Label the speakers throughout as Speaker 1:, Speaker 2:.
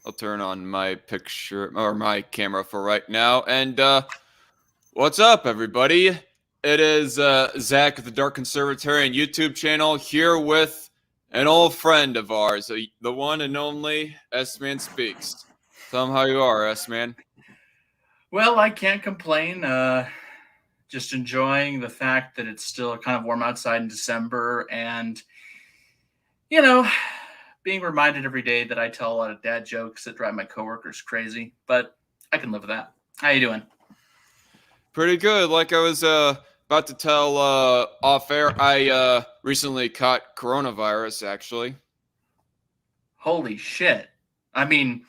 Speaker 1: I'll turn on my picture or my camera for right now. And what's up, everybody? It is Zach of the Dark Conservatarian YouTube channel here with an old friend of ours, the one and only S-Man Speaks. Tell him how you are, S-Man.
Speaker 2: Well, I can't complain. Just enjoying the fact that it's still kind of warm outside in December, and you know, being reminded every day that I tell a lot of dad jokes that drive my coworkers crazy. But I can live with that. How you doing?
Speaker 1: Pretty good. Like I was about to tell off air, I recently caught coronavirus, actually.
Speaker 2: Holy shit! I mean,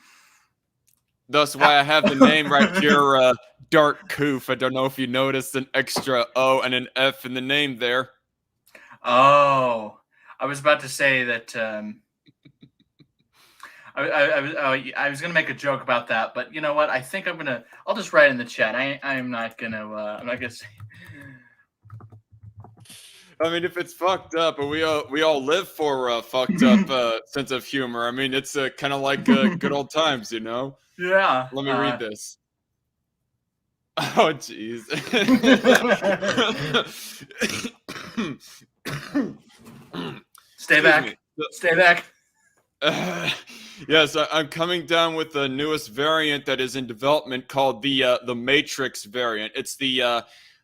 Speaker 1: Thus why I have the name right here, Dark Coof. I don't know if you noticed an extra O and an F in the name there.
Speaker 2: oh, I was about to say that. I was gonna make a joke about that, but you know what? I think I'll just write in the chat. I'm not gonna. I'm not gonna say.
Speaker 1: I mean, if it's fucked up, but we all live for a fucked up sense of humor. I mean, it's kind of like good old times, you know.
Speaker 2: Yeah.
Speaker 1: Let me read this. Oh, jeez.
Speaker 2: Stay back. Stay back.
Speaker 1: Yes, I'm coming down with the newest variant that is in development called the Matrix variant. It's the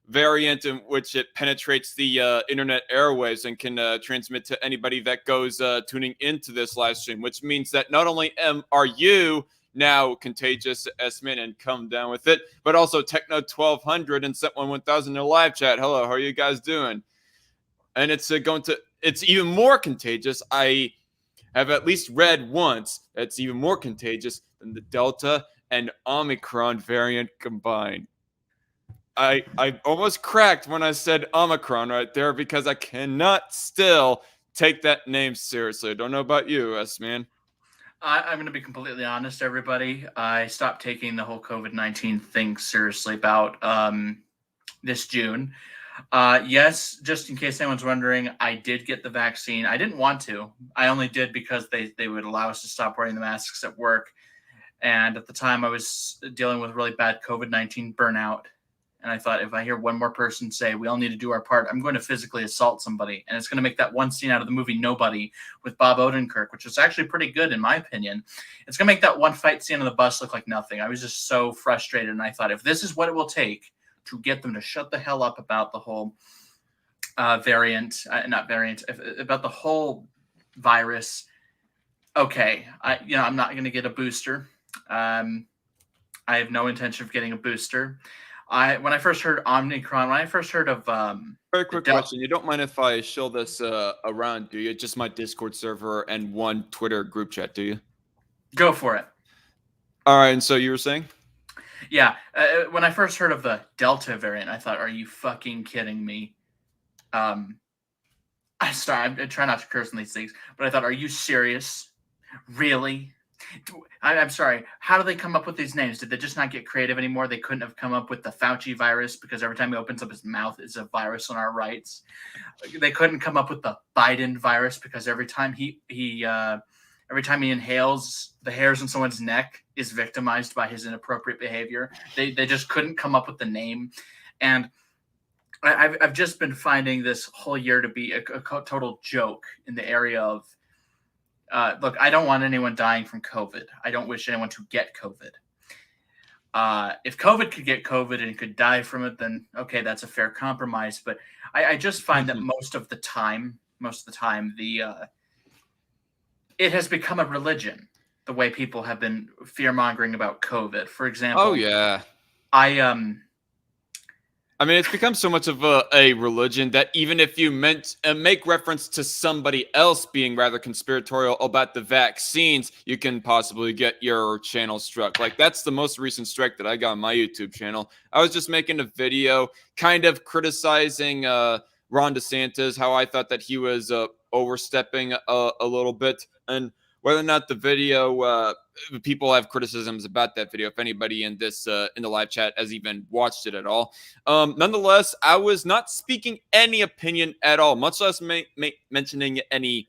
Speaker 1: variant in which it penetrates the internet airwaves and can transmit to anybody that goes tuning into this live stream, which means that not only are you now contagious S-Min and come down with it, but also Techno 1200 and Set 1000 in a live chat. Hello, how are you guys doing? And it's it's even more contagious. I have at least read once that's even more contagious than the Delta and Omicron variant combined. I almost cracked when I said Omicron right there because I cannot still take that name seriously. I don't know about you, S-Man.
Speaker 2: I'm going to be completely honest, everybody. I stopped taking the whole COVID-19 thing seriously about this June. Yes, just in case anyone's wondering, I did get the vaccine. I didn't want to. I only did because they would allow us to stop wearing the masks at work. And at the time, I was dealing with really bad COVID-19 burnout. And I thought, if I hear one more person say, we all need to do our part, I'm going to physically assault somebody. And it's going to make that one scene out of the movie Nobody with Bob Odenkirk, which was actually pretty good in my opinion. It's going to make that one fight scene on the bus look like nothing. I was just so frustrated. And I thought, if this is what it will take to get them to shut the hell up about the whole about the whole virus, okay, I'm not going to get a booster. I have no intention of getting a booster. When I first heard Omicron, when I first heard of
Speaker 1: very quick question. You don't mind if I show this around, do you? Just my Discord server and one Twitter group chat, do you?
Speaker 2: Go for it.
Speaker 1: All right, and so you were saying?
Speaker 2: Yeah, when I first heard of the Delta variant, I thought, are you fucking kidding me? I try not to curse on these things, but I thought, are you serious? Really? I'm sorry. How do they come up with these names? Did they just not get creative anymore? They couldn't have come up with the Fauci virus because every time he opens up his mouth is a virus on our rights. They couldn't come up with the Biden virus because every time he inhales, the hairs on someone's neck is victimized by his inappropriate behavior. They just couldn't come up with the name. And I've just been finding this whole year to be a total joke in the area of, look, I don't want anyone dying from COVID. I don't wish anyone to get COVID. If COVID could get COVID and could die from it, then okay, that's a fair compromise. But I just find that most of the time, it has become a religion. The way people have been fear mongering about COVID, for example.
Speaker 1: Oh yeah. I mean, it's become so much of a religion that even if you make reference to somebody else being rather conspiratorial about the vaccines, you can possibly get your channel struck. Like, that's the most recent strike that I got on my YouTube channel. I was just making a video kind of criticizing Ron DeSantis, how I thought that he was overstepping a little bit, and whether or not the video people have criticisms about that video, if anybody in this in the live chat has even watched it at all. Nonetheless, I was not speaking any opinion at all, much less mentioning any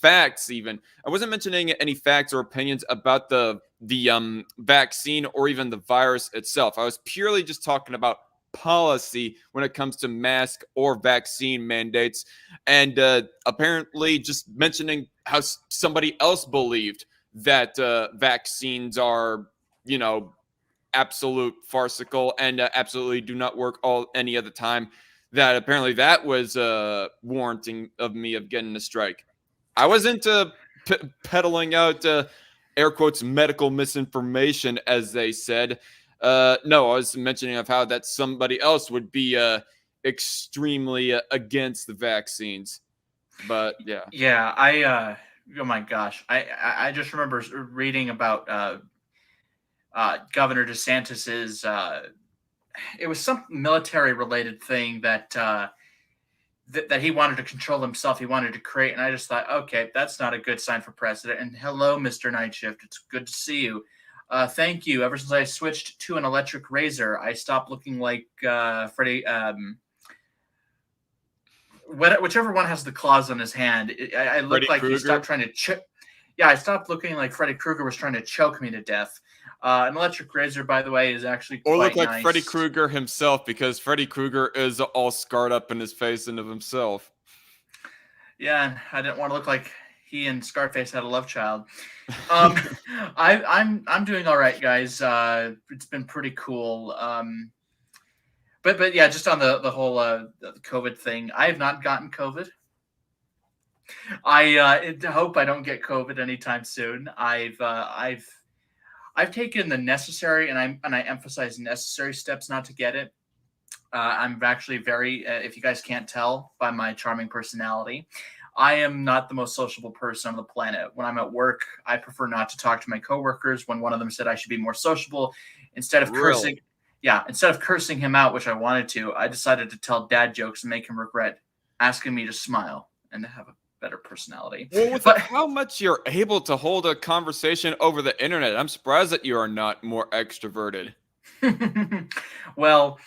Speaker 1: facts even. I wasn't mentioning any facts or opinions about the vaccine or even the virus itself. I was purely just talking about policy when it comes to mask or vaccine mandates, and apparently just mentioning how somebody else believed that vaccines are, absolute farcical and absolutely do not work any other time. That apparently that was warranting of me of getting a strike. I wasn't peddling out air quotes medical misinformation, as they said. No, I was mentioning of how that somebody else would be extremely against the vaccines. But yeah,
Speaker 2: Yeah. Oh my gosh, I just remember reading about Governor DeSantis's. It was some military related thing that that he wanted to control himself. He wanted to create, and I just thought, okay, that's not a good sign for president. And hello, Mr. Night Shift, it's good to see you. Thank you. Ever since I switched to an electric razor, I stopped looking like Freddy. Whichever one has the claws on his hand, I look like Krueger. He stopped trying to. Yeah, I stopped looking like Freddy Krueger was trying to choke me to death. An electric razor, by the way, is actually quite
Speaker 1: look like
Speaker 2: nice.
Speaker 1: Freddy Krueger himself, because Freddy Krueger is all scarred up in his face and of himself.
Speaker 2: Yeah, I didn't want to look like he and Scarface had a love child. I'm doing all right, guys. It's been pretty cool. But yeah, just on the whole the COVID thing, I have not gotten COVID. I hope I don't get COVID anytime soon. I've taken the necessary, and I emphasize necessary steps not to get it. I'm actually very, if you guys can't tell by my charming personality, I am not the most sociable person on the planet. When I'm at work, I prefer not to talk to my coworkers. When one of them said I should be more sociable, instead of cursing him out, which I wanted to, I decided to tell dad jokes and make him regret asking me to smile and to have a better personality.
Speaker 1: Well, with how much you're able to hold a conversation over the internet, I'm surprised that you are not more extroverted.
Speaker 2: Well,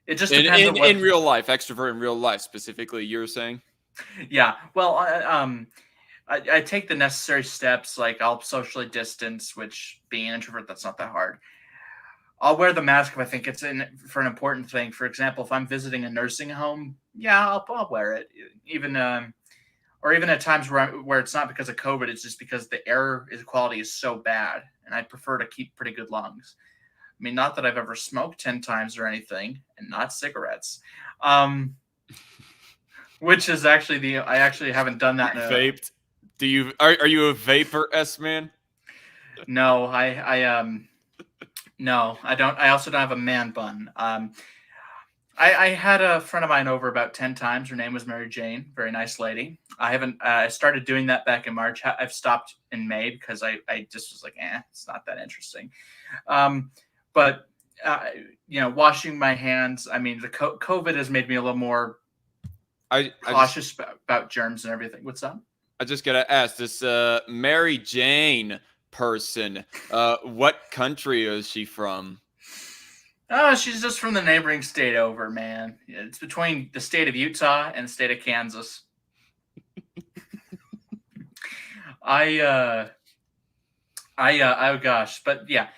Speaker 2: it just depends on
Speaker 1: in real life, extrovert in real life specifically. You're saying?
Speaker 2: Yeah. Well, I take the necessary steps, like I'll socially distance, which being an introvert, that's not that hard. I'll wear the mask if I think it's for an important thing. For example, if I'm visiting a nursing home, yeah, I'll wear it. Even at times where it's not because of COVID, it's just because the air quality is so bad, and I prefer to keep pretty good lungs. I mean, not that I've ever smoked 10 times or anything, and not cigarettes. Which is actually I actually haven't done that.
Speaker 1: Vaped? Are you a vapor, S-man?
Speaker 2: No, no, I don't. I also don't have a man bun. I had a friend of mine over about 10 times. Her name was Mary Jane. Very nice lady. I haven't. I started doing that back in March. I've stopped in May because I just was like, it's not that interesting. But washing my hands. I mean, the COVID has made me a little more cautious about germs and everything. What's up?
Speaker 1: I just gotta ask this Mary Jane person. What country is she from?
Speaker 2: Oh, she's just from the neighboring state over, man. It's between the state of Utah and the state of Kansas. Oh gosh, but yeah,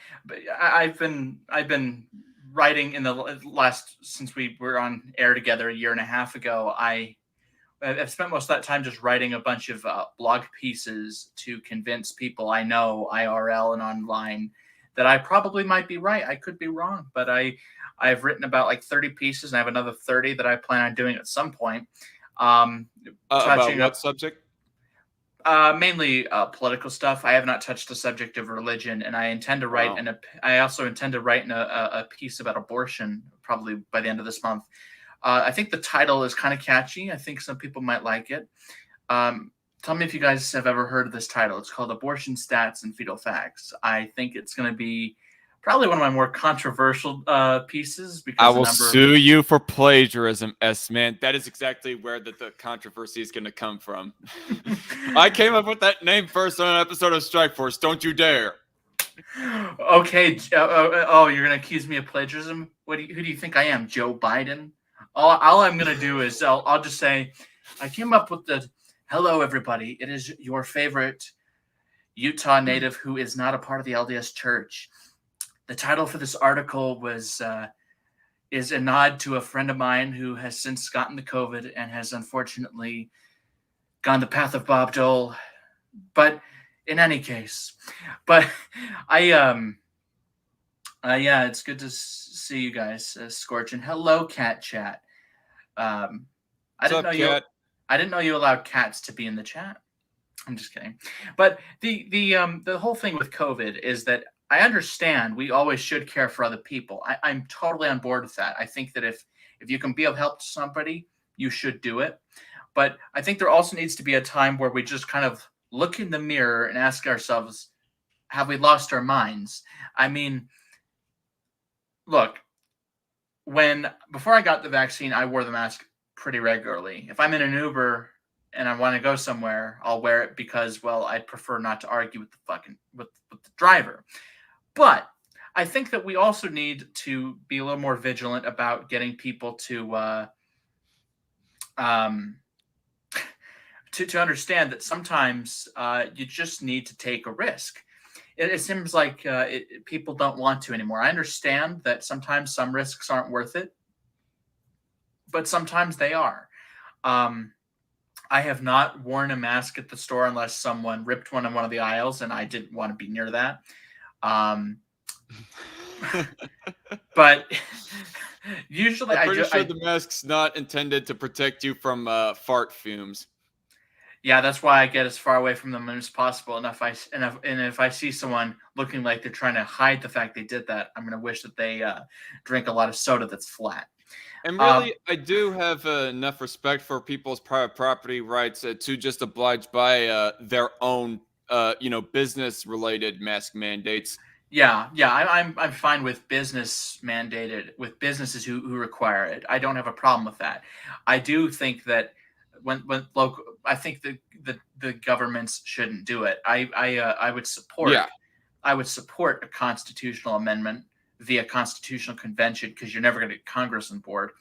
Speaker 2: I've been writing in the last, since we were on air together a year and a half ago. I've spent most of that time just writing a bunch of blog pieces to convince people I know IRL and online that I probably might be right. I could be wrong, but I've written about like 30 pieces, and I have another 30 that I plan on doing at some point.
Speaker 1: About what subject?
Speaker 2: Mainly political stuff. I have not touched the subject of religion, and I intend to write I also intend to write a piece about abortion probably by the end of this month. I think the title is kind of catchy. I think some people might like it. Tell me if you guys have ever heard of this title. It's called Abortion Stats and Fetal Facts. I think it's going to be probably one of my more controversial pieces. Because
Speaker 1: I will sue you for plagiarism, S-man. That is exactly where the controversy is going to come from. I came up with that name first on an episode of Strike Force. Don't you dare.
Speaker 2: Okay. You're going to accuse me of plagiarism? Who do you think I am, Joe Biden? All I'm going to do is I'll just say I came up with the... Hello, everybody. It is your favorite Utah native who is not a part of the LDS Church. The title for this article is a nod to a friend of mine who has since gotten the COVID and has unfortunately gone the path of Bob Dole. But in any case, but yeah, it's good to see you guys, Scorch, and hello, Cat Chat. I
Speaker 1: What's
Speaker 2: didn't
Speaker 1: up,
Speaker 2: know
Speaker 1: Cat?
Speaker 2: I didn't know you allowed cats to be in the chat. I'm just kidding. But the whole thing with COVID is that I understand we always should care for other people. I'm totally on board with that. I think that if you can be of help to somebody, you should do it. But I think there also needs to be a time where we just kind of look in the mirror and ask ourselves, have we lost our minds? I mean, look, before I got the vaccine, I wore the mask pretty regularly. If I'm in an Uber and I want to go somewhere, I'll wear it because, well, I'd prefer not to argue with with the driver. But I think that we also need to be a little more vigilant about getting people to to understand that sometimes you just need to take a risk. It seems like people don't want to anymore. I understand that sometimes some risks aren't worth it, but sometimes they are. I have not worn a mask at the store unless someone ripped one in one of the aisles, and I didn't want to be near that. But usually,
Speaker 1: I'm pretty sure the mask's not intended to protect you from fart fumes.
Speaker 2: Yeah, that's why I get as far away from them as possible. And if I see someone looking like they're trying to hide the fact they did that, I'm gonna wish that they drink a lot of soda that's flat.
Speaker 1: And really, I do have enough respect for people's private property rights to just oblige by their own, business-related mask mandates.
Speaker 2: Yeah, I'm fine with businesses who require it. I don't have a problem with that. I do think that when local, I think the governments shouldn't do it. I would support.
Speaker 1: Yeah.
Speaker 2: I would support a constitutional amendment via constitutional convention because you're never going to get Congress on board.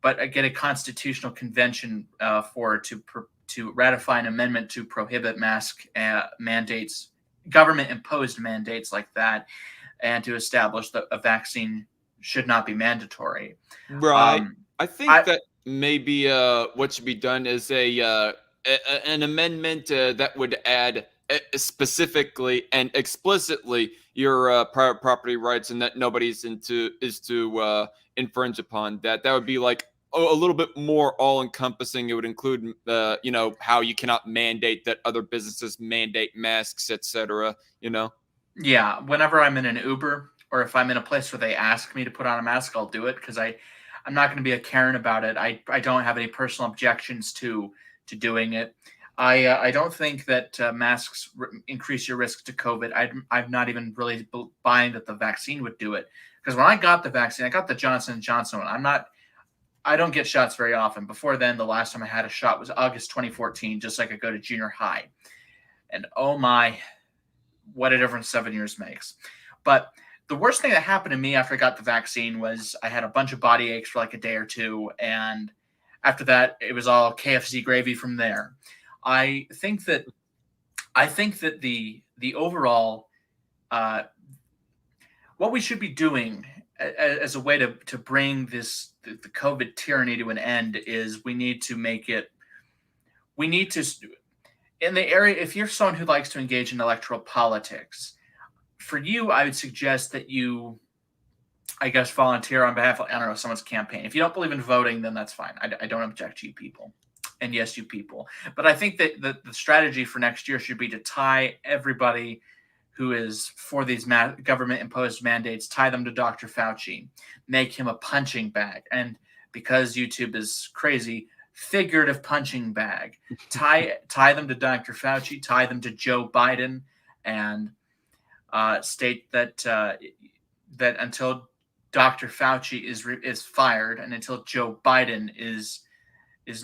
Speaker 2: But I get a constitutional convention to ratify an amendment to prohibit mask mandates, government imposed mandates like that, and to establish that a vaccine should not be mandatory.
Speaker 1: Right. I think that maybe what should be done is an amendment that would add specifically and explicitly your private property rights, and that nobody's is to infringe upon that. That would be like a little bit more all encompassing. It would include how you cannot mandate that other businesses mandate masks, etc.
Speaker 2: Yeah, whenever I'm in an Uber or if I'm in a place where they ask me to put on a mask, I'll do it because I'm not going to be a Karen about it. I don't have any personal objections to doing it. I don't think that masks increase your risk to COVID. I'm not even really buying that the vaccine would do it because when I got the vaccine, I got the Johnson & Johnson one. I don't get shots very often. Before then, the last time I had a shot was August 2014, just like I go to junior high. And oh my, what a difference 7 years makes. But the worst thing that happened to me after I got the vaccine was I had a bunch of body aches for like a day or two. And after that, it was all KFC gravy from there. I think that the overall what we should be doing as a way to bring the COVID tyranny to an end is we need to in the area, if you're someone who likes to engage in electoral politics, for you, I would suggest that you, I guess, volunteer on behalf of, I don't know, someone's campaign. If you don't believe in voting, then that's fine. I don't object to you people. And yes, you people. But I think that the strategy for next year should be to tie everybody who is for these government-imposed mandates, tie them to Dr. Fauci, make him a punching bag. And because YouTube is crazy, figurative punching bag. Tie them to Dr. Fauci, tie them to Joe Biden, and state that that until Dr. Fauci is fired and until Joe Biden is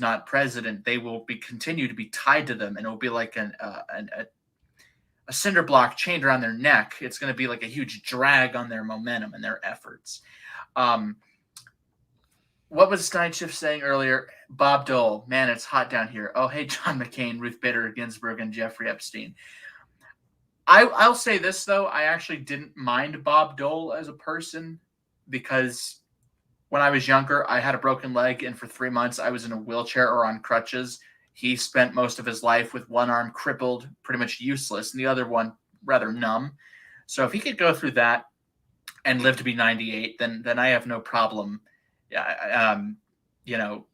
Speaker 2: not president, they will continue to be tied to them, and it will be like a cinder block chained around their neck. It's going to be like a huge drag on their momentum and their efforts. What was Night Shift saying earlier? Bob Dole, man, it's hot down here. Oh, hey, John McCain, Ruth Bader Ginsburg, and Jeffrey Epstein. I'll say this though, I actually didn't mind Bob Dole as a person because when I was younger, I had a broken leg, and for 3 months I was in a wheelchair or on crutches. He spent most of his life with one arm crippled, pretty much useless, and the other one rather numb. So if he could go through that and live to be 98, then I have no problem,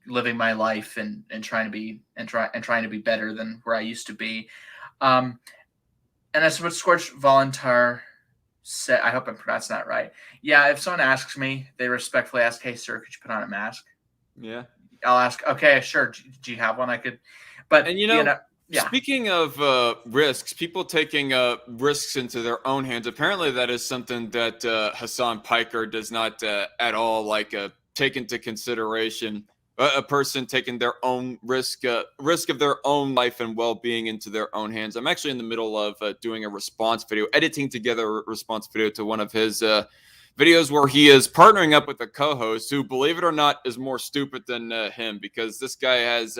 Speaker 2: living my life and trying to be better than where I used to be. Um, and that's what Scorch Voluntar said. I hope I'm pronouncing that right. Yeah, if someone asks me, they respectfully ask, "Hey, sir, could you put on a mask?"
Speaker 1: Yeah.
Speaker 2: I'll ask, "Okay, sure. Do you have one?" I could, but
Speaker 1: And
Speaker 2: yeah.
Speaker 1: speaking of risks, people taking risks into their own hands. Apparently, that is something that Hassan Piker does not at all take into consideration. A person taking their own risk of their own life and well-being into their own hands. I'm actually in the middle of doing a response video, editing together a response video to one of his videos where he is partnering up with a co-host who, believe it or not, is more stupid than him, because this guy has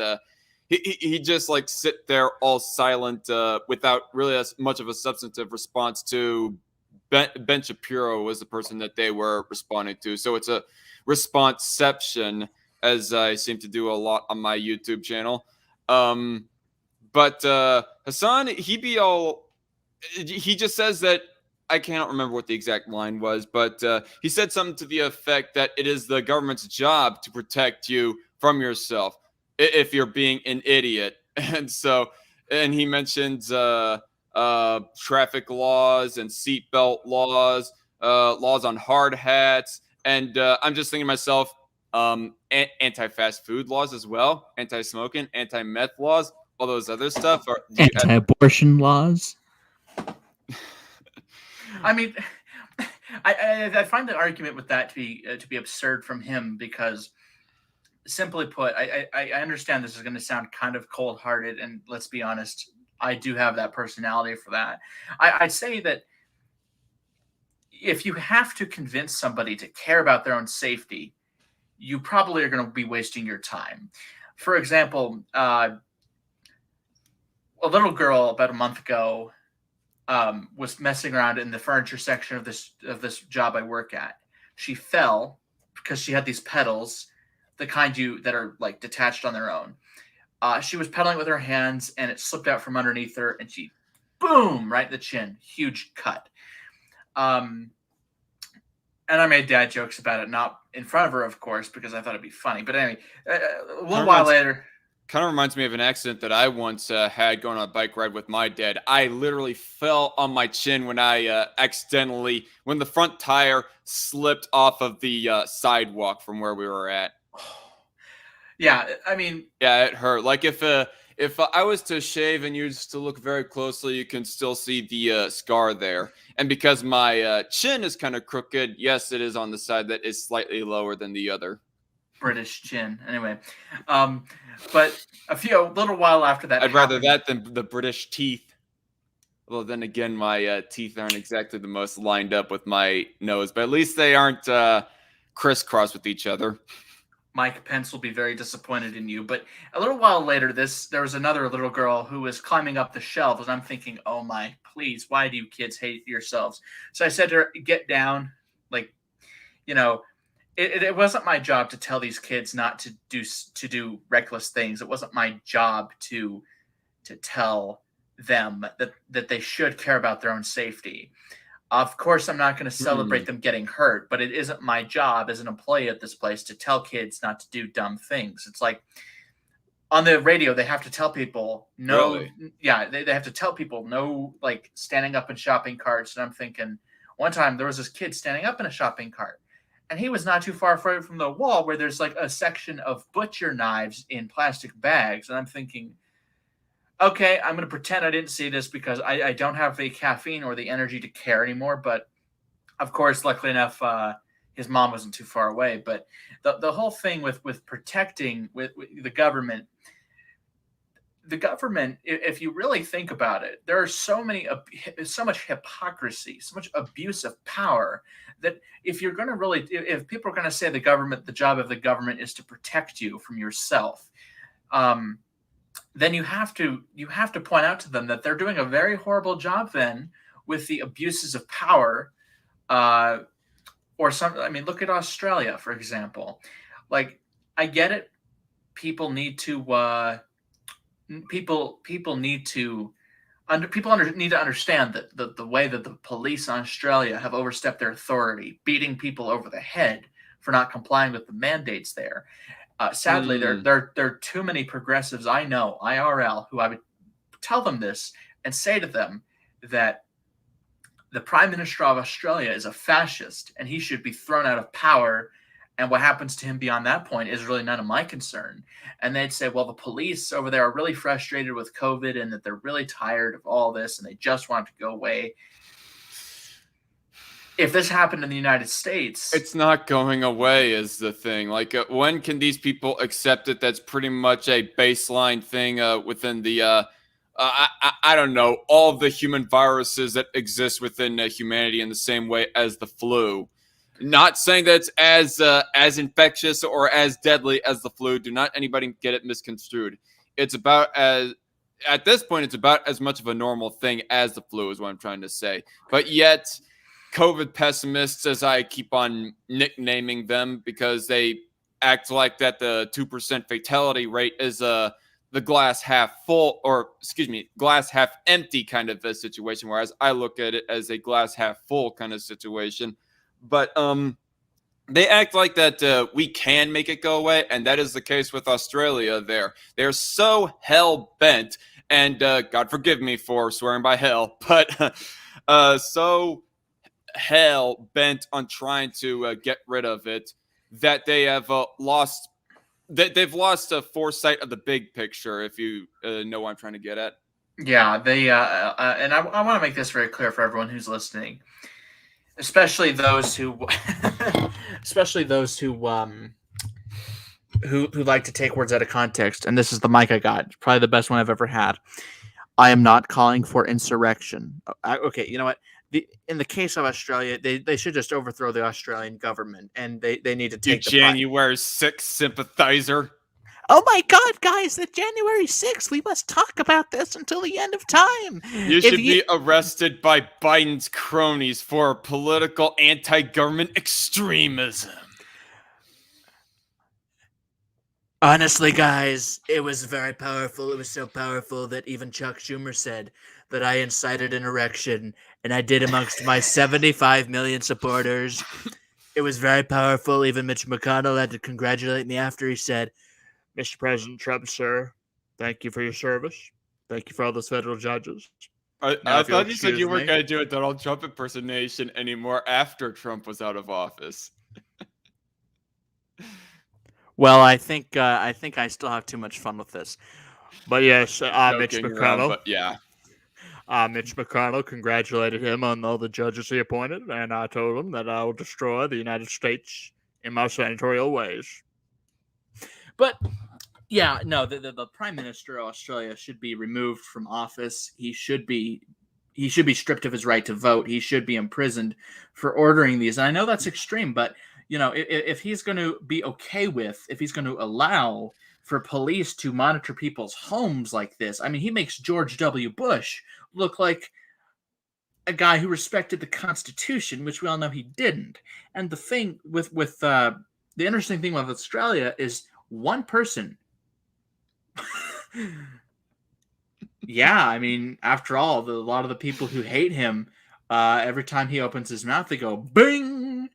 Speaker 1: he just sit there all silent without really as much of a substantive response to Ben Shapiro was the person that they were responding to. So it's a responseception, as I seem to do a lot on my YouTube channel. But Hassan, he just says that, I cannot remember what the exact line was, but he said something to the effect that it is the government's job to protect you from yourself if you're being an idiot. And he mentions traffic laws and seatbelt laws, laws on hard hats. And I'm just thinking to myself, anti-fast food laws as well, anti-smoking, anti-meth laws, all those other stuff.
Speaker 3: Anti-abortion laws.
Speaker 2: I mean, I find the argument with that to be absurd from him, because, simply put, I understand this is going to sound kind of cold-hearted, and let's be honest, I do have that personality for that. I'd say that if you have to convince somebody to care about their own safety, you probably are going to be wasting your time. For example, a little girl about a month ago was messing around in the furniture section of this job I work at. She fell because she had these pedals, the kind that are detached on their own. She was pedaling with her hands, and it slipped out from underneath her, and she, boom, right in the chin, huge cut. And I made dad jokes about it, not in front of her, of course, because I thought it'd be funny. But anyway, a little while later.
Speaker 1: Kind of reminds me of an accident that I once had going on a bike ride with my dad. I literally fell on my chin when I when the front tire slipped off of the sidewalk from where we were at.
Speaker 2: Yeah, I mean,
Speaker 1: yeah, it hurt. If I was to shave and you just to look very closely, you can still see the scar there. And because my chin is kind of crooked, yes, it is on the side that is slightly lower than the other.
Speaker 2: British chin. Anyway, but a little while after that,
Speaker 1: I'd rather that than the British teeth. Well, then again, my teeth aren't exactly the most lined up with my nose, but at least they aren't crisscross with each other.
Speaker 2: Mike Pence will be very disappointed in you. But a little while later, there was another little girl who was climbing up the shelf, and I'm thinking, oh my, please, why do you kids hate yourselves? So I said to her, get down. It wasn't my job to tell these kids not to do reckless things. It wasn't my job to tell them that they should care about their own safety. Of course, I'm not going to celebrate them getting hurt, but it isn't my job as an employee at this place to tell kids not to do dumb things. It's like on the radio, they have to tell people no.
Speaker 1: Really?
Speaker 2: Yeah, they have to tell people no, standing up in shopping carts. And I'm thinking, one time there was this kid standing up in a shopping cart, and he was not too far from the wall where there's a section of butcher knives in plastic bags. And I'm thinking, okay, I'm going to pretend I didn't see this because I don't have the caffeine or the energy to care anymore. But of course, luckily enough, his mom wasn't too far away. But the whole thing with protecting with the government, if you really think about it, there are so much hypocrisy, so much abuse of power, that if people are going to say the job of the government is to protect you from yourself, then you have to point out to them that they're doing a very horrible job then with the abuses of power, or some. I mean, look at Australia, for example. Like, I get it. People need to. People need to. Need to understand that the way that the police in Australia have overstepped their authority, beating people over the head for not complying with the mandates there. Sadly, there are too many progressives I know, IRL, who I would tell them this and say to them that the Prime Minister of Australia is a fascist and he should be thrown out of power. And what happens to him beyond that point is really none of my concern. And they'd say, well, the police over there are really frustrated with COVID and that they're really tired of all this and they just want it to go away. If this happened in the United States,
Speaker 1: it's not going away is the thing. Like, when can these people accept it? That's pretty much a baseline thing within the, I don't know, all of the human viruses that exist within humanity in the same way as the flu. Not saying that it's as infectious or as deadly as the flu. Do not anybody get it misconstrued. It's about at this point, it's about as much of a normal thing as the flu is what I'm trying to say. But yet, COVID pessimists, as I keep on nicknaming them, because they act like that the 2% fatality rate is the glass half full, or excuse me, glass half empty kind of a situation, whereas I look at it as a glass half full kind of situation. But they act like that we can make it go away, and that is the case with Australia there. They're so hell-bent, and God forgive me for swearing by hell, but so hell-bent on trying to get rid of it that they have lost foresight of the big picture, if you know what I'm trying to get at.
Speaker 2: Yeah, they and I want to make this very clear for everyone who's listening. Especially those who like to take words out of context. And this is the mic I got. Probably the best one I've ever had. I am not calling for insurrection. Okay, you know what? In the case of Australia, they should just overthrow the Australian government, and they need to take
Speaker 1: January 6th sympathizer.
Speaker 3: Oh my God, guys! The January 6th. We must talk about this until the end of time.
Speaker 1: You should be arrested by Biden's cronies for political anti-government extremism.
Speaker 3: Honestly, guys, it was very powerful. It was so powerful that even Chuck Schumer said that I incited an erection, and I did amongst my 75 million supporters. It was very powerful. Even Mitch McConnell had to congratulate me after. He said, Mr. President Trump, sir, thank you for your service. Thank you for all those federal judges.
Speaker 1: I thought you said you weren't going to do a Donald Trump impersonation anymore after Trump was out of office.
Speaker 3: Well, I think I still have too much fun with this. But yes, Mitch McConnell.
Speaker 1: But yeah.
Speaker 3: Mitch McConnell congratulated him on all the judges he appointed, and I told him that I will destroy the United States in my senatorial ways. But yeah, no, the Prime Minister of Australia should be removed from office. He should be stripped of his right to vote. He should be imprisoned for ordering these. And I know that's extreme, but you know, if he's going to be okay with, if he's going to allow for police to monitor people's homes like this, I mean, he makes George W. Bush look like a guy who respected the Constitution, which we all know he didn't. And the thing with the interesting thing with Australia is one person. Yeah, I mean, after all, a lot of the people who hate him, every time he opens his mouth, they go bing.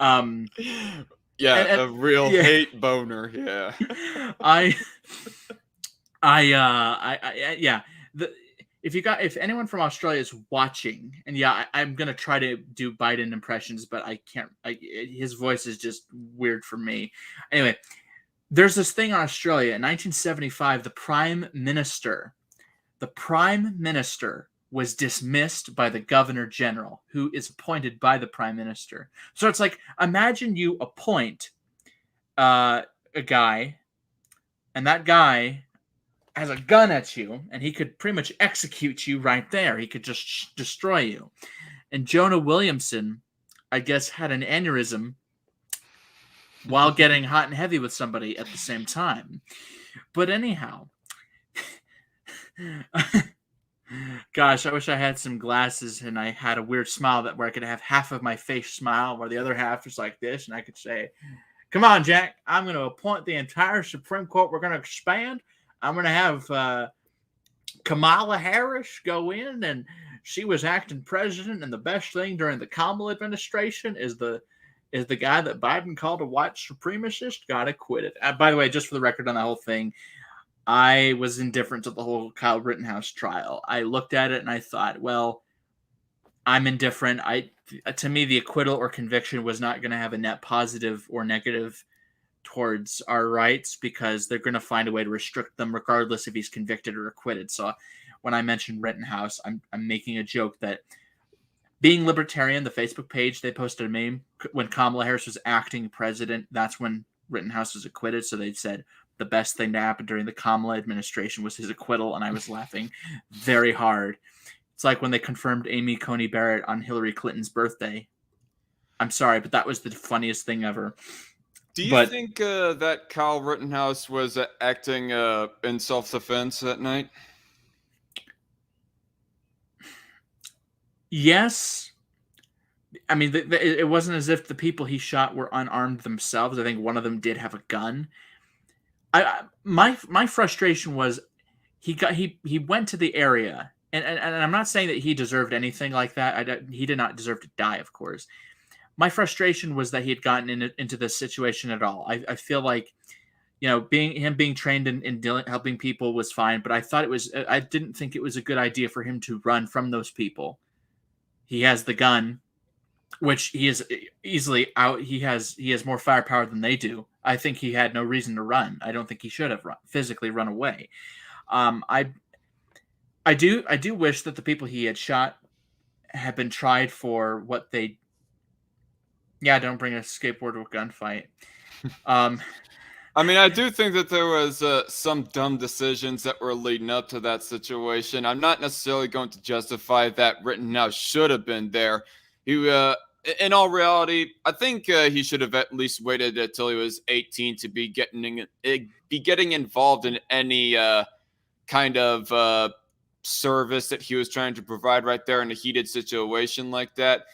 Speaker 1: Yeah, a real hate boner. Yeah.
Speaker 2: Yeah. If anyone from Australia is watching, and yeah, I'm gonna try to do Biden impressions, but I can't. His voice is just weird for me. Anyway, there's this thing in Australia in 1975. The Prime Minister was dismissed by the Governor General, who is appointed by the Prime Minister. So it's like, imagine you appoint a guy, and that guy has a gun at you, and he could pretty much execute you right there. He could just destroy you. And Jonah Williamson, I guess, had an aneurysm while getting hot and heavy with somebody at the same time. But anyhow, Gosh, I wish I had some glasses and I had a weird smile where I could have half of my face smile where the other half is like this, and I could say, "Come on, Jack, I'm going to appoint the entire Supreme Court. We're going to expand. I'm going to have Kamala Harris go in, and she was acting president, and the best thing during the Kamala administration is the guy that Biden called a white supremacist got acquitted." By the way, just for the record on the whole thing, I was indifferent to the whole Kyle Rittenhouse trial. I looked at it and I thought, well, I'm indifferent. To me, the acquittal or conviction was not going to have a net positive or negative towards our rights, because they're going to find a way to restrict them regardless if he's convicted or acquitted. So when I mentioned Rittenhouse, I'm making a joke that Being Libertarian, the Facebook page, they posted a meme when Kamala Harris was acting president. That's when Rittenhouse was acquitted. So they said the best thing to happen during the Kamala administration was his acquittal, and I was laughing very hard. It's like when they confirmed Amy Coney Barrett on Hillary Clinton's birthday. I'm sorry, but that was the funniest thing ever.
Speaker 1: Do you think that Kyle Rittenhouse was acting in self-defense that night?
Speaker 2: Yes. I mean, it wasn't as if the people he shot were unarmed themselves. I think one of them did have a gun. My frustration was he went to the area, and I'm not saying that he deserved anything like that. He did not deserve to die, of course. My frustration was that he had gotten into this situation at all. I feel like, being trained in helping people was fine, but I didn't think it was a good idea for him to run from those people. He has the gun, which he is easily out. He has more firepower than they do. I think he had no reason to run. I don't think he should have physically run away. I do wish that the people he had shot had been tried for what they. Yeah, don't bring a skateboard to a gunfight.
Speaker 1: I mean, I do think that there was some dumb decisions that were leading up to that situation. I'm not necessarily going to justify that Rittenhouse should have been there. In all reality, I think he should have at least waited until he was 18 to be getting involved in any kind of service that he was trying to provide right there in a heated situation like that.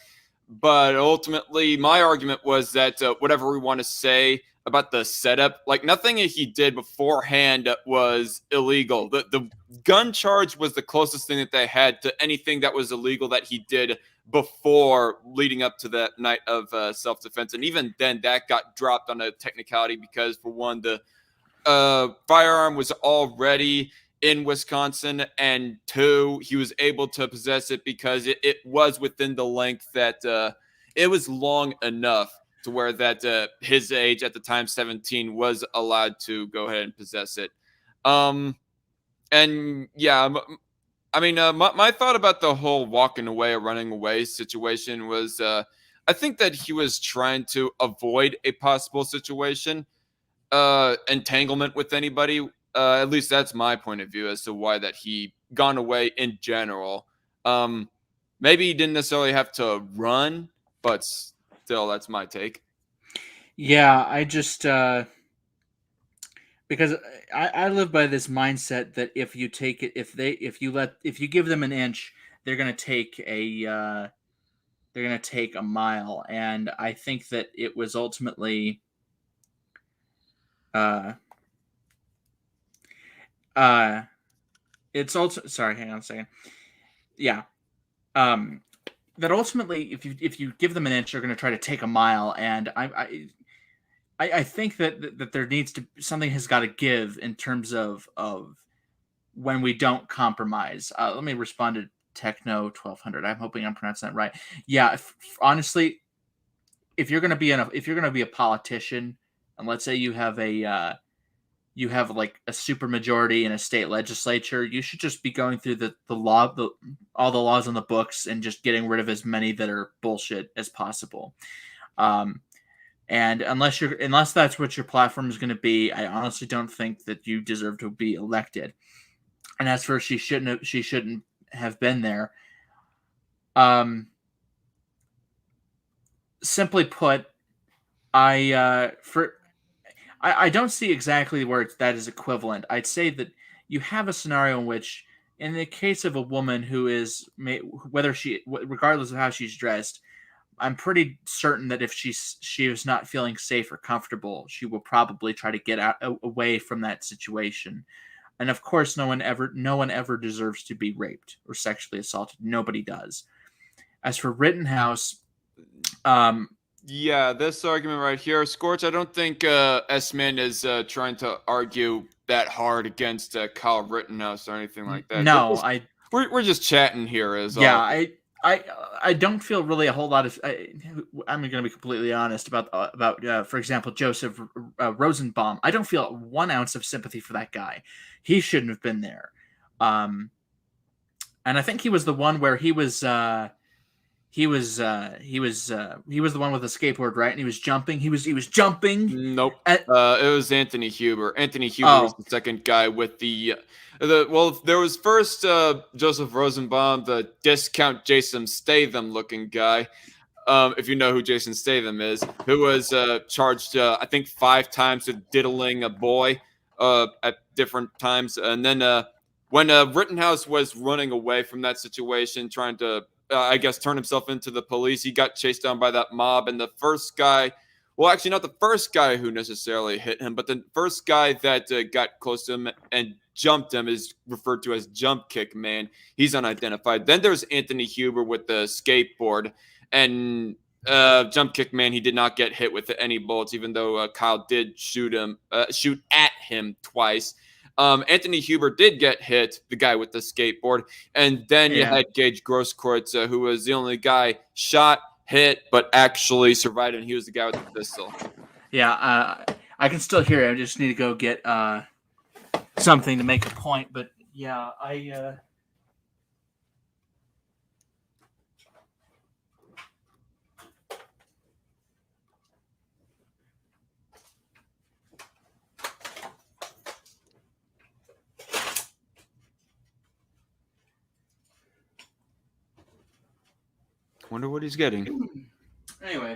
Speaker 1: But ultimately, my argument was that whatever we want to say about the setup, like nothing he did beforehand was illegal. The gun charge was the closest thing that they had to anything that was illegal that he did before leading up to that night of self-defense. And even then, that got dropped on a technicality because, for one, the firearm was already in Wisconsin, and two, he was able to possess it because it was within the length that it was long enough to where that his age at the time, 17, was allowed to go ahead and possess it. And yeah, I mean, my thought about the whole walking away or running away situation was I think that he was trying to avoid a possible situation, entanglement with anybody. At least that's my point of view as to why that he gone away in general. Maybe he didn't necessarily have to run, but still, that's my take.
Speaker 2: Yeah, I just because I live by this mindset that if you take it, if you give them an inch, they're gonna take a mile, and I think that it was ultimately it's also sorry, hang on a second. Yeah. That ultimately, if you give them an inch, they're going to try to take a mile, and I think that there needs to something has got to give in terms of when we don't compromise. Let me respond to Techno 1200. I'm hoping I'm pronouncing that right. Yeah, honestly, if you're going to be a politician, and let's say you have like a super majority in a state legislature, you should just be going through all the laws on the books and just getting rid of as many that are bullshit as possible. And unless that's what your platform is going to be, I honestly don't think that you deserve to be elected. And as for she shouldn't have been there. Simply put, I don't see exactly where that is equivalent. I'd say that you have a scenario in which in the case of a woman who is, regardless of how she's dressed, I'm pretty certain that if she is not feeling safe or comfortable, she will probably try to get away from that situation. And of course, no one ever deserves to be raped or sexually assaulted. Nobody does. As for Rittenhouse,
Speaker 1: yeah, this argument right here, Scorch, I don't think S-Man is trying to argue that hard against Kyle Rittenhouse or anything like that.
Speaker 2: No,
Speaker 1: we're just chatting here as
Speaker 2: yeah,
Speaker 1: all.
Speaker 2: I don't feel really a whole lot of. I'm going to be completely honest about for example, Joseph Rosenbaum. I don't feel 1 ounce of sympathy for that guy. He shouldn't have been there. And I think he was the one where he was the one with the skateboard, right? And he was jumping. He was jumping.
Speaker 1: Nope. It was Anthony Huber. Anthony Huber was the second guy with there was first Joseph Rosenbaum, the discount Jason Statham looking guy. If you know who Jason Statham is, who was charged, I think 5 times with diddling a boy at different times. And then when Rittenhouse was running away from that situation, trying to I guess, turn himself into the police. He got chased down by that mob. And the first guy, well, actually, not the first guy who necessarily hit him, but the first guy that got close to him and jumped him is referred to as Jump Kick Man. He's unidentified. Then there's Anthony Huber with the skateboard. And Jump Kick Man, he did not get hit with any bullets, even though Kyle did shoot at him twice. Anthony Huber did get hit, the guy with the skateboard. And then you had Gage Grosskreutz, who was the only guy shot, hit, but actually survived, and he was the guy with the pistol.
Speaker 2: Yeah, I can still hear it. I just need to go get something to make a point. But yeah, I
Speaker 1: wonder what he's getting.
Speaker 2: Anyway,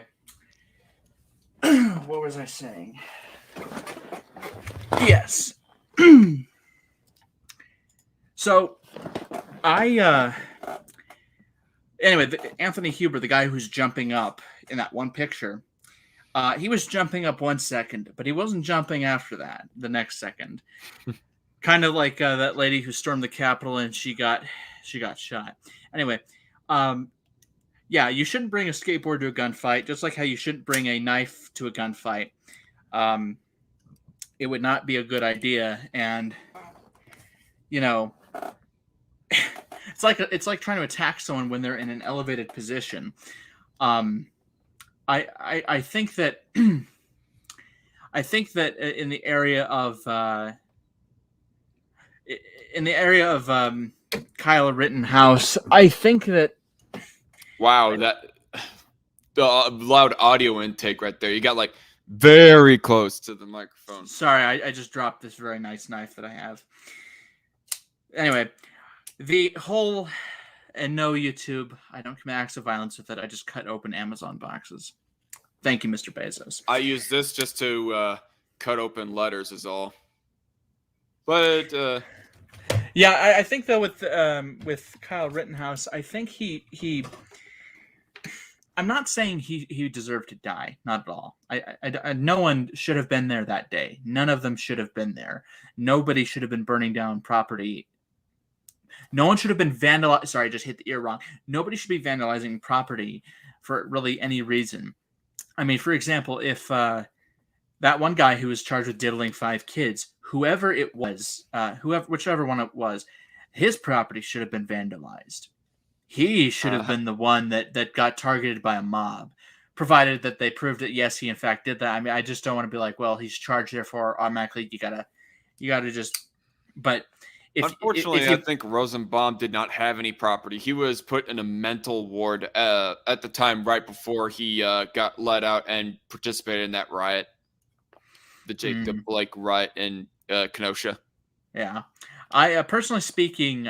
Speaker 2: what was I saying? Yes. So, anyway, Anthony Huber, the guy who's jumping up in that one picture, he was jumping up 1 second, but he wasn't jumping after that, the next second. Kind of like that lady who stormed the Capitol and she got shot. Anyway, yeah, you shouldn't bring a skateboard to a gunfight, just like how you shouldn't bring a knife to a gunfight. It would not be a good idea, and it's like trying to attack someone when they're in an elevated position. I think that in the area of Kyle Rittenhouse, I think that.
Speaker 1: Wow, that loud audio intake right there. You got like very close to the microphone.
Speaker 2: Sorry, I just dropped this very nice knife that I have. Anyway, the whole, and no YouTube, I don't commit acts of violence with it. I just cut open Amazon boxes. Thank you, Mr. Bezos.
Speaker 1: I use this just to cut open letters is all. But
Speaker 2: yeah, I think though with Kyle Rittenhouse, I think he I'm not saying he deserved to die, not at all. I no one should have been there that day. None of them should have been there. Nobody should have been burning down property. No one should have been vandalizing. Sorry, I just hit the ear wrong. Nobody should be vandalizing property for really any reason. I mean, for example, if that one guy who was charged with diddling 5 kids, whoever it was, whichever one it was, his property should have been vandalized. He should have been the one that got targeted by a mob, provided that they proved that yes, he in fact did that. I mean, I just don't want to be like, well, he's charged, therefore automatically you gotta just. But
Speaker 1: unfortunately, I think Rosenbaum did not have any property. He was put in a mental ward at the time, right before he got let out and participated in that riot, the Jacob Blake riot in Kenosha.
Speaker 2: Yeah, I personally speaking,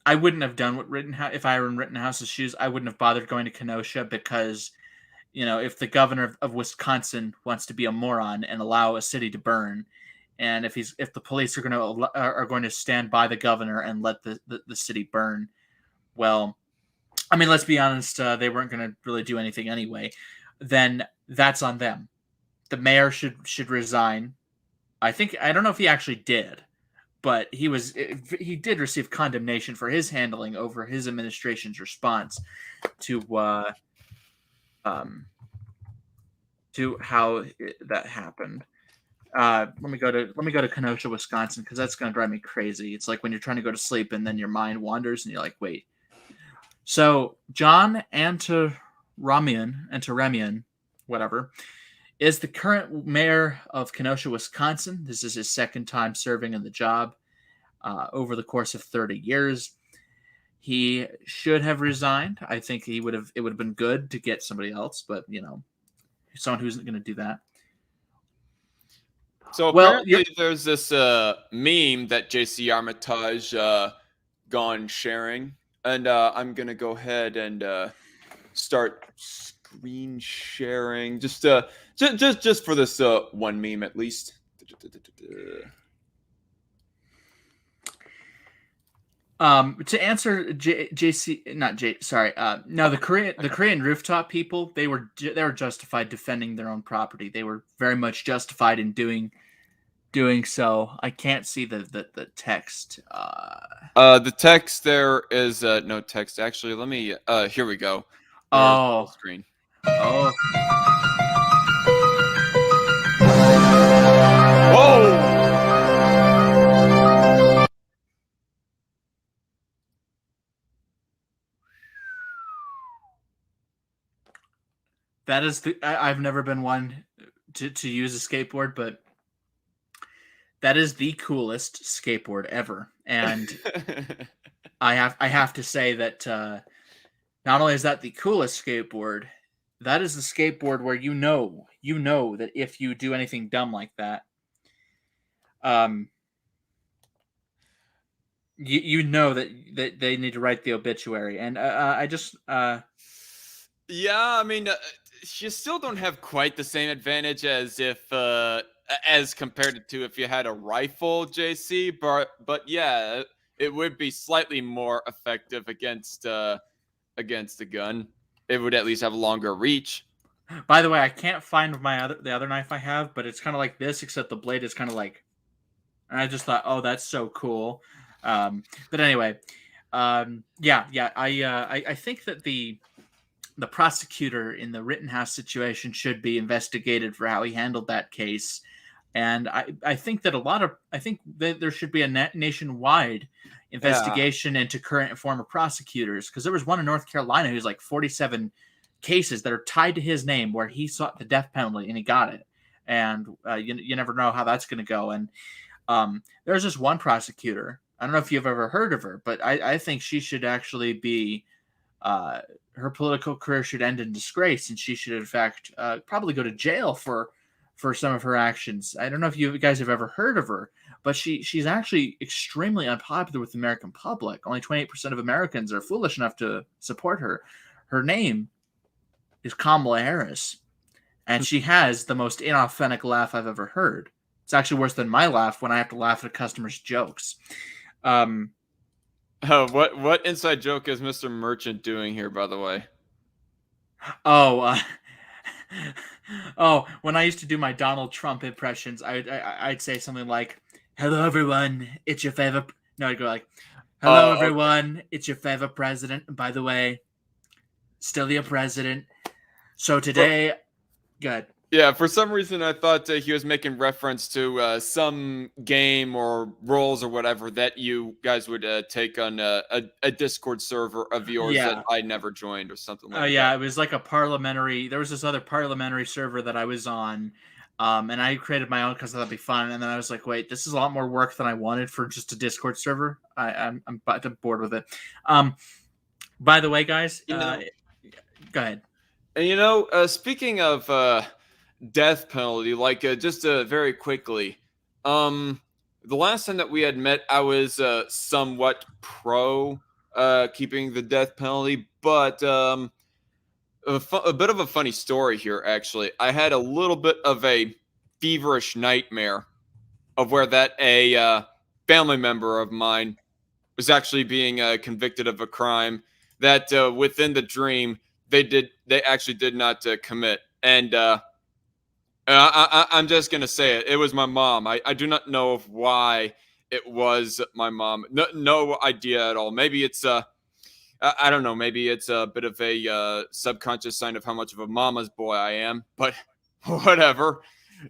Speaker 2: I wouldn't have done what Rittenhouse if I were in Rittenhouse's shoes. I wouldn't have bothered going to Kenosha because, if the governor of Wisconsin wants to be a moron and allow a city to burn, and if the police are going to stand by the governor and let the city burn, well, I mean, let's be honest, they weren't going to really do anything anyway. Then that's on them. The mayor should resign. I don't know if he actually did, but he did receive condemnation for his handling over his administration's response to how that happened. Let me go to Kenosha, Wisconsin, because that's going to drive me crazy. It's like when you're trying to go to sleep and then your mind wanders and you're like, wait. So John Antaramian, whatever, is the current mayor of Kenosha, Wisconsin. This is his second time serving in the job over the course of 30 years. He should have resigned. I think it would have been good to get somebody else, but someone who's going to do that.
Speaker 1: So apparently there's this meme that JC Armitage gone sharing, and I'm gonna go ahead and start screen sharing just for this one meme at least.
Speaker 2: To answer the Korean rooftop people, they were justified defending their own property. They were very much justified in doing so. I can't see the text.
Speaker 1: The text there is no text. Actually, let me. Here we go.
Speaker 2: Oh,
Speaker 1: screen.
Speaker 2: Oh.
Speaker 1: Whoa!
Speaker 2: That is I've never been one to use a skateboard, but that is the coolest skateboard ever. And I have to say that not only is that the coolest skateboard, that is the skateboard where you know that if you do anything dumb like that, you know that they need to write the obituary. And
Speaker 1: yeah, I mean, you still don't have quite the same advantage as as compared to if you had a rifle, JC. But yeah, it would be slightly more effective against a gun. It would at least have a longer reach.
Speaker 2: By the way, I can't find the other knife I have, but it's kind of like this, except the blade is kind of like. And I just thought, oh, that's so cool. But anyway, yeah. I think that the prosecutor in the Rittenhouse situation should be investigated for how he handled that case. And I think that there should be a nationwide investigation into current and former prosecutors, because there was one in North Carolina who's like 47 cases that are tied to his name where he sought the death penalty and he got it. And you never know how that's going to go. And there's this one prosecutor. I don't know if you've ever heard of her, but I think she should actually be her political career should end in disgrace, and she should, in fact, probably go to jail for some of her actions. I don't know if you guys have ever heard of her, but she's actually extremely unpopular with the American public. Only 28% of Americans are foolish enough to support her. Her name is Kamala Harris, and she has the most inauthentic laugh I've ever heard. It's actually worse than my laugh when I have to laugh at customers' jokes.
Speaker 1: What inside joke is Mr. Merchant doing here, by the way?
Speaker 2: When I used to do my Donald Trump impressions, I'd say something like, "Hello, everyone, it's your favorite." No, I'd go like, "Hello, everyone, it's your favorite president. And by the way, still your president. So today, good."
Speaker 1: Yeah, for some reason I thought he was making reference to some game or roles or whatever that you guys would take on a Discord server of yours that I never joined or something like that.
Speaker 2: Yeah, it was like there was this other parliamentary server that I was on, and I created my own because I thought it'd be fun. And then I was like, wait, this is a lot more work than I wanted for just a Discord server. I'm bored with it. By the way, guys, go ahead.
Speaker 1: And speaking of death penalty, like just very quickly, the last time that we had met, I was somewhat pro keeping the death penalty, but a bit of a funny story here, actually. I had a little bit of a feverish nightmare of where that a family member of mine was actually being convicted of a crime that within the dream they actually did not commit. And I'm just gonna say it. It was my mom. I do not know of why it was my mom. No idea at all. Maybe it's I don't know. Maybe it's a bit of a subconscious sign of how much of a mama's boy I am. But whatever.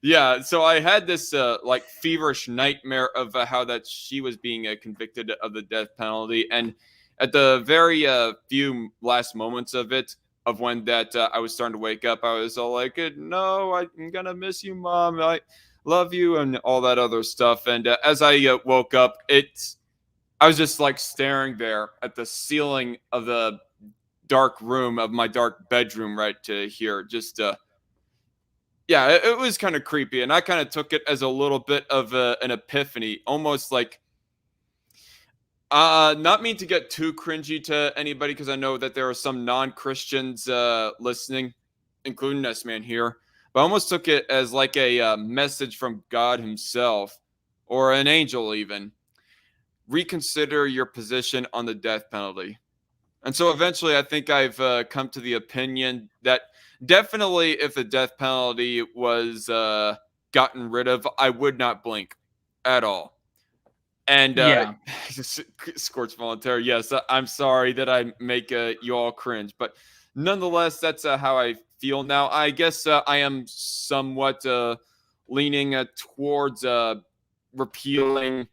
Speaker 1: Yeah. So I had this like feverish nightmare of how that she was being convicted of the death penalty, and at the very few last moments of it, of when that I was starting to wake up, I was all like, "No, I'm gonna miss you, mom. I love you," and all that other stuff. And as I woke up, I was just like staring there at the ceiling of the dark room of my dark bedroom right to here. Just yeah, it was kind of creepy, and I kind of took it as a little bit of an epiphany, almost like not mean to get too cringy to anybody because I know that there are some non-Christians listening, including this man here. But I almost took it as like a message from God Himself or an angel, even. Reconsider your position on the death penalty. And so eventually, I think I've come to the opinion that definitely if the death penalty was gotten rid of, I would not blink at all. And
Speaker 2: Yeah.
Speaker 1: Scorch Volunteer, yes, I'm sorry that I make you all cringe, but nonetheless, that's how I feel now. I guess I am somewhat leaning towards repealing,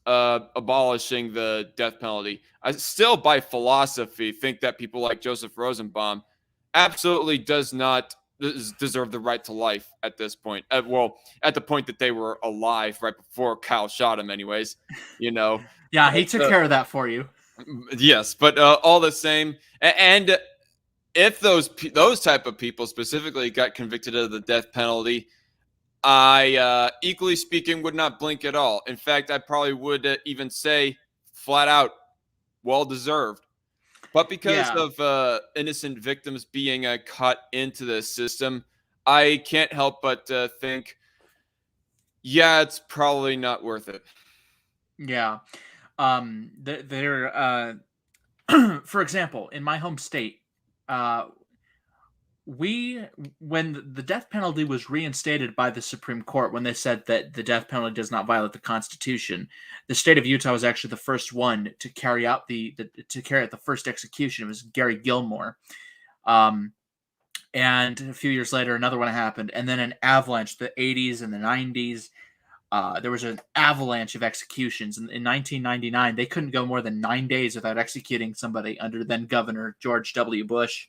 Speaker 1: abolishing the death penalty. I still, by philosophy, think that people like Joseph Rosenbaum absolutely does not deserve the right to life at this point. Well, at the point that they were alive, right before Kyle shot him, anyways. You know.
Speaker 2: Yeah, he
Speaker 1: But,
Speaker 2: took care of that for you.
Speaker 1: yes, but all the same, and if those type of people specifically got convicted of the death penalty, I equally speaking would not blink at all. In fact, I probably would even say flat out, well deserved. But because
Speaker 2: Yeah.
Speaker 1: of innocent victims being cut into the system, I can't help but think, yeah, it's probably not worth it.
Speaker 2: Yeah. There for example, in my home state, uh we when the death penalty was reinstated by the Supreme Court, when they said that the death penalty does not violate the Constitution, the state of Utah was actually the first one to carry out the first execution. It was Gary Gilmore. Um and a few years later another one happened, and then an avalanche, the 80s and the 90s. There was an avalanche of executions. In 1999, they couldn't go more than 9 days without executing somebody under then Governor George W. Bush.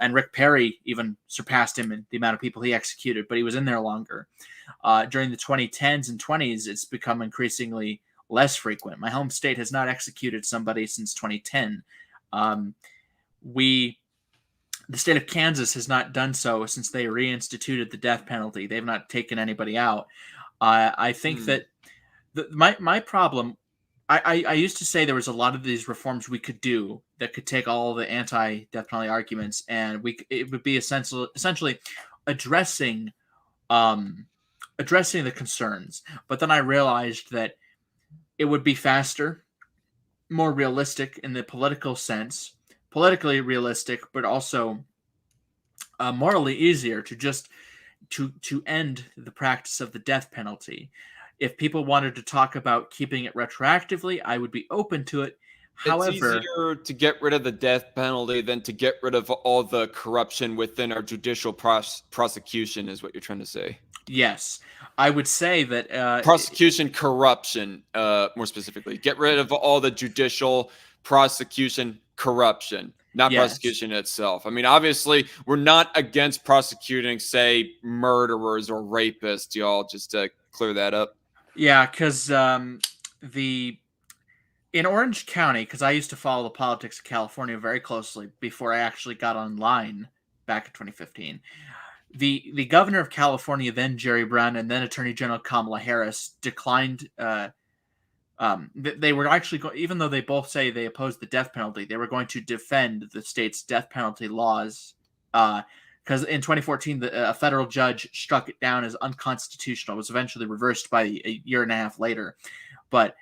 Speaker 2: And Rick Perry even surpassed him in the amount of people he executed, but he was in there longer. During the 2010s and 20s, it's become increasingly less frequent. My home state has not executed somebody since 2010. Um, the state of Kansas has not done so since they reinstituted the death penalty. They've not taken anybody out. I think that my problem. I used to say there was a lot of these reforms we could do that could take all the anti-death penalty arguments, and it would be essentially addressing addressing the concerns. But then I realized that it would be faster, more realistic in the political sense, politically realistic, but also morally easier to just to end the practice of the death penalty. If people wanted to talk about keeping it retroactively, I would be open to it.
Speaker 1: It's
Speaker 2: However,
Speaker 1: easier to get rid of the death penalty than to get rid of all the corruption within our judicial prosecution, is what you're trying to say.
Speaker 2: yes, I would say that
Speaker 1: Prosecution corruption, more specifically. Get rid of all the judicial prosecution corruption, not
Speaker 2: yes,
Speaker 1: prosecution itself. I mean, obviously, we're not against prosecuting, say, murderers or rapists, y'all, just to clear that up.
Speaker 2: yeah, because the in Orange County, because I used to follow the politics of California very closely before I actually got online back in 2015. The governor of California, then Jerry Brown, and then Attorney General Kamala Harris declined. They were actually even though they both say they opposed the death penalty, they were going to defend the state's death penalty laws because because in 2014, a federal judge struck it down as unconstitutional. It was eventually reversed by a year and a half later. But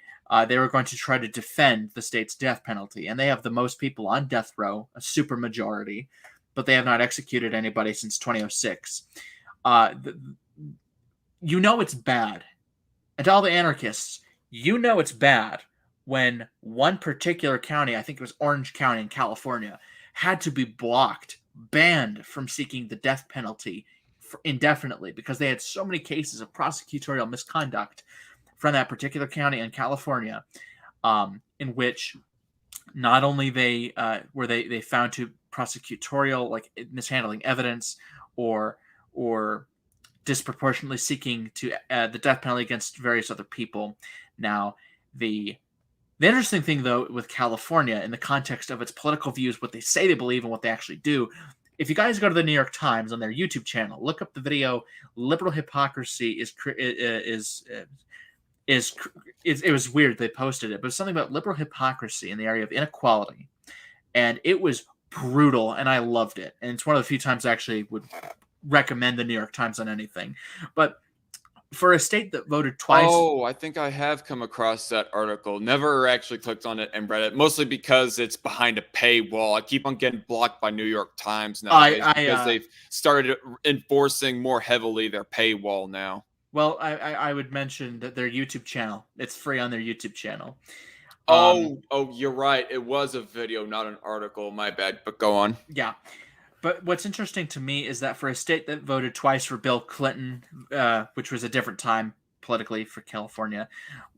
Speaker 2: they were going to try to defend the state's death penalty. And they have the most people on death row, a super majority, but they have not executed anybody since 2006. You know it's bad. And to all the anarchists, you know it's bad when one particular county, I think it was Orange County in California, had to be blocked, banned from seeking the death penalty indefinitely because they had so many cases of prosecutorial misconduct from that particular county in California, in which not only were they found to prosecutorial, like mishandling evidence or disproportionately seeking to the death penalty against various other people. Now, the interesting thing, though, with California, in the context of its political views, what they say they believe and what they actually do, if you guys go to the New York Times on their YouTube channel, look up the video "Liberal Hypocrisy it was weird they posted it, but it's something about liberal hypocrisy in the area of inequality, and it was brutal, and I loved it. And it's one of the few times I actually would recommend the New York Times on anything. But for a state that voted twice...
Speaker 1: Oh, I think I have come across that article. Never actually clicked on it and read it, mostly because it's behind a paywall. I keep on getting blocked by New York Times nowadays because they've started enforcing more heavily their paywall now.
Speaker 2: Well, I would mention that their YouTube channel, it's free on their YouTube channel.
Speaker 1: Oh, you're right. It was a video, not an article. My bad, but go on.
Speaker 2: Yeah. But what's interesting to me is that for a state that voted twice for Bill Clinton, which was a different time politically for California,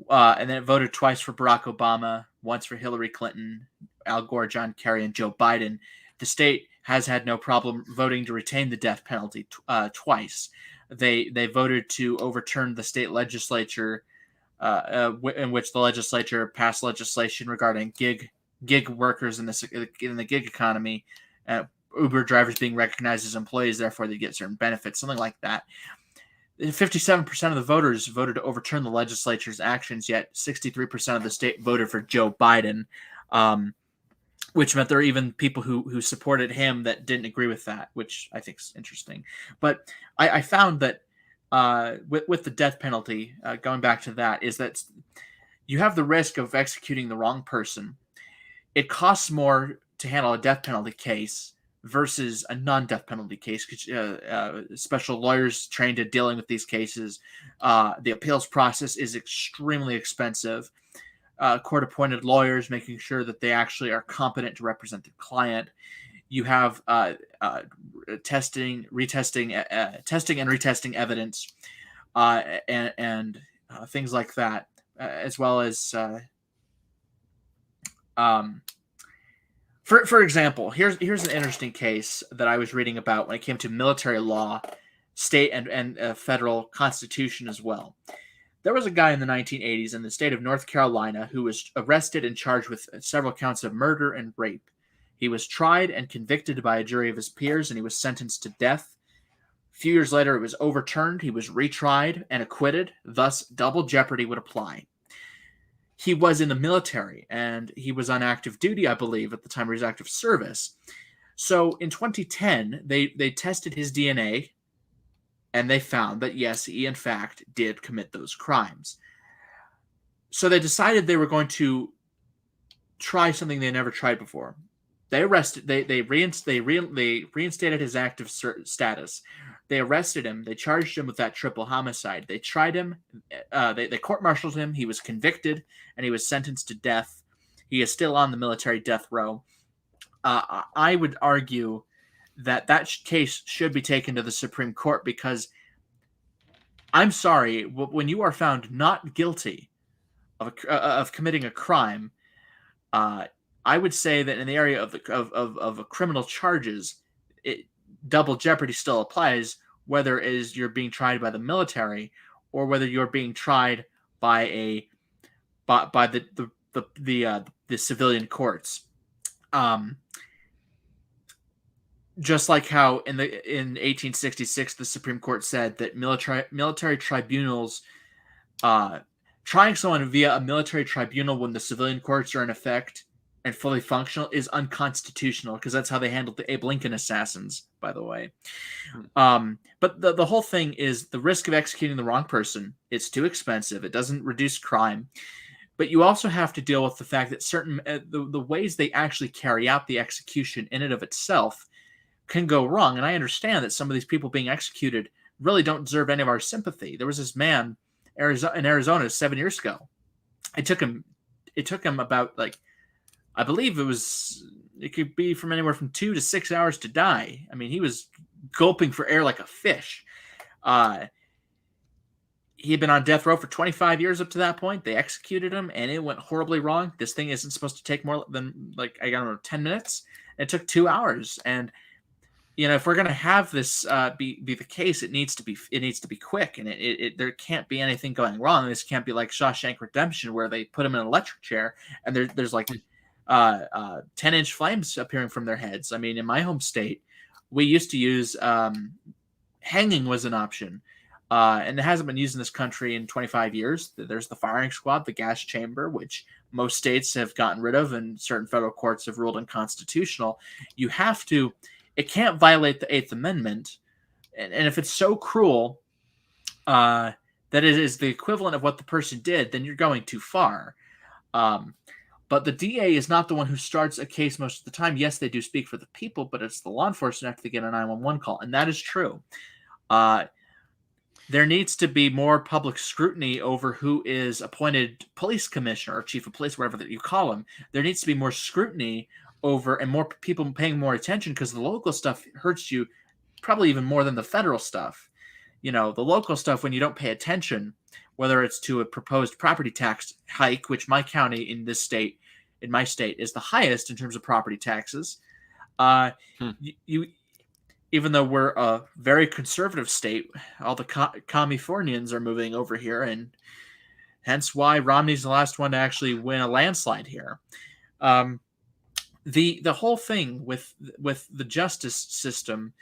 Speaker 2: and then it voted twice for Barack Obama, once for Hillary Clinton, Al Gore, John Kerry, and Joe Biden, the state has had no problem voting to retain the death penalty twice. They voted to overturn the state legislature, in which the legislature passed legislation regarding gig workers in the gig economy, Uber drivers being recognized as employees, therefore they get certain benefits, something like that. 57% of the voters voted to overturn the legislature's actions, yet 63% of the state voted for Joe Biden, which meant there are even people who supported him that didn't agree with that, which I think is interesting. But I found that with the death penalty, going back to that, is that you have the risk of executing the wrong person. It costs more to handle a death penalty case versus a non-death penalty case, because special lawyers trained at dealing with these cases. The appeals process is extremely expensive. Court-appointed lawyers making sure that they actually are competent to represent the client. You have testing and retesting evidence, and things like that, as well as for example, here's an interesting case that I was reading about when it came to military law, state and federal constitution as well. There was a guy in the 1980s in the state of North Carolina who was arrested and charged with several counts of murder and rape. He was tried and convicted by a jury of his peers, and he was sentenced to death. A few years later, it was overturned. He was retried and acquitted. Thus, double jeopardy would apply. He was in the military, and he was on active duty, I believe, at the time of his active service. So in 2010, they tested his DNA, and they found that, yes, he, in fact, did commit those crimes. So they decided they were going to try something they never tried before. They arrested. They reinstated his active status. They arrested him. They charged him with that triple homicide. They tried him. They court-martialed him. He was convicted, and he was sentenced to death. He is still on the military death row. I would argue that case should be taken to the Supreme Court, because I'm sorry, when you are found not guilty of committing a crime, I would say that in the area of criminal charges, double jeopardy still applies, whether it is you're being tried by the military or whether you're being tried by the civilian courts. Just like how in 1866 the Supreme Court said that military tribunals, trying someone via a military tribunal when the civilian courts are in effect
Speaker 4: and fully functional is unconstitutional, because that's how they handled the Abe Lincoln assassins, by the way. But the whole thing is the risk of executing the wrong person. It's too expensive. It doesn't reduce crime. But you also have to deal with the fact that certain the ways they actually carry out the execution in and of itself can go wrong. And I understand that some of these people being executed really don't deserve any of our sympathy. There was this man in Arizona 7 years ago. It took him about, like, I believe it could be from anywhere from 2 to 6 hours to die. I mean, he was gulping for air like a fish. He had been on death row for 25 years up to that point. They executed him, and it went horribly wrong. This thing isn't supposed to take more than, like, I don't know, 10 minutes. It took 2 hours. And, you know, if we're going to have this be the case, it needs to be quick, and there can't be anything going wrong. This can't be like Shawshank Redemption, where they put him in an electric chair and there's like 10-inch flames appearing from their heads. I mean, in my home state, we used to use hanging was an option, and it hasn't been used in this country in 25 years. There's the firing squad, the gas chamber, which most states have gotten rid of, and certain federal courts have ruled unconstitutional. It can't violate the Eighth Amendment, and if it's so cruel that it is the equivalent of what the person did, then you're going too far. But the DA is not the one who starts a case most of the time. Yes, they do speak for the people, but it's the law enforcement after they get a 911 call, and that is true. There needs to be more public scrutiny over who is appointed police commissioner or chief of police, whatever that you call him. There needs to be more scrutiny over, and more people paying more attention, because the local stuff hurts you probably even more than the federal stuff. You know, the local stuff, when you don't pay attention, whether it's to a proposed property tax hike, which my county in my state is the highest in terms of property taxes. You even though we're a very conservative state, all the Californians are moving over here, and hence why Romney's the last one to actually win a landslide here. The whole thing with the justice system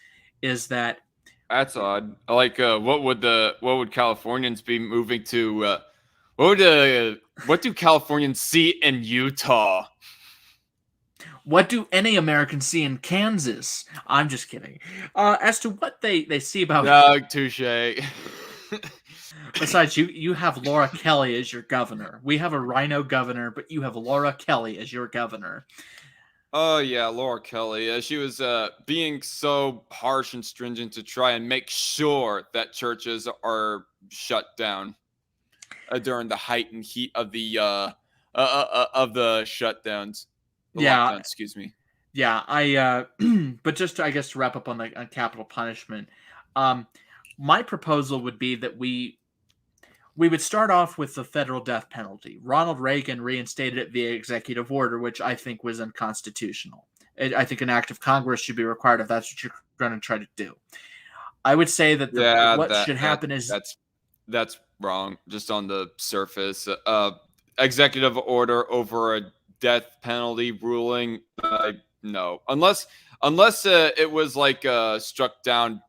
Speaker 4: is that
Speaker 1: that's odd. Like, what would Californians be moving to? What do Californians see in Utah?
Speaker 4: What do any Americans see in Kansas? I'm just kidding. As to what they see about...
Speaker 1: No, touche.
Speaker 4: Besides, you have Laura Kelly as your governor. We have a rhino governor, but you have Laura Kelly as your governor.
Speaker 1: Oh, yeah, Laura Kelly. She was being so harsh and stringent to try and make sure that churches are shut down during the height and heat of the shutdowns. Lockdown, excuse me.
Speaker 4: Yeah, but just to, I guess, to wrap up on capital punishment, my proposal would be that we would start off with the federal death penalty. Ronald Reagan reinstated it via executive order, which I think was unconstitutional. I think an act of Congress should be required if that's what you're going to try to do. I would say that what should happen is...
Speaker 1: That's wrong, just on the surface. Executive order over a death penalty ruling, no. Unless it was like struck down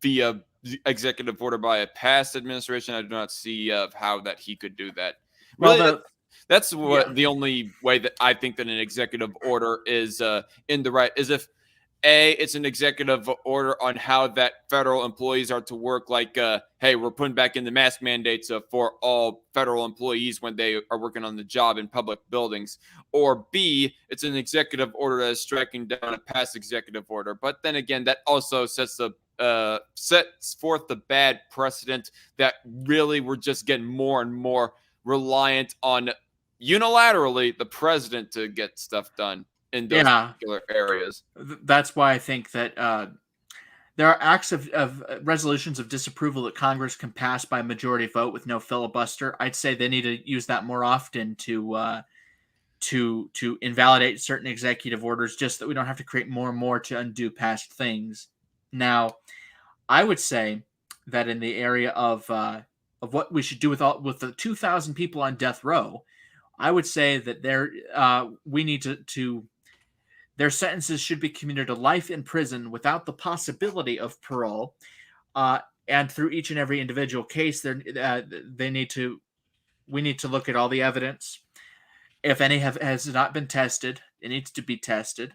Speaker 1: via executive order by a past administration, I do not see how that he could do that. Really, that's the only way that I think that an executive order is in the right is if it's an executive order on how that federal employees are to work, like, hey, we're putting back in the mask mandates for all federal employees when they are working on the job in public buildings. Or B, it's an executive order that is striking down a past executive order. But then again, that also sets forth the bad precedent that really we're just getting more and more reliant on unilaterally the president to get stuff done in those particular areas.
Speaker 4: That's why I think that there are acts of resolutions of disapproval that Congress can pass by a majority vote with no filibuster. I'd say they need to use that more often to invalidate certain executive orders, just that we don't have to create more and more to undo past things. Now, I would say that in the area of what we should do with the 2,000 people on death row, I would say that we need to their sentences should be commuted to life in prison without the possibility of parole. And through each and every individual case, we need to look at all the evidence. If any has not been tested, It needs to be tested,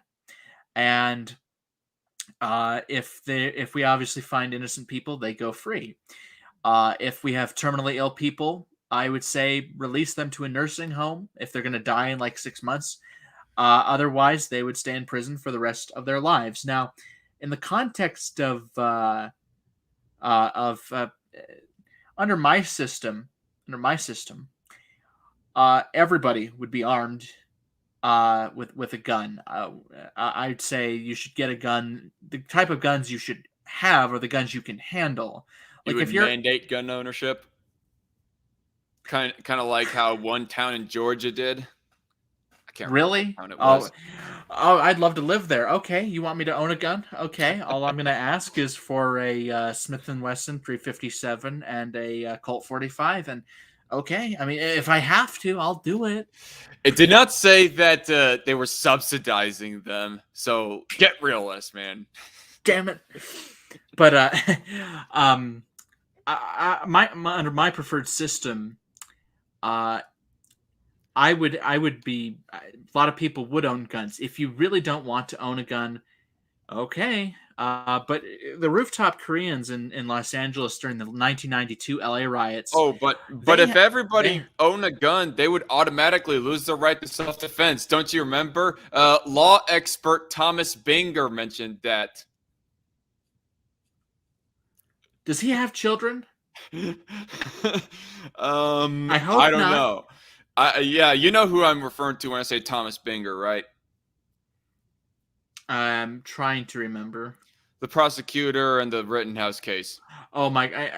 Speaker 4: and if we obviously find innocent people, they go free. If we have terminally ill people, I would say release them to a nursing home if they're going to die in like 6 months. Otherwise, they would stay in prison for the rest of their lives. Now, in the context of under my system, everybody would be armed with a gun. I'd say you should get a gun. The type of guns you should have are the guns you can handle.
Speaker 1: You
Speaker 4: Like
Speaker 1: would
Speaker 4: if you're
Speaker 1: mandate gun ownership, kind of like how one town in Georgia did. I can't
Speaker 4: really,
Speaker 1: remember what town it was.
Speaker 4: I'd love to live there. Okay, you want me to own a gun? Okay, all I'm going to ask is for a Smith & Wesson 357 and a Colt 45, and okay, I mean, if I have to, I'll do it.
Speaker 1: It did not say that they were subsidizing them, so get realist, man.
Speaker 4: Damn it! But under my preferred system, I would be. A lot of people would own guns. If you really don't want to own a gun, okay. But the rooftop Koreans in Los Angeles during the 1992 LA riots.
Speaker 1: Oh, but if everybody owned a gun, they would automatically lose the right to self-defense. Don't you remember? Law expert Thomas Binger mentioned that.
Speaker 4: Does he have children?
Speaker 1: I
Speaker 4: hope
Speaker 1: I don't
Speaker 4: not.
Speaker 1: know. Yeah, you know who I'm referring to when I say Thomas Binger, right?
Speaker 4: I'm trying to remember.
Speaker 1: The prosecutor in the Rittenhouse case.
Speaker 4: Oh my!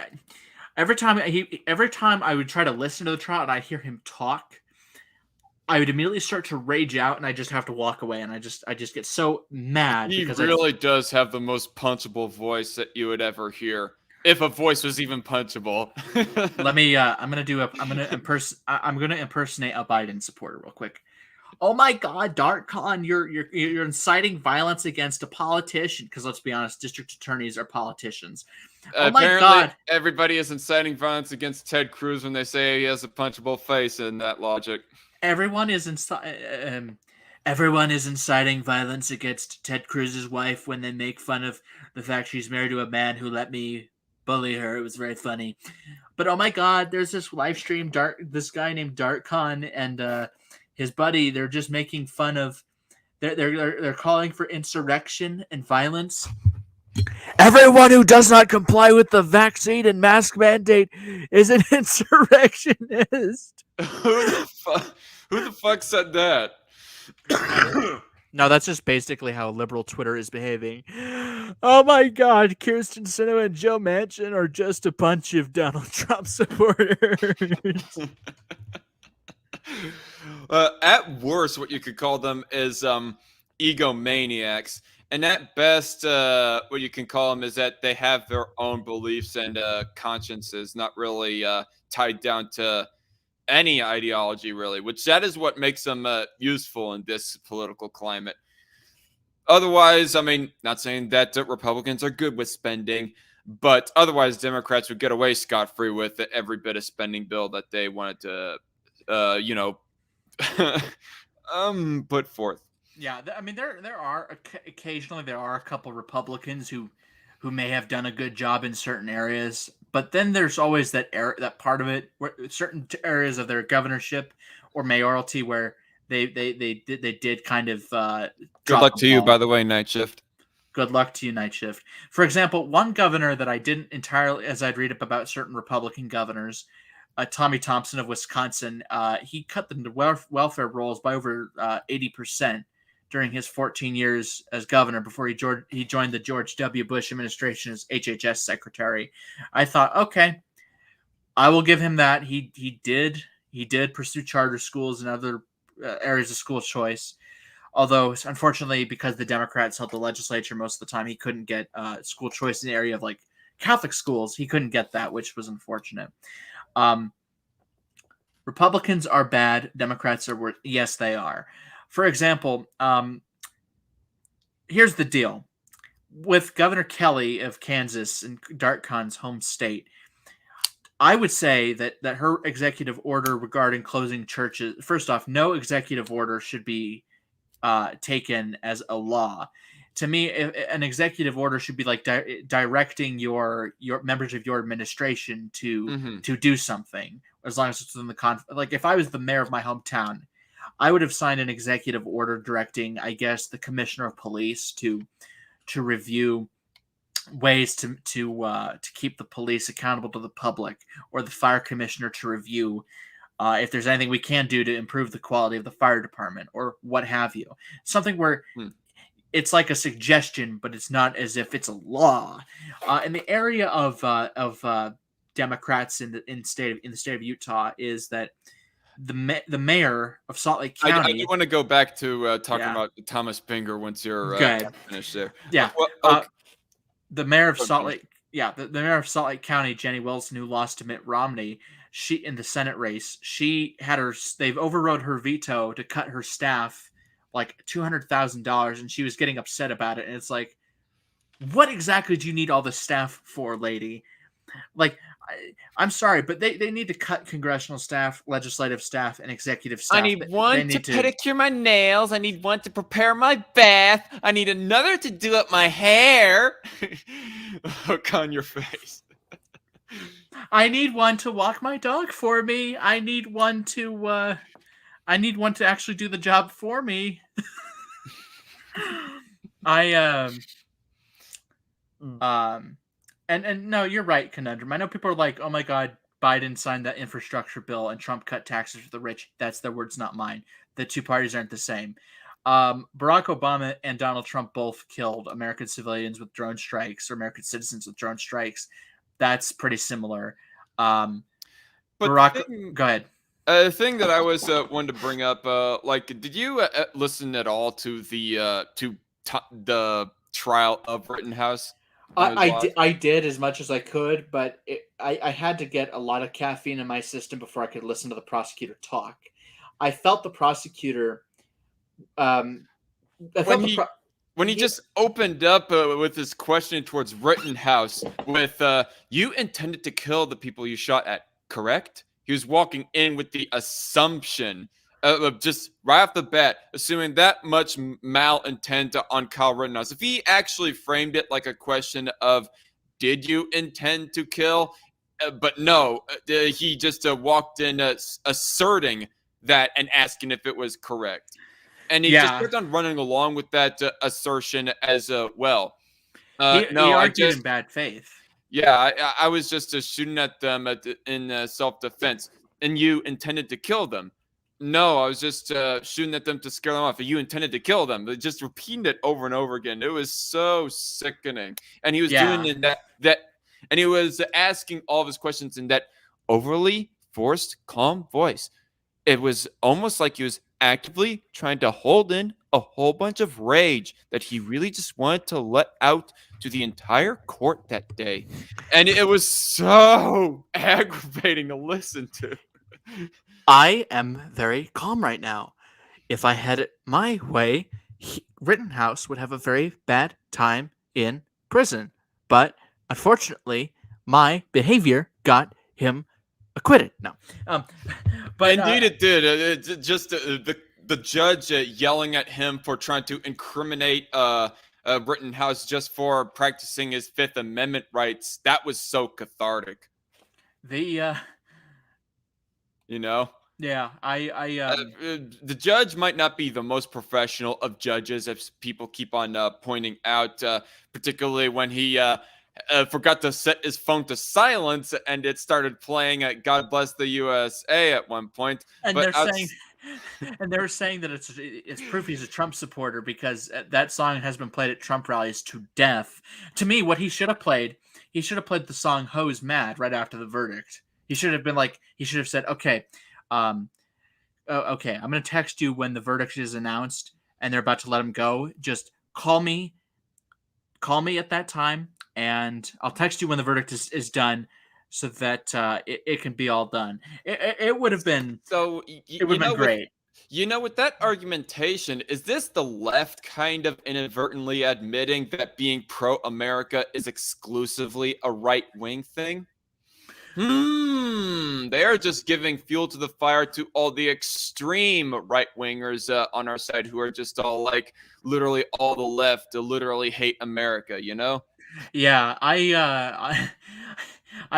Speaker 4: Every time I would try to listen to the trial and I hear him talk, I would immediately start to rage out, and I just have to walk away, and I just get so mad
Speaker 1: He
Speaker 4: because
Speaker 1: really does have the most punchable voice that you would ever hear, if a voice was even punchable.
Speaker 4: Let me. I'm gonna impersonate a Biden supporter real quick. Oh my God, Dark Khan, you're inciting violence against a politician. Because let's be honest, district attorneys are politicians. Oh my
Speaker 1: Apparently,
Speaker 4: God,
Speaker 1: everybody is inciting violence against Ted Cruz when they say he has a punchable face. In that logic,
Speaker 4: everyone is inciting violence against Ted Cruz's wife when they make fun of the fact she's married to a man who let me bully her. It was very funny. But oh my God, there's this live stream. This guy named Dark Khan and his buddy. They're just making fun of. They're calling for insurrection and violence. Everyone who does not comply with the vaccine and mask mandate is an insurrectionist.
Speaker 1: Who the fuck said that?
Speaker 3: No, that's just basically how liberal Twitter is behaving. Oh my God, Kirsten Sinema and Joe Manchin are just a bunch of Donald Trump supporters.
Speaker 1: At worst, what you could call them is egomaniacs. And at best, what you can call them is that they have their own beliefs and consciences, not really tied down to any ideology, really, which that is what makes them useful in this political climate. Otherwise, I mean, not saying that Republicans are good with spending, but otherwise Democrats would get away scot-free with every bit of spending bill that they wanted to, put forth.
Speaker 4: Yeah, I mean, there are occasionally a couple Republicans who may have done a good job in certain areas, but then there's always that part of it where certain areas of their governorship or mayoralty where they did kind of.
Speaker 1: Good luck to you, by the way, Night Shift.
Speaker 4: Good luck to you, Night Shift. For example, one governor that I didn't entirely, as I'd read up about certain Republican governors, Tommy Thompson of Wisconsin, he cut the welfare rolls by over 80%. During his 14 years as governor before he joined the George W. Bush administration as HHS secretary. I thought, okay, I will give him that. He did pursue charter schools and other areas of school choice. Although, unfortunately, because the Democrats held the legislature most of the time, he couldn't get school choice in the area of like Catholic schools. He couldn't get that, which was unfortunate. Republicans are bad. Democrats are worse. Yes, they are. For example, here's the deal. With Governor Kelly of Kansas and Dark Khan's home state, I would say that her executive order regarding closing churches, first off, no executive order should be taken as a law. To me, an executive order should be like directing your members of your administration to do something, as long as it's within the like if I was the mayor of my hometown, I would have signed an executive order directing, I guess, the commissioner of police to review ways to keep the police accountable to the public, or the fire commissioner to review if there's anything we can do to improve the quality of the fire department, or what have you. Something where it's like a suggestion, but it's not as if it's a law. In the area of Democrats in the state of Utah, is that the mayor of Salt Lake County.
Speaker 1: I do want to go back to talking about Thomas Finger once you're finished there.
Speaker 4: Yeah.
Speaker 1: Well, okay.
Speaker 4: The mayor of Salt Lake, the mayor of Salt Lake County, Jenny Wilson, who lost to Mitt Romney, she in the Senate race, they've overrode her veto to cut her staff like $200,000, and she was getting upset about it. And it's like, what exactly do you need all the staff for, lady? Like, I'm sorry, but they need to cut congressional staff, legislative staff, and executive staff.
Speaker 1: I need one to pedicure my nails. I need one to prepare my bath. I need another to do up my hair. Look on your face.
Speaker 4: I need one to walk my dog for me. I need one to actually do the job for me. And no, you're right, Conundrum. I know people are like, oh my God, Biden signed that infrastructure bill and Trump cut taxes for the rich. That's their words, not mine. The two parties aren't the same. Barack Obama and Donald Trump both killed American civilians with drone strikes, or American citizens with drone strikes. That's pretty similar. But Barack, go ahead.
Speaker 1: The thing that I was wanted to bring up, did you listen at all to the trial of Rittenhouse?
Speaker 4: I did as much as I could, but I had to get a lot of caffeine in my system before I could listen to the prosecutor talk. I felt the prosecutor. When
Speaker 1: he just opened up with his question towards Rittenhouse with, you intended to kill the people you shot at, correct? He was walking in with the assumption of just right off the bat, assuming that much malintent on Kyle Rittenhouse. If he actually framed it like a question of, did you intend to kill? But no, he just walked in asserting that and asking if it was correct. And he just kept on running along with that assertion as well.
Speaker 4: He argued in bad faith.
Speaker 1: Yeah, I was just shooting at them in self-defense. And you intended to kill them. No, I was just shooting at them to scare them off. You intended to kill them. They just repeated it over and over again. It was so sickening. And he was doing in that, and he was asking all of his questions in that overly forced, calm voice. It was almost like he was actively trying to hold in a whole bunch of rage that he really just wanted to let out to the entire court that day. And it was so aggravating to listen to.
Speaker 3: I am very calm right now. If I had it my way, Rittenhouse would have a very bad time in prison. But unfortunately, my behavior got him acquitted. No.
Speaker 1: But indeed it did. It's just the judge yelling at him for trying to incriminate Rittenhouse just for practicing his Fifth Amendment rights. That was so cathartic.
Speaker 4: The
Speaker 1: judge might not be the most professional of judges, as people keep on pointing out, particularly when he forgot to set his phone to silence and it started playing God Bless the USA at one point.
Speaker 4: And they're saying that it's proof he's a Trump supporter because that song has been played at Trump rallies to death. To me, what he should have played the song "Ho's Mad" right after the verdict. He should have said, okay, I'm going to text you when the verdict is announced and they're about to let him go. Just call me at that time, and I'll text you when the verdict is done, so that it can be all done. It would have been so. It would have been great.
Speaker 1: With that argumentation, is this the left kind of inadvertently admitting that being pro-America is exclusively a right-wing thing? They are just giving fuel to the fire to all the extreme right wingers on our side who are just all like literally all the left to literally hate America, you know?
Speaker 4: Yeah, I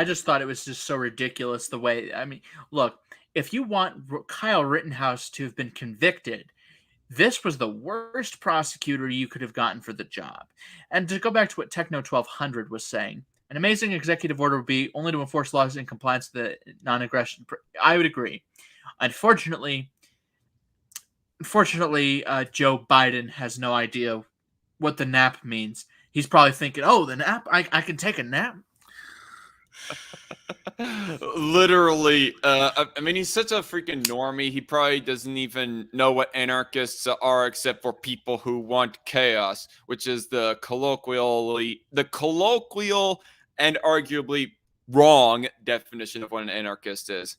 Speaker 4: just thought it was just so ridiculous the way. I mean, look, if you want Kyle Rittenhouse to have been convicted, this was the worst prosecutor you could have gotten for the job. And to go back to what Techno 1200 was saying, an amazing executive order would be only to enforce laws in compliance with the non-aggression. I would agree. Unfortunately, Joe Biden has no idea what the nap means. He's probably thinking, "Oh, the nap! I can take a nap."
Speaker 1: Literally, I mean, he's such a freaking normie. He probably doesn't even know what anarchists are, except for people who want chaos, which is the colloquial and arguably wrong definition of what an anarchist is.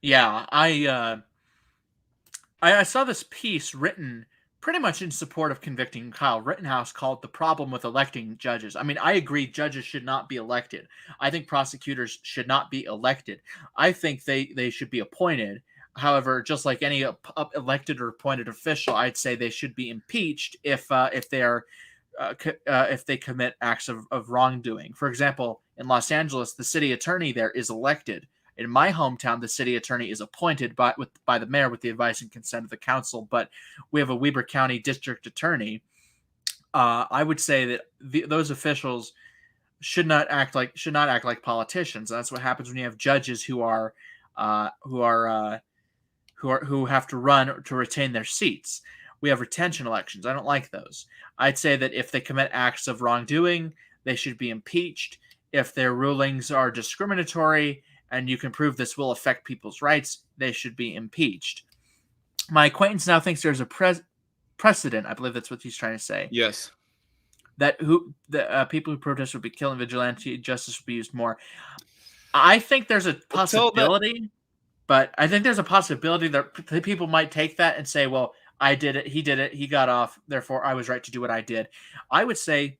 Speaker 4: Yeah, I saw this piece written pretty much in support of convicting Kyle Rittenhouse called "The Problem with Electing Judges." I mean, I agree judges should not be elected. I think prosecutors should not be elected. I think they should be appointed. However, just like any elected or appointed official, I'd say they should be impeached if they are if they commit acts of wrongdoing. For example, in Los Angeles, the city attorney there is elected. In my hometown, the city attorney is appointed by the mayor with the advice and consent of the council, but we have a Weber County district attorney. I would say that those officials should not act like politicians. That's what happens when you have judges who have to run to retain their seats. We have retention elections. I don't like those. I'd say that if they commit acts of wrongdoing, they should be impeached. If their rulings are discriminatory and you can prove this will affect people's rights, they should be impeached. My acquaintance now thinks there's a precedent. I believe that's what he's trying to say.
Speaker 1: Yes.
Speaker 4: That people who protest would be killed and vigilante justice would be used more. I think there's a possibility, but I think there's a possibility that people might take that and say, well, I did it, he got off, therefore I was right to do what I did. I would say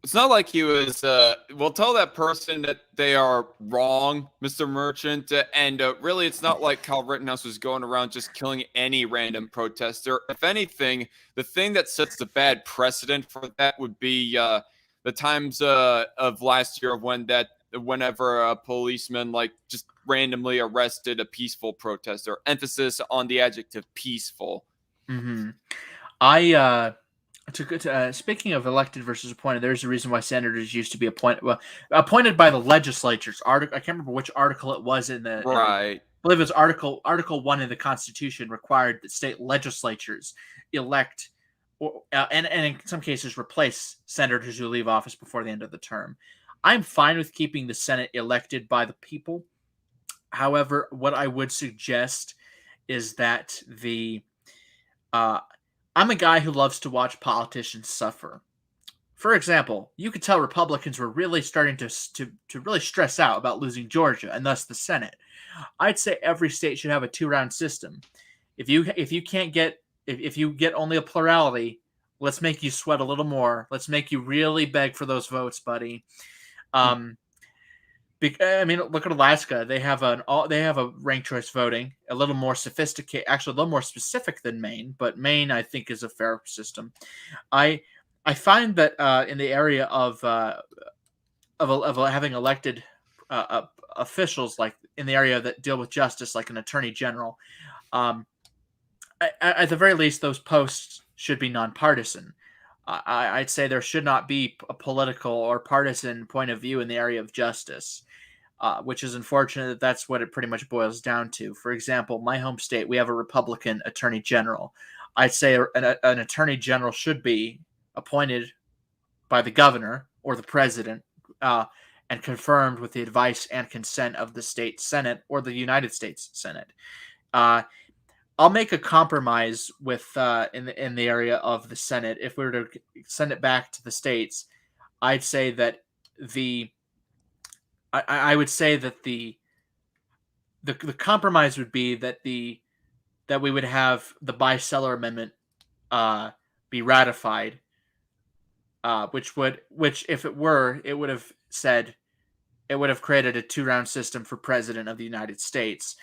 Speaker 1: it's not like he was, well, tell that person that they are wrong, Mr. Merchant. And really, it's not like Kyle Rittenhouse was going around just killing any random protester. If anything, the thing that sets the bad precedent for that would be the times of last year whenever a policeman like just randomly arrested a peaceful protester. Emphasis on the adjective peaceful.
Speaker 4: Mm-hmm. Speaking of elected versus appointed, there's a reason why senators used to be appointed by the legislatures. I can't remember which article it was in the.
Speaker 1: Right.
Speaker 4: I believe it was Article 1 in the Constitution required that state legislatures elect, and in some cases replace senators who leave office before the end of the term. I'm fine with keeping the Senate elected by the people. However, what I would suggest is that I'm a guy who loves to watch politicians suffer. For example, you could tell Republicans were really starting to really stress out about losing Georgia and thus the Senate. I'd say every state should have a 2-round system. If you get only a plurality, let's make you sweat a little more. Let's make you really beg for those votes, buddy. I mean, look at Alaska. They have a ranked choice voting, a little more sophisticated, actually a little more specific than Maine. But Maine, I think, is a fair system. I find that in the area of having elected officials, like in the area that deal with justice, like an attorney general, at the very least, those posts should be nonpartisan. I'd say there should not be a political or partisan point of view in the area of justice, which is unfortunate that that's what it pretty much boils down to. For example, my home state, we have a Republican attorney general. I'd say an attorney general should be appointed by the governor or the president and confirmed with the advice and consent of the state Senate or the United States Senate. I'll make a compromise with in the area of the Senate. If we were to send it back to the states, I'd say that I would say that the compromise would be that we would have the buy-seller amendment be ratified, which if it would have said it would have created a 2-round system for president of the United States.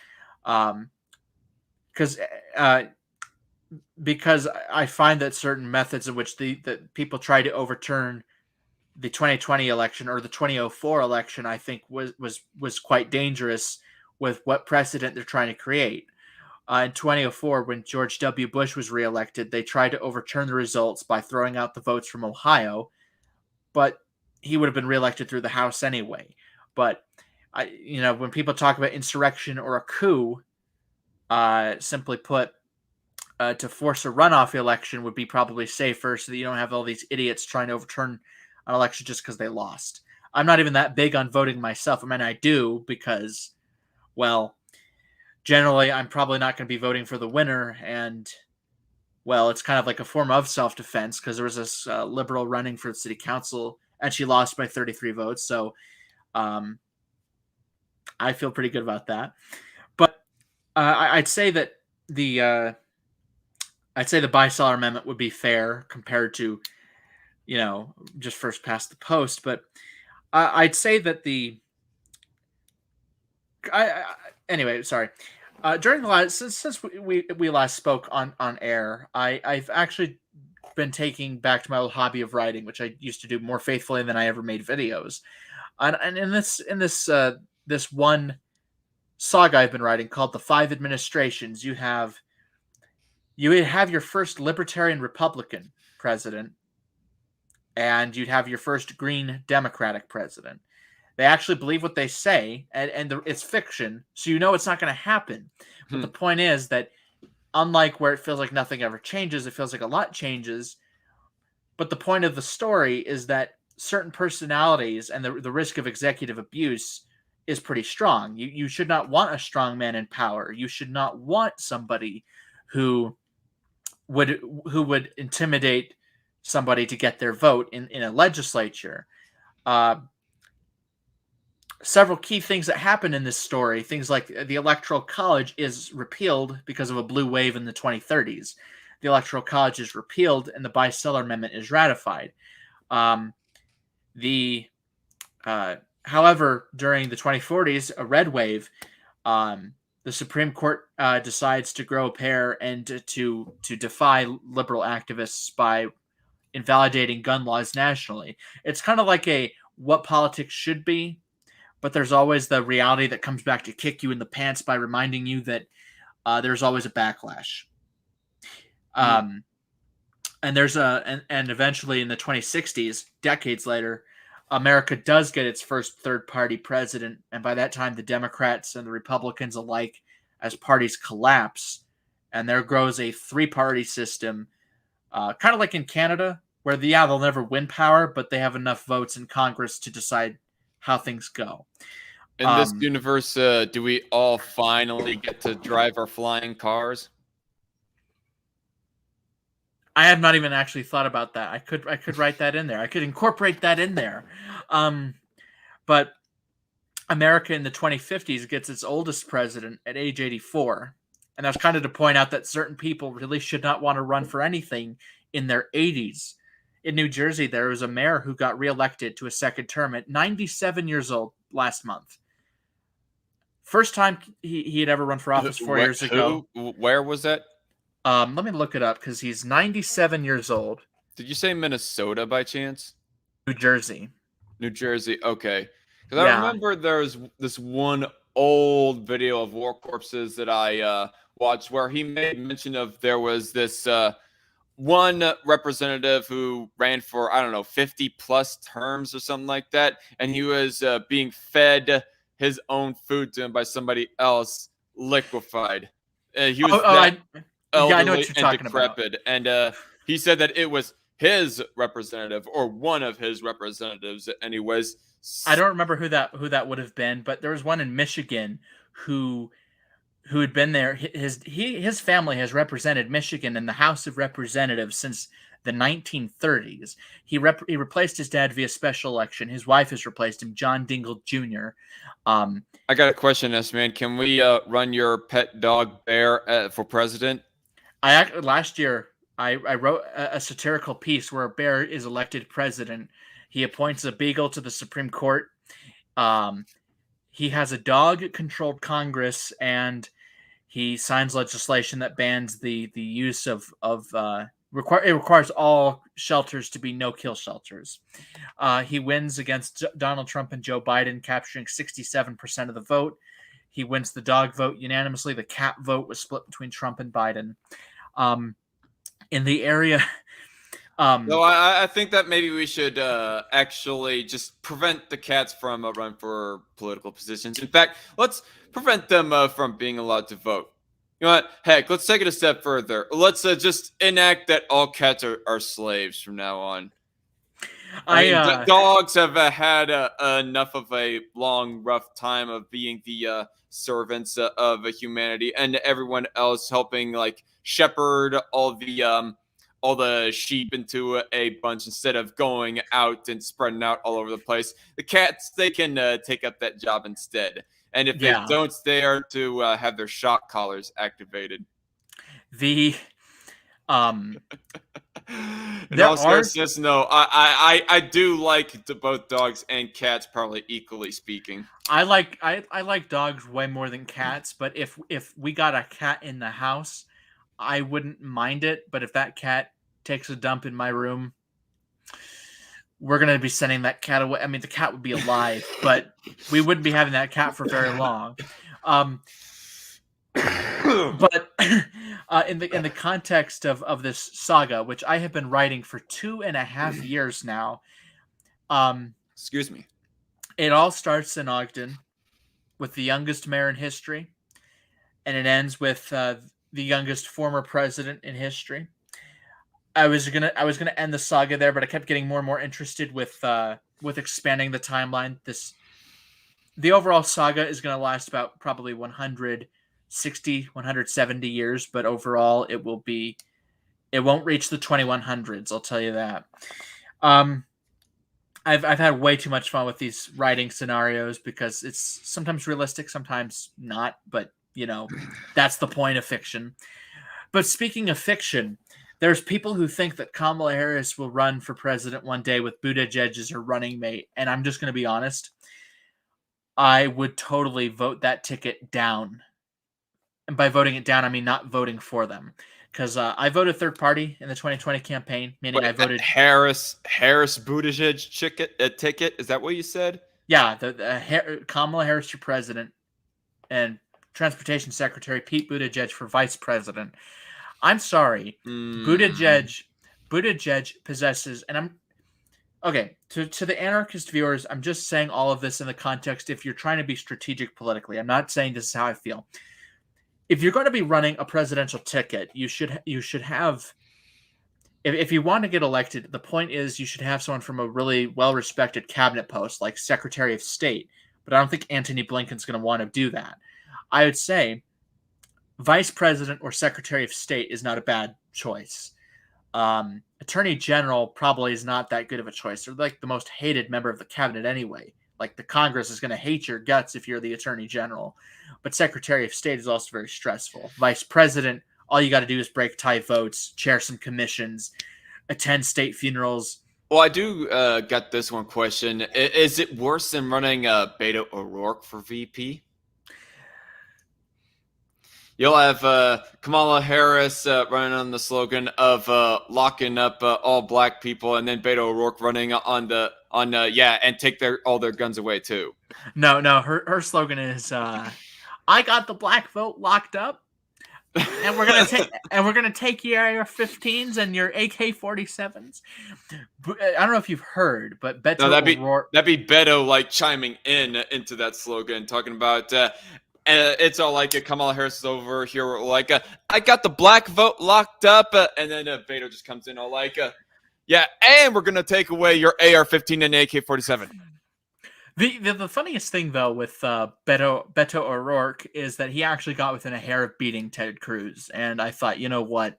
Speaker 4: Because I find that certain methods in which that people try to overturn the 2020 election or the 2004 election, I think was quite dangerous with what precedent they're trying to create. In 2004, when George W. Bush was reelected, they tried to overturn the results by throwing out the votes from Ohio, but he would have been reelected through the House anyway. But when people talk about insurrection or a coup, simply put, to force a runoff election would be probably safer, so that you don't have all these idiots trying to overturn an election just because they lost. I'm not even that big on voting myself. I mean, I do because, well, generally I'm probably not going to be voting for the winner, and, well, it's kind of like a form of self-defense because there was this liberal running for the city council, and she lost by 33 votes, so I feel pretty good about that. But I'd say that the buy-seller amendment would be fair compared to, just first past the post. But I'd say that anyway, sorry. During the last since we last spoke on air, I've actually been taking back to my old hobby of writing, which I used to do more faithfully than I ever made videos. And in this one saga I've been writing called The 5 Administrations, you would have your first libertarian Republican president, and you'd have your first green Democratic president. They actually believe what they say, and it's fiction, so it's not going to happen. But the point is that, unlike where it feels like nothing ever changes, it feels like a lot changes. But the point of the story is that certain personalities and the risk of executive abuse is pretty strong. You should not want a strong man in power. You should not want somebody who would intimidate somebody to get their vote in a legislature. Several key things that happen in this story, things like the Electoral College is repealed because of a blue wave in the 2030s. The Electoral College is repealed and the buy-seller amendment is ratified. However, during the 2040s, a red wave, the Supreme Court decides to grow a pair and to defy liberal activists by invalidating gun laws nationally. It's kind of like what politics should be, but there's always the reality that comes back to kick you in the pants by reminding you that there's always a backlash. And eventually in the 2060s, decades later, America does get its first third-party president, and by that time, the Democrats and the Republicans alike, as parties collapse, and there grows a 3-party system, kind of like in Canada, where they'll never win power, but they have enough votes in Congress to decide how things go.
Speaker 1: In this universe, do we all finally get to drive our flying cars?
Speaker 4: I have not even actually thought about that. I could write that in there. I could incorporate that in there. But America in the 2050s gets its oldest president at age 84. And that's kind of to point out that certain people really should not want to run for anything in their 80s. In New Jersey, there was a mayor who got reelected to a second term at 97 years old last month. First time he had ever run for office 4 years ago.
Speaker 1: Where was that?
Speaker 4: Let me look it up because he's 97 years old.
Speaker 1: Did you say Minnesota by chance?
Speaker 4: New Jersey.
Speaker 1: New Jersey, okay. Because I remember there's this one old video of war corpses that I watched where he made mention of there was this one representative who ran for, 50 plus terms or something like that. And he was being fed his own food to him by somebody else, liquefied. He was elderly
Speaker 4: I know what you're talking
Speaker 1: decrepit. And he said that it was his representative or one of his representatives anyways.
Speaker 4: I don't remember who that would have been, but there was one in Michigan who had been there. His family has represented Michigan in the House of Representatives since the 1930s. He replaced his dad via special election. His wife has replaced him, John Dingell Jr.
Speaker 1: I got a question, man. Can we run your pet dog Bear for president?
Speaker 4: Last year I wrote a satirical piece where a bear is elected president. He appoints a beagle to the Supreme Court. He has a dog-controlled Congress, and he signs legislation that bans the use of it requires all shelters to be no-kill shelters. He wins against Donald Trump and Joe Biden, capturing 67% of the vote. He wins the dog vote unanimously. The cat vote was split between Trump and Biden. In the area...
Speaker 1: So I think that maybe we should actually just prevent the cats from running for political positions. In fact, let's prevent them from being allowed to vote. You know what? Heck, let's take it a step further. Let's just enact that all cats are slaves from now on. Dogs have had enough of a long, rough time of being the servants of humanity, and everyone else helping like shepherd all the sheep into a bunch instead of going out and spreading out all over the place. The cats, they can take up that job instead. And if they don't, they are to have their shock collars activated.
Speaker 4: The
Speaker 1: seriousness, no, I do like both dogs and cats, probably equally speaking.
Speaker 4: I like dogs way more than cats, but if we got a cat in the house, I wouldn't mind it. But if that cat takes a dump in my room, we're going to be sending that cat away. I mean, the cat would be alive, but we wouldn't be having that cat for very long. But in the context of this saga, which I have been writing for 2.5 years now,
Speaker 1: excuse me,
Speaker 4: it all starts in Ogden with the youngest mayor in history, and it ends with the youngest former president in history. I was gonna end the saga there, but I kept getting more and more interested with expanding the timeline. The overall saga is going to last about probably 160, 170 years, but overall it won't reach the 2100s. I'll tell you that. I've had way too much fun with these writing scenarios because it's sometimes realistic, sometimes not. But that's the point of fiction. But speaking of fiction, there's people who think that Kamala Harris will run for president one day with Buttigieg as her running mate. And I'm just going to be honest. I would totally vote that ticket down. And by voting it down, I mean not voting for them. Because I voted third party in the 2020 campaign, meaning I voted...
Speaker 1: Harris Buttigieg ticket? Is that what you said?
Speaker 4: Yeah, Kamala Harris for president and Transportation Secretary Pete Buttigieg for vice president. I'm sorry. Buttigieg possesses, and I'm okay, to the anarchist viewers, I'm just saying all of this in the context if you're trying to be strategic politically. I'm not saying this is how I feel. If you're going to be running a presidential ticket, you should have, if you want to get elected, the point is you should have someone from a really well-respected cabinet post like Secretary of State. But I don't think Antony Blinken's going to want to do that. I would say Vice President or Secretary of State is not a bad choice. Attorney General probably is not that good of a choice. They're like the most hated member of the cabinet anyway. Like the Congress is going to hate your guts if you're the Attorney General. But Secretary of State is also very stressful. Vice President, all you got to do is break tie votes, chair some commissions, attend state funerals.
Speaker 1: Well, I do got this one question. Is it worse than running Beto O'Rourke for VP? You'll have Kamala Harris running on the slogan of locking up all black people, and then Beto O'Rourke running and take all their guns away too.
Speaker 4: No, her slogan is I got the black vote locked up, and we're gonna take your AR-15s and your AK-47s. I don't know if you've heard, but Beto O'Rourke,
Speaker 1: that'd be Beto like chiming into that slogan, talking about. And it's all like Kamala Harris is over here, like, I got the black vote locked up. And then Beto just comes in all like, and we're going to take away your AR-15 and AK-47.
Speaker 4: The funniest thing, though, with Beto O'Rourke is that he actually got within a hair of beating Ted Cruz. And I thought, you know what?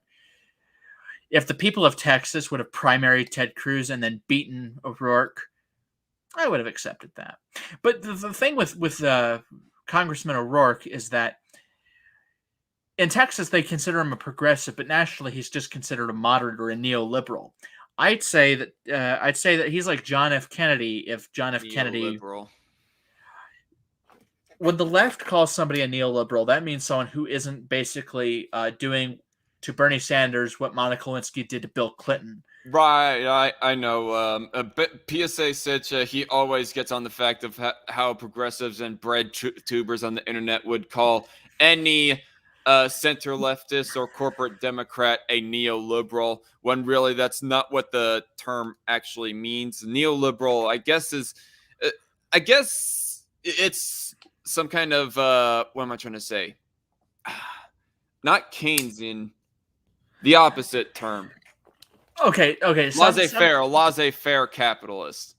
Speaker 4: If the people of Texas would have primaried Ted Cruz and then beaten O'Rourke, I would have accepted that. But the thing with Congressman O'Rourke is that in Texas they consider him a progressive, but nationally he's just considered a moderate or a neoliberal. I'd say that he's like John F. Kennedy if John F. Kennedy. when the left calls somebody a neoliberal, that means someone who isn't basically doing to Bernie Sanders what Monica Lewinsky did to Bill Clinton.
Speaker 1: Right, I know. PSA Sitch, he always gets on the fact of how progressives and bread tubers on the internet would call any center leftist or corporate Democrat a neoliberal, when really that's not what the term actually means. Neoliberal, I guess it's some kind of, what am I trying to say? Not Keynesian, the opposite term.
Speaker 4: Okay.
Speaker 1: Laissez-faire capitalist.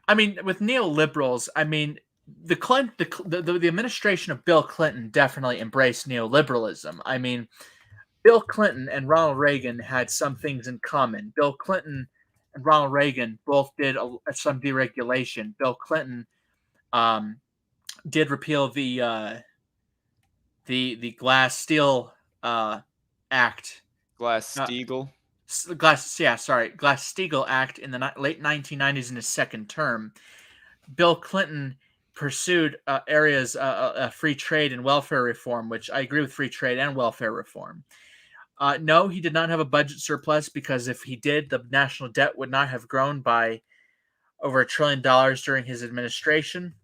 Speaker 4: I mean, with neoliberals, I mean, the administration of Bill Clinton definitely embraced neoliberalism. I mean, Bill Clinton and Ronald Reagan had some things in common. Bill Clinton and Ronald Reagan both did some deregulation. Bill Clinton did repeal the Glass-Steagall Act.
Speaker 1: Glass-Steagall?
Speaker 4: Glass-Steagall Act in the late 1990s in his second term. Bill Clinton pursued areas of free trade and welfare reform, which I agree with free trade and welfare reform. No, he did not have a budget surplus, because if he did, the national debt would not have grown by over $1 trillion during his administration,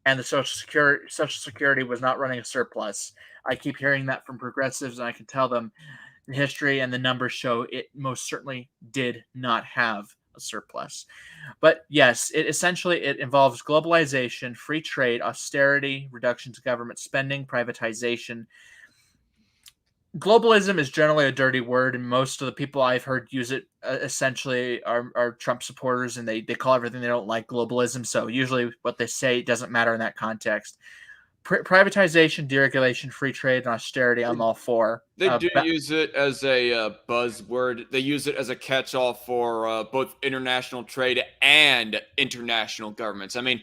Speaker 4: and the Social Security was not running a surplus. I keep hearing that from progressives, and I can tell them the history and the numbers show it most certainly did not have a surplus. But yes, it involves globalization, free trade, austerity, reduction to government spending, privatization. Globalism is generally a dirty word, and most of the people I've heard use it essentially are Trump supporters, and they call everything they don't like globalism. So usually what they say doesn't matter in that context. Privatization, deregulation, free trade, and austerity, I'm all for.
Speaker 1: They do use it as a buzzword. They use it as a catch-all for both international trade and international governments. I mean,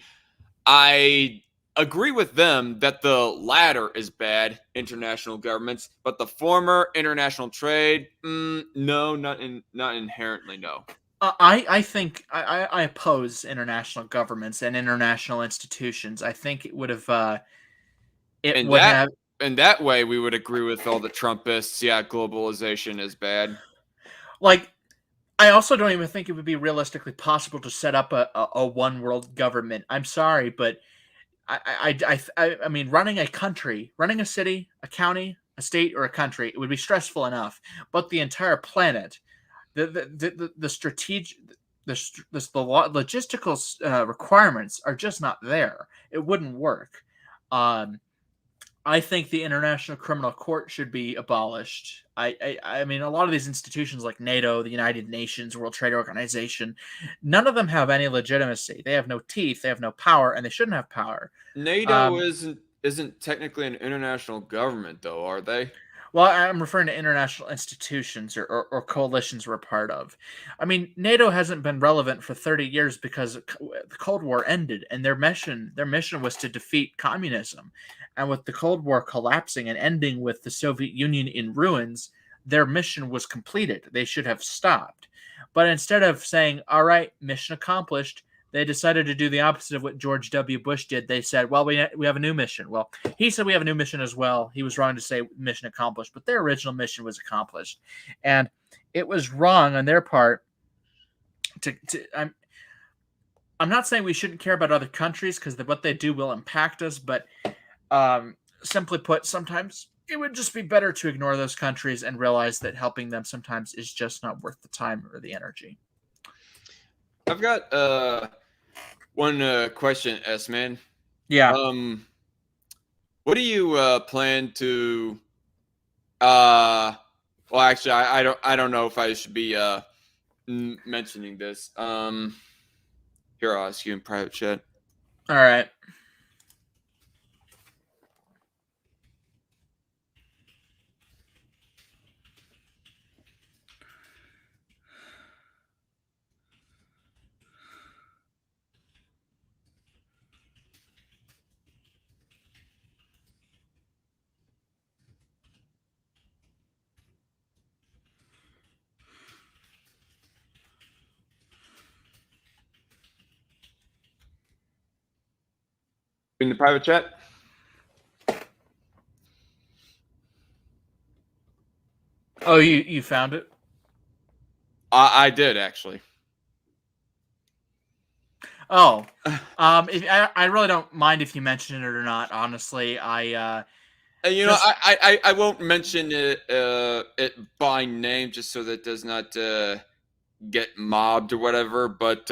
Speaker 1: I agree with them that the latter is bad, international governments, but the former, international trade, no, not inherently, no.
Speaker 4: I think I oppose international governments and international institutions. I think it would have...
Speaker 1: In that way, we would agree with all the Trumpists. Yeah, globalization is bad.
Speaker 4: Like, I also don't even think it would be realistically possible to set up a one world government. I'm sorry, but I mean, running a country, running a city, a county, a state, or a country, it would be stressful enough. But the entire planet, the strategic, the logistical requirements are just not there. It wouldn't work. I think the International Criminal Court should be abolished. I mean, a lot of these institutions like NATO, the United Nations, World Trade Organization, none of them have any legitimacy. They have no teeth, they have no power, and they shouldn't have power.
Speaker 1: NATO isn't technically an international government, though, are they?
Speaker 4: Well, I'm referring to international institutions or coalitions we're part of. I mean, NATO hasn't been relevant for 30 years because the Cold War ended, and their mission was to defeat communism. And with the Cold War collapsing and ending with the Soviet Union in ruins, their mission was completed. They should have stopped. But instead of saying, all right, mission accomplished, they decided to do the opposite of what George W. Bush did. They said, well, we have a new mission. Well, he said we have a new mission as well. He was wrong to say mission accomplished, but their original mission was accomplished. And it was wrong on their part I'm not saying we shouldn't care about other countries, because what they do will impact us, but simply put, sometimes it would just be better to ignore those countries and realize that helping them sometimes is just not worth the time or the energy.
Speaker 1: I've got one question, S-Man.
Speaker 4: Yeah.
Speaker 1: What do you plan to? Well, actually, I don't know if I should be mentioning this. Here, I'll ask you in private chat.
Speaker 4: All right.
Speaker 1: In the private chat?
Speaker 2: Oh, you found it?
Speaker 1: I did actually.
Speaker 2: Oh, if, I really don't mind if you mention it or not. Honestly, I
Speaker 1: And, you know,
Speaker 2: just
Speaker 1: I won't mention it by name just so that it does not get mobbed or whatever. But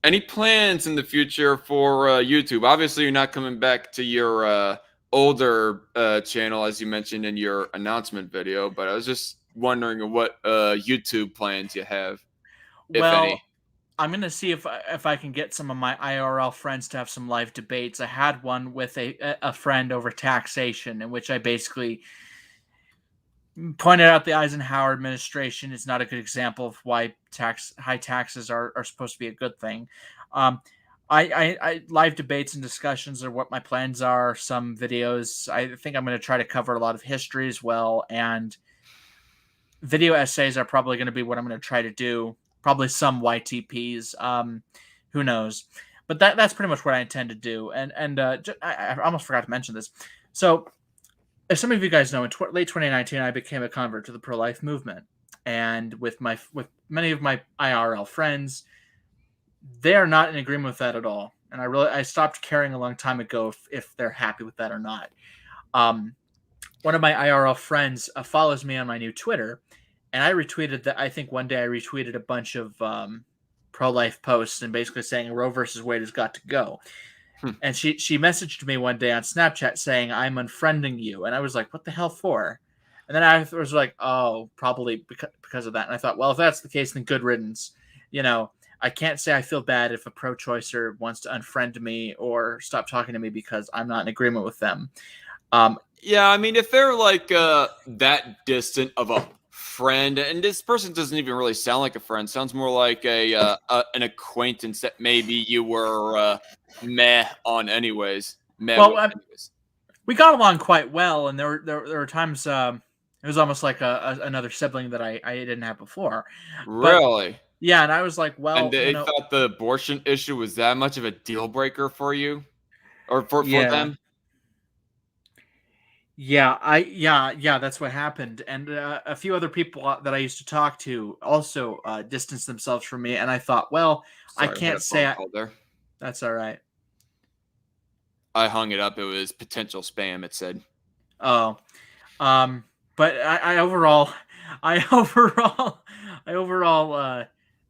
Speaker 1: any plans in the future for YouTube? Obviously, you're not coming back to your older channel as you mentioned in your announcement video. But I was just wondering what YouTube plans you have, if any.
Speaker 2: well, I'm gonna see if I can get some of my IRL friends to have some live debates. I had one with a friend over taxation, in which I basically pointed out the Eisenhower administration is not a good example of why high taxes are supposed to be a good thing. Um, I live debates and discussions are what my plans are. Some videos. I think I'm going to try to cover a lot of history as well, and video essays are probably going to be what I'm going to try to do. Probably some YTPs. Who knows? But that's pretty much what I intend to do. And I almost forgot to mention this. So, as some of you guys know, in late 2019, I became a convert to the pro-life movement, and with many of my IRL friends, they are not in agreement with that at all. And I stopped caring a long time ago if they're happy with that or not. One of my IRL friends follows me on my new Twitter, and I retweeted that. I think one day I retweeted a bunch of pro-life posts and basically saying Roe versus Wade has got to go. And she messaged me one day on Snapchat saying, I'm unfriending you. And I was like, what the hell for? And then I was like, oh, probably because of that. And I thought, well, if that's the case, then good riddance. You know, I can't say I feel bad if a pro-choicer wants to unfriend me or stop talking to me because I'm not in agreement with them.
Speaker 1: Yeah, I mean, if they're like that distant of a friend, and this person doesn't even really sound like a friend, sounds more like an acquaintance that maybe you were meh on anyways. Anyways.
Speaker 2: We got along quite well, and there were times it was almost like another sibling that I didn't have before.
Speaker 1: Really?
Speaker 2: Yeah, and I was like, well,
Speaker 1: And they thought the abortion issue was that much of a deal breaker for you, or for them?
Speaker 2: Yeah, that's what happened. And a few other people that I used to talk to also distanced themselves from me, and I thought, well,
Speaker 1: Sorry,
Speaker 2: I can't say
Speaker 1: there.
Speaker 2: That's all right.
Speaker 1: I hung it up. It was potential spam. It said.
Speaker 2: Oh, but I overall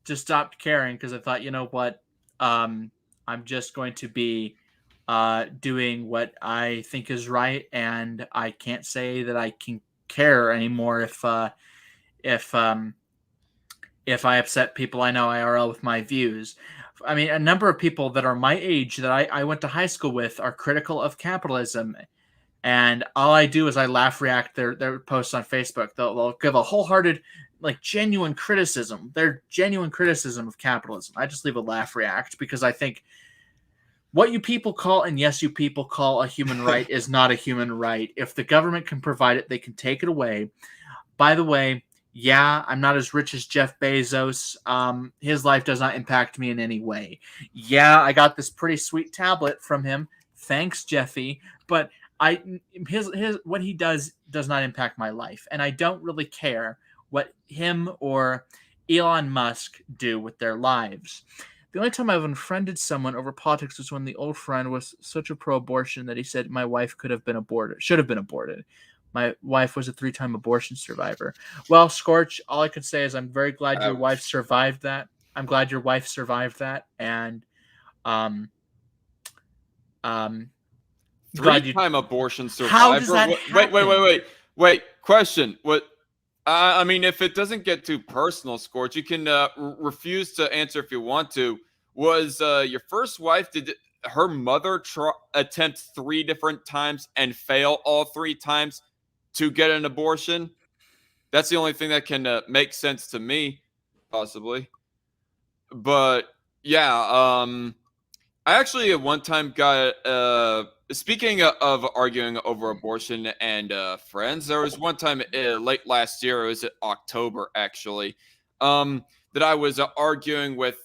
Speaker 2: just stopped caring because I thought, you know what, I'm just going to be doing what I think is right, and I can't say that I can care anymore if I upset people I know IRL with my views. I mean, a number of people that are my age that I went to high school with are critical of capitalism. And all I do is I laugh react their posts on Facebook. They'll give a wholehearted, like genuine criticism. Their genuine criticism of capitalism. I just leave a laugh react because I think what you people call, and yes, you people call a human right is not a human right. If the government can provide it, they can take it away. By the way, yeah, I'm not as rich as Jeff Bezos. His life does not impact me in any way. Yeah, I got this pretty sweet tablet from him. Thanks, Jeffy. But his what he does not impact my life, and I don't really care what him or Elon Musk do with their lives. The only time I've unfriended someone over politics was when the old friend was such a pro-abortion that he said my wife should have been aborted. My wife was a 3-time abortion survivor. Well, Scorch, all I can say is I'm very glad your wife survived that. I'm glad your wife survived that, and
Speaker 1: 3-time abortion survivor.
Speaker 2: How does that happen?
Speaker 1: Wait. Question. What? I mean, if it doesn't get too personal, Scorch, you can refuse to answer if you want to. Was your first wife, did her mother attempt 3 different times and fail all 3 times to get an abortion? That's the only thing that can make sense to me, possibly. But yeah, I actually at one time got speaking of arguing over abortion and friends, there was one time late last year, it was October actually, that I was arguing with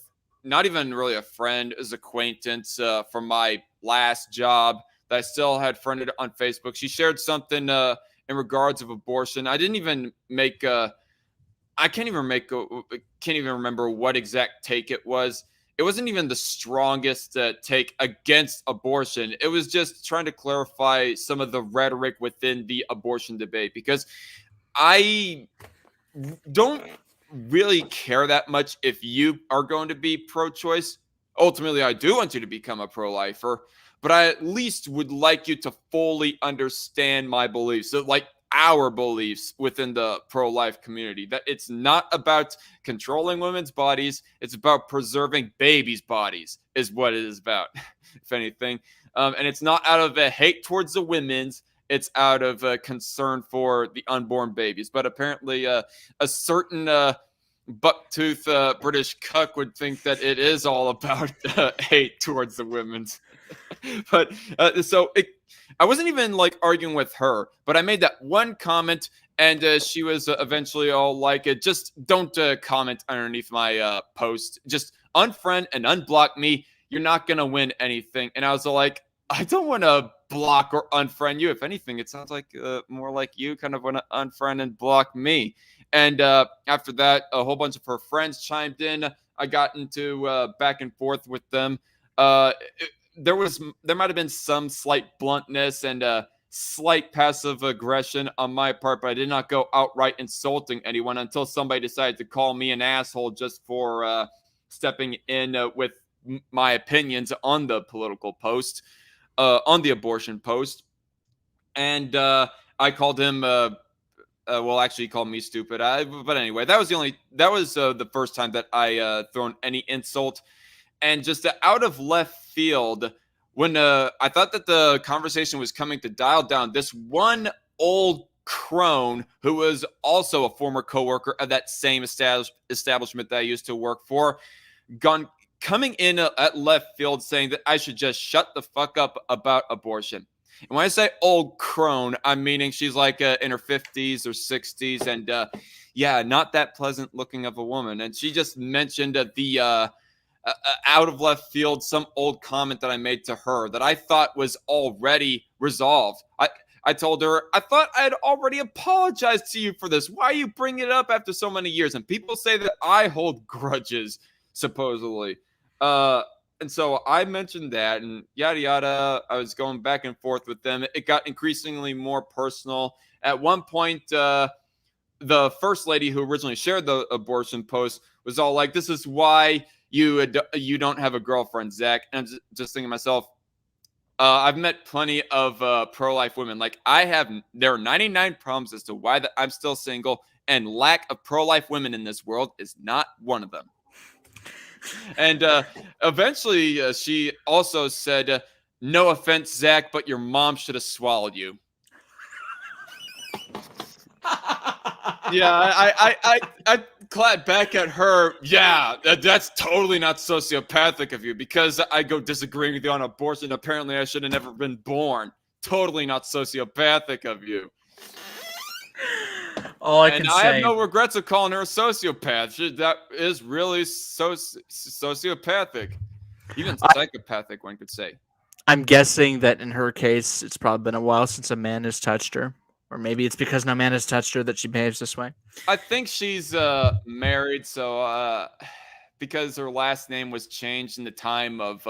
Speaker 1: not even really a friend, as acquaintance from my last job that I still had friended on Facebook. She shared something in regards of abortion. I didn't even make I can't even remember what exact take it was. It wasn't even the strongest take against abortion. It was just trying to clarify some of the rhetoric within the abortion debate, because I don't really care that much if you are going to be pro-choice. Ultimately, I do want you to become a pro-lifer, but I at least would like you to fully understand my beliefs. So, like, our beliefs within the pro-life community, that it's not about controlling women's bodies, it's about preserving babies' bodies is what it is about, if anything. And it's not out of a hate towards the women's, it's out of a concern for the unborn babies. But apparently a certain bucktooth British cuck would think that it is all about hate towards the women's. But I wasn't even like arguing with her, but I made that one comment, and she was eventually all like, just don't comment underneath my post. Just unfriend and unblock me. You're not going to win anything. And I was like, I don't want to block or unfriend you. If anything, it sounds like more like you kind of want to unfriend and block me. And after that, a whole bunch of her friends chimed in. I got into back and forth with them. There might have been some slight bluntness and slight passive aggression on my part, but I did not go outright insulting anyone until somebody decided to call me an asshole just for stepping in with my opinions on the political post, on the abortion post. And I called him actually, he called me stupid. But anyway, that was the first time that I thrown any insult. And just out of left field, when I thought that the conversation was coming to dial down, this one old crone who was also a former coworker of that same establishment that I used to work for, coming in at left field saying that I should just shut the fuck up about abortion. And when I say old crone, I'm meaning she's like in her 50s or 60s, and not that pleasant looking of a woman. And she just mentioned the out of left field, some old comment that I made to her that I thought was already resolved. I told her, I thought I had already apologized to you for this. Why are you bringing it up after so many years? And people say that I hold grudges, supposedly. And so I mentioned that, and yada, yada. I was going back and forth with them. It got increasingly more personal. At one point, the first lady who originally shared the abortion post was all like, this is why you don't have a girlfriend, Zach. And I'm just thinking to myself, I've met plenty of pro-life women. Like, there are 99 problems as to why I'm still single, and lack of pro-life women in this world is not one of them. And eventually she also said, no offense, Zach, but your mom should have swallowed you. Yeah, I clapped back at her. Yeah, that's totally not sociopathic of you, because I go disagreeing with you on abortion. Apparently, I should have never been born. Totally not sociopathic of you.
Speaker 4: All I can say,
Speaker 1: I have no regrets of calling her a sociopath. That is really sociopathic. Even psychopathic, one could say.
Speaker 3: I'm guessing that in her case, it's probably been a while since a man has touched her. Or maybe it's because no man has touched her that she behaves this way.
Speaker 1: I think she's married, so because her last name was changed in the time of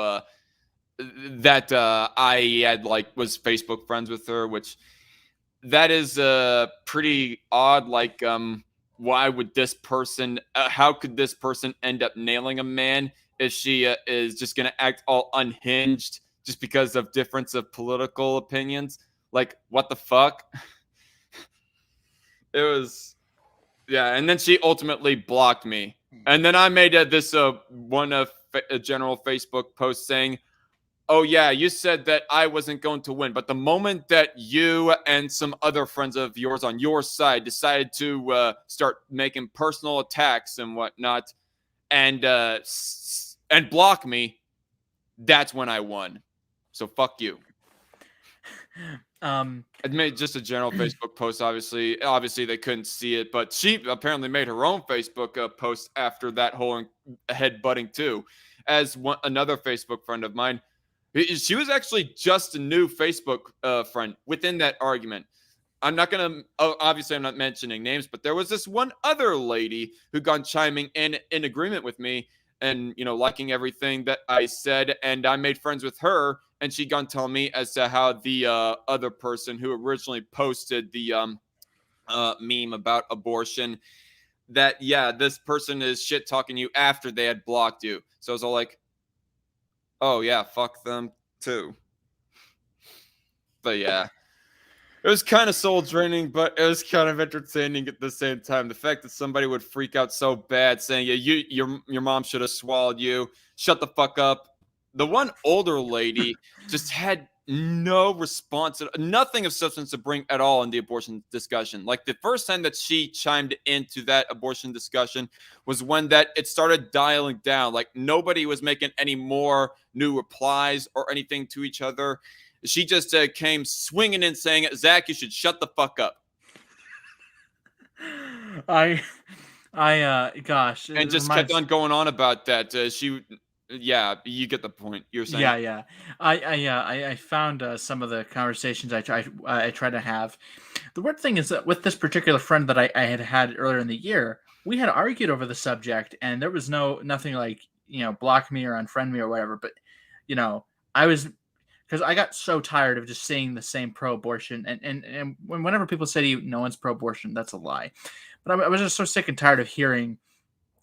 Speaker 1: that I was Facebook friends with her, which that is pretty odd. Like, why would this person? How could this person end up nailing a man if she is just gonna act all unhinged just because of difference of political opinions? Like, what the fuck? It was, yeah. And then she ultimately blocked me. And then I made this general Facebook post saying, oh, yeah, you said that I wasn't going to win. But the moment that you and some other friends of yours on your side decided to start making personal attacks and whatnot and block me, that's when I won. So fuck you. I made just a general Facebook post. Obviously they couldn't see it, but she apparently made her own Facebook post after that whole headbutting too. As another Facebook friend of mine, she was actually just a new Facebook friend within that argument. I'm not going to, obviously, I'm not mentioning names, but there was this one other lady who gone chiming in agreement with me and, liking everything that I said. And I made friends with her, and she gone tell me as to how the other person who originally posted the meme about abortion, that, yeah, this person is shit talking you after they had blocked you. So I was all like, oh, yeah, fuck them too. But yeah. It was kind of soul draining, but it was kind of entertaining at the same time. The fact that somebody would freak out so bad, saying, "Yeah, your mom should have swallowed you. Shut the fuck up." The one older lady just had no response, nothing of substance to bring at all in the abortion discussion. Like the first time that she chimed into that abortion discussion was when that it started dialing down. Like nobody was making any more new replies or anything to each other. She just came swinging in saying, "Zach, you should shut the fuck up."
Speaker 4: Gosh,
Speaker 1: And just kept on going on about that. Yeah, you get the point. You're saying,
Speaker 4: yeah. I found some of the conversations I try to have. The weird thing is that with this particular friend that I had earlier in the year, we had argued over the subject, and there was nothing like block me or unfriend me or whatever. But I was, because I got so tired of just seeing the same pro-abortion, and whenever people say to you, no one's pro-abortion, that's a lie. But I was just so sick and tired of hearing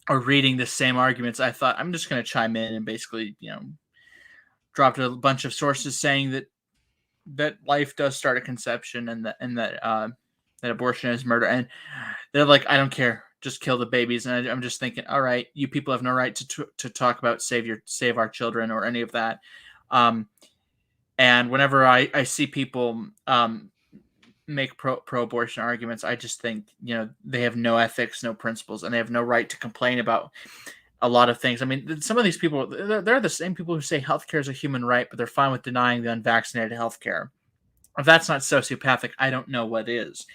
Speaker 4: or reading the same arguments. I thought I'm just going to chime in and basically, dropped a bunch of sources saying that life does start at conception, and that abortion is murder. And they're like, I don't care, just kill the babies. And I'm just thinking, all right, you people have no right to talk about save our children or any of that. And whenever I see people make pro-abortion arguments, I just think they have no ethics, no principles, and they have no right to complain about a lot of things. I mean, some of these people, they're the same people who say healthcare is a human right, but they're fine with denying the unvaccinated healthcare. If that's not sociopathic, I don't know what is.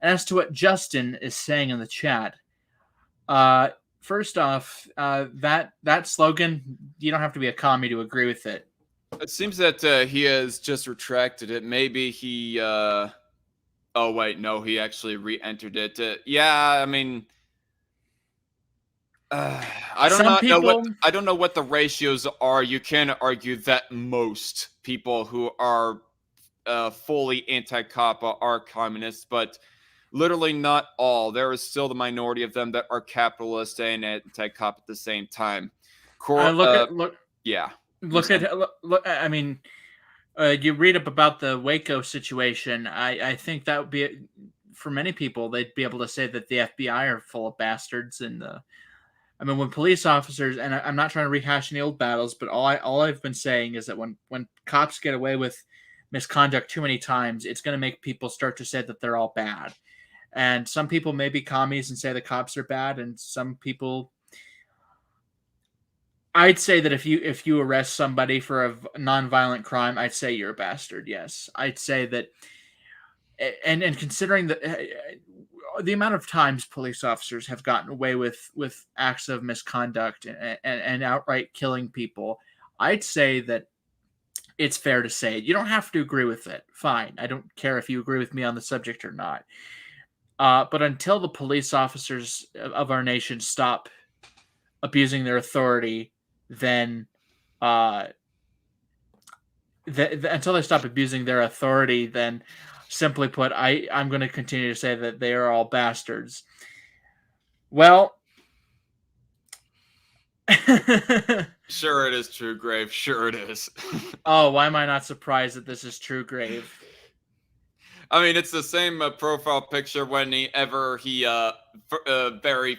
Speaker 4: And as to what Justin is saying in the chat, first off, that slogan, you don't have to be a commie to agree with it.
Speaker 1: it seems that he has just retracted it. Maybe he. Oh wait, no, he actually re-entered it. Yeah, I mean, I don't know what the ratios are. You can argue that most people who are fully anti-cop are communists, but literally not all. There is still the minority of them that are capitalist and anti-cop at the same time. Yeah.
Speaker 4: Look, I mean, you read up about the Waco situation. I think that would be, for many people, they'd be able to say that the FBI are full of bastards. And I mean, when police officers, and I'm not trying to rehash any old battles, but all I've been saying is that when cops get away with misconduct too many times, it's going to make people start to say that they're all bad. And some people may be commies and say the cops are bad, and some people, I'd say that if you arrest somebody for a nonviolent crime, I'd say you're a bastard. Yes, I'd say that, and considering the amount of times police officers have gotten away with acts of misconduct and outright killing people, I'd say that it's fair to say you don't have to agree with it. Fine, I don't care if you agree with me on the subject or not. But until the police officers of our nation stop abusing their authority, then until they stop abusing their authority, then simply put, I'm going to continue to say that they are all bastards. Well,
Speaker 1: sure it is, True Grave. Sure it is.
Speaker 4: Oh, why am I not surprised that this is True Grave?
Speaker 1: I mean, it's the same profile picture whenever he very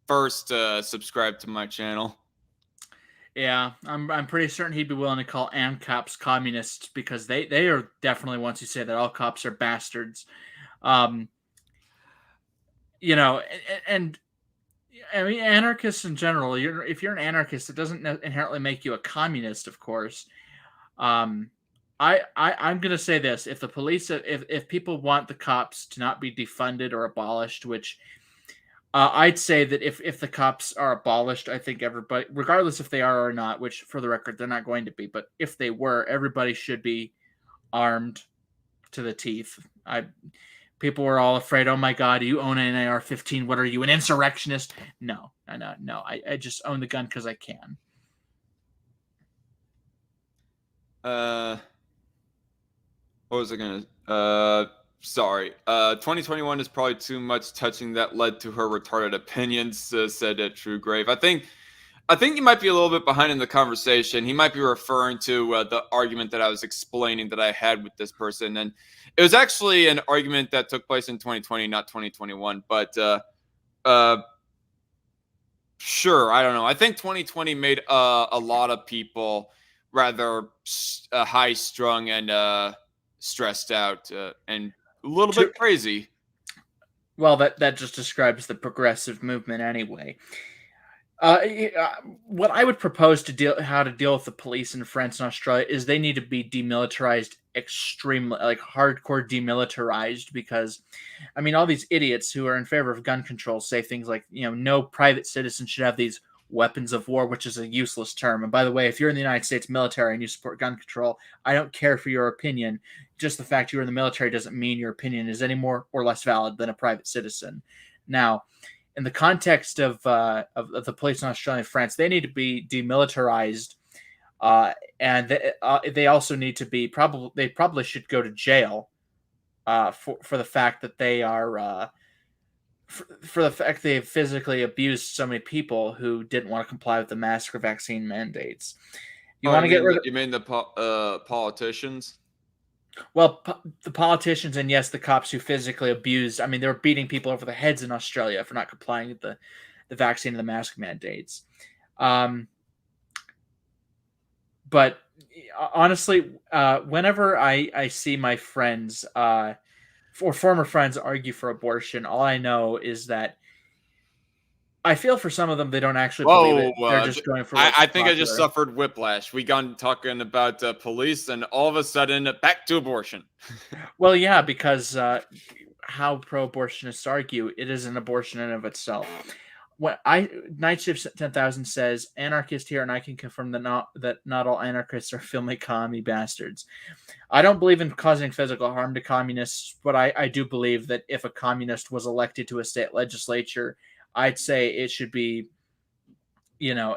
Speaker 1: first subscribed to my channel.
Speaker 4: Yeah, I'm pretty certain he'd be willing to call ANCOPs communists, because they are definitely ones who say that all cops are bastards. And I mean, anarchists in general, if you're an anarchist, it doesn't inherently make you a communist, of course. I'm going to say this: if the police, if people want the cops to not be defunded or abolished, which I'd say that if the cops are abolished, I think everybody, regardless if they are or not, which for the record they're not going to be, but if they were, everybody should be armed to the teeth. people were all afraid. Oh my God, you own an AR-15? What are you, an insurrectionist? No. I just own the gun because I can.
Speaker 1: What was I gonna? Sorry. 2021 is probably too much touching that led to her retarded opinions. Said True Grave. I think you might be a little bit behind in the conversation. He might be referring to the argument that I was explaining that I had with this person, and it was actually an argument that took place in 2020, not 2021. But sure, I don't know. I think 2020 made a lot of people rather high strung and stressed out and a little bit crazy.
Speaker 4: Well, that just describes the progressive movement anyway. What I would propose how to deal with the police in France and Australia is they need to be demilitarized, extremely, like hardcore demilitarized, because I mean, all these idiots who are in favor of gun control say things like, no private citizen should have these weapons of war, which is a useless term. And by the way, if you're in the United States military and you support gun control, I don't care for your opinion. Just the fact you're in the military doesn't mean your opinion is any more or less valid than a private citizen. Now, in the context of the police in Australia and France, they need to be demilitarized, and they also need to be they probably should go to jail for the fact that they are for the fact they have physically abused so many people who didn't want to comply with the mask or vaccine mandates. You want to get rid of?
Speaker 1: You mean the politicians?
Speaker 4: Well, the politicians and yes, the cops who physically abused. I mean, they were beating people over the heads in Australia for not complying with the vaccine and the mask mandates. But honestly, whenever I see my friends or former friends argue for abortion, all I know is that I feel for some of them they don't actually believe it. They're just going for.
Speaker 1: I think I just suffered whiplash. We got talking about police, and all of a sudden, back to abortion.
Speaker 4: Well, yeah, because how pro-abortionists argue, it is an abortion in and of itself. What Night Shift 10,000 says, anarchist here, and I can confirm that not all anarchists are filmy commie bastards. I don't believe in causing physical harm to communists, but I do believe that if a communist was elected to a state legislature, I'd say it should be, legal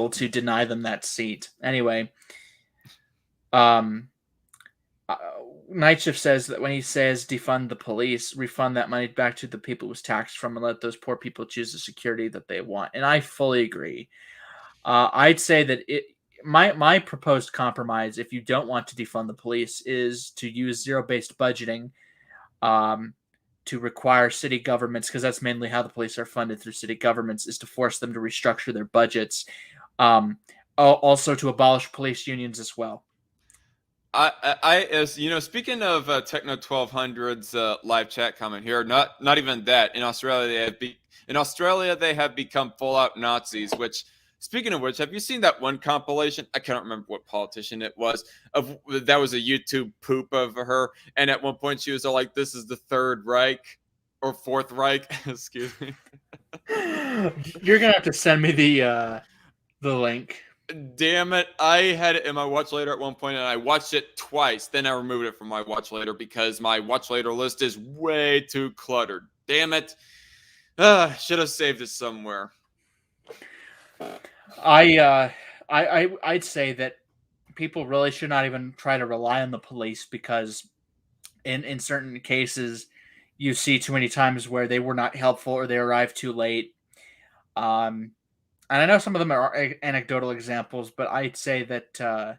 Speaker 4: to deny them that seat. Anyway, Night Shift says that when he says defund the police, refund that money back to the people it was taxed from and let those poor people choose the security that they want. And I fully agree. I'd say that my proposed compromise, if you don't want to defund the police, is to use zero-based budgeting to require city governments, because that's mainly how the police are funded, through city governments, is to force them to restructure their budgets. Also to abolish police unions as well.
Speaker 1: As speaking of Techno 1200's live chat comment here, not even that. In Australia, they have become full-out Nazis. Which, speaking of which, have you seen that one compilation? I can't remember what politician it was. That was a YouTube poop of her, and at one point she was all like, "This is the Third Reich or Fourth Reich." Excuse me.
Speaker 4: You're gonna have to send me the link.
Speaker 1: Damn it. I had it in my watch later at one point, and I watched it twice. Then I removed it from my watch later because my watch later list is way too cluttered. Damn it. Should have saved it somewhere.
Speaker 4: I'd say that people really should not even try to rely on the police, because in certain cases you see too many times where they were not helpful or they arrived too late. And I know some of them are anecdotal examples, but I'd say that,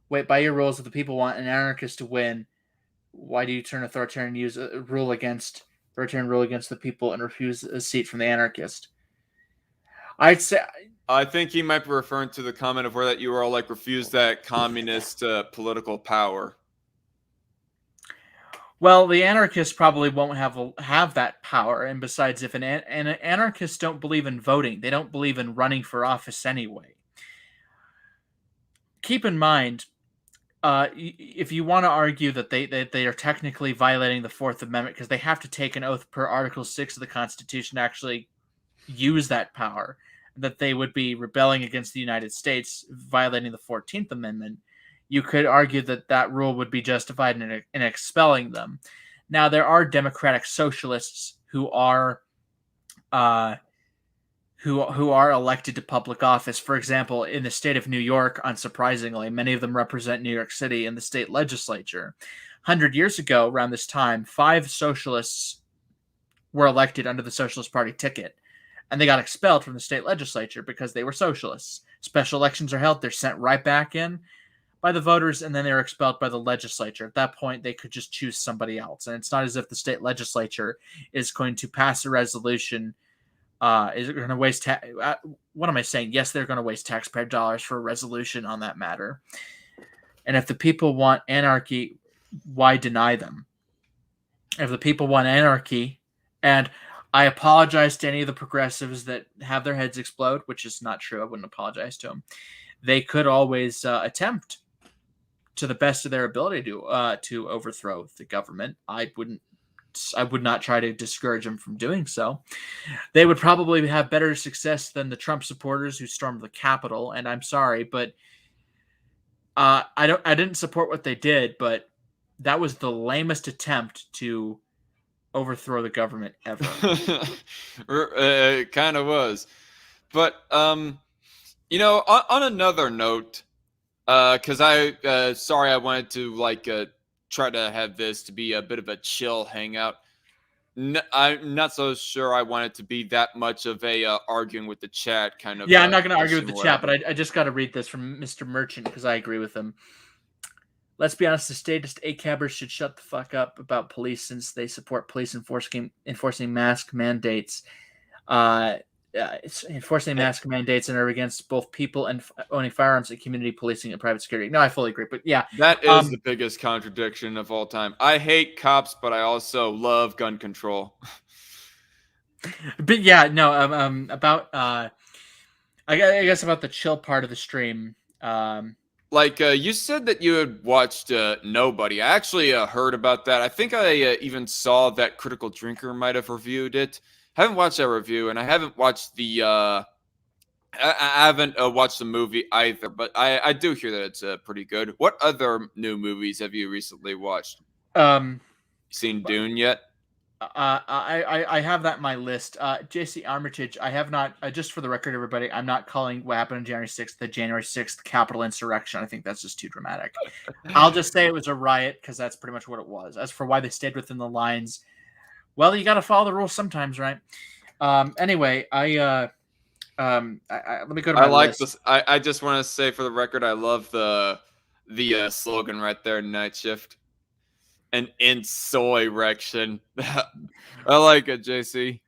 Speaker 4: by your rules, if the people want an anarchist to win, why do you turn authoritarian rule against the people and refuse a seat from the anarchist? I'd say...
Speaker 1: I think he might be referring to the comment of where that you were all like, refuse that communist political power.
Speaker 4: Well, the anarchists probably won't have that power, and besides, if anarchists don't believe in voting, they don't believe in running for office anyway. Keep in mind, if you want to argue that they are technically violating the Fourth Amendment because they have to take an oath per Article 6 of the Constitution to actually use that power, that they would be rebelling against the United States, violating the 14th Amendment, you could argue that that rule would be justified in expelling them. Now, there are democratic socialists who are who are elected to public office. For example, in the state of New York, unsurprisingly, many of them represent New York City in the state legislature. 100 years ago, around this time, 5 socialists were elected under the Socialist Party ticket, and they got expelled from the state legislature because they were socialists. Special elections are held, they're sent right back in by the voters, and then they're expelled by the legislature. At that point, they could just choose somebody else, and it's not as if the state legislature is going to pass a resolution. Is it going to waste? What am I saying? Yes, they're going to waste taxpayer dollars for a resolution on that matter. And if the people want anarchy, why deny them? If the people want anarchy, and I apologize to any of the progressives that have their heads explode, which is not true. I wouldn't apologize to them. They could always attempt, to the best of their ability, to overthrow the government. I would not try to discourage them from doing so. They would probably have better success than the Trump supporters who stormed the Capitol. And I'm sorry, but I didn't support what they did, but that was the lamest attempt to overthrow the government ever.
Speaker 1: It kind of was. But on another note, because I wanted to try to have this to be a bit of a chill hangout. I'm not so sure I want it to be that much of a arguing with the chat kind of.
Speaker 4: Yeah, I'm not going to argue with
Speaker 1: question
Speaker 4: the chat,
Speaker 1: where-
Speaker 4: but I just got to read this from Mr. Merchant because I agree with him. Let's be honest, the statist ACABers should shut the fuck up about police since they support police enforcing mask mandates. Enforcing mask mandates and are against both people and owning firearms and community policing and private security. No, I fully agree. But yeah,
Speaker 1: that is the biggest contradiction of all time. I hate cops, but I also love gun control.
Speaker 4: But yeah, no. About I guess about the chill part of the stream.
Speaker 1: You said that you had watched Nobody. I actually heard about that. I think I even saw that Critical Drinker might have reviewed it. Haven't watched that review, and I haven't watched the I haven't watched the movie either. But I do hear that it's pretty good. What other new movies have you recently watched? Seen Dune yet?
Speaker 4: I have that in my list. JC Armitage, I have not. Just for the record, everybody, I'm not calling what happened on January 6th the January 6th Capitol insurrection. I think that's just too dramatic. I'll just say it was a riot because that's pretty much what it was. As for why they stayed within the lines, well, you got to follow the rules sometimes, right? Anyway, let me go to my list.
Speaker 1: This. I just want to say for the record, I love the slogan right there, Night Shift. An insurrection. I like it, JC.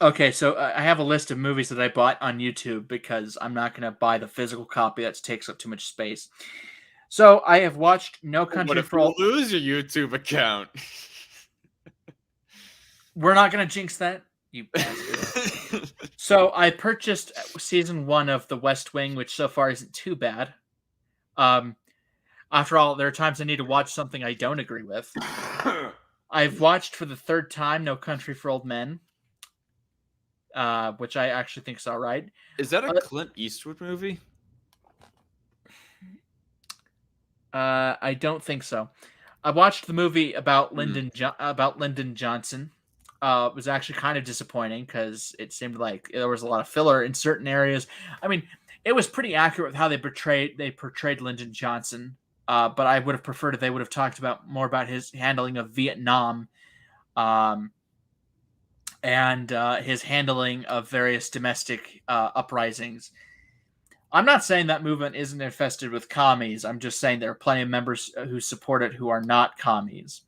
Speaker 4: Okay, so I have a list of movies that I bought on YouTube because I'm not going to buy the physical copy that takes up too much space. So I have watched No Country for Old.
Speaker 1: You lose your YouTube account?
Speaker 4: We're not going to jinx that, you bastard. So I purchased season 1 of The West Wing, which so far isn't too bad. After all, there are times I need to watch something I don't agree with. I've watched for the 3rd time No Country for Old Men, which I actually think is all right.
Speaker 1: Is that a Clint Eastwood movie?
Speaker 4: I don't think so. I watched the movie about Lyndon Johnson. It was actually kind of disappointing because it seemed like there was a lot of filler in certain areas. I mean, it was pretty accurate with how they portrayed Lyndon Johnson. But I would have preferred if they would have talked more about his handling of Vietnam, and his handling of various domestic uprisings. I'm not saying that movement isn't infested with commies. I'm just saying there are plenty of members who support it who are not commies.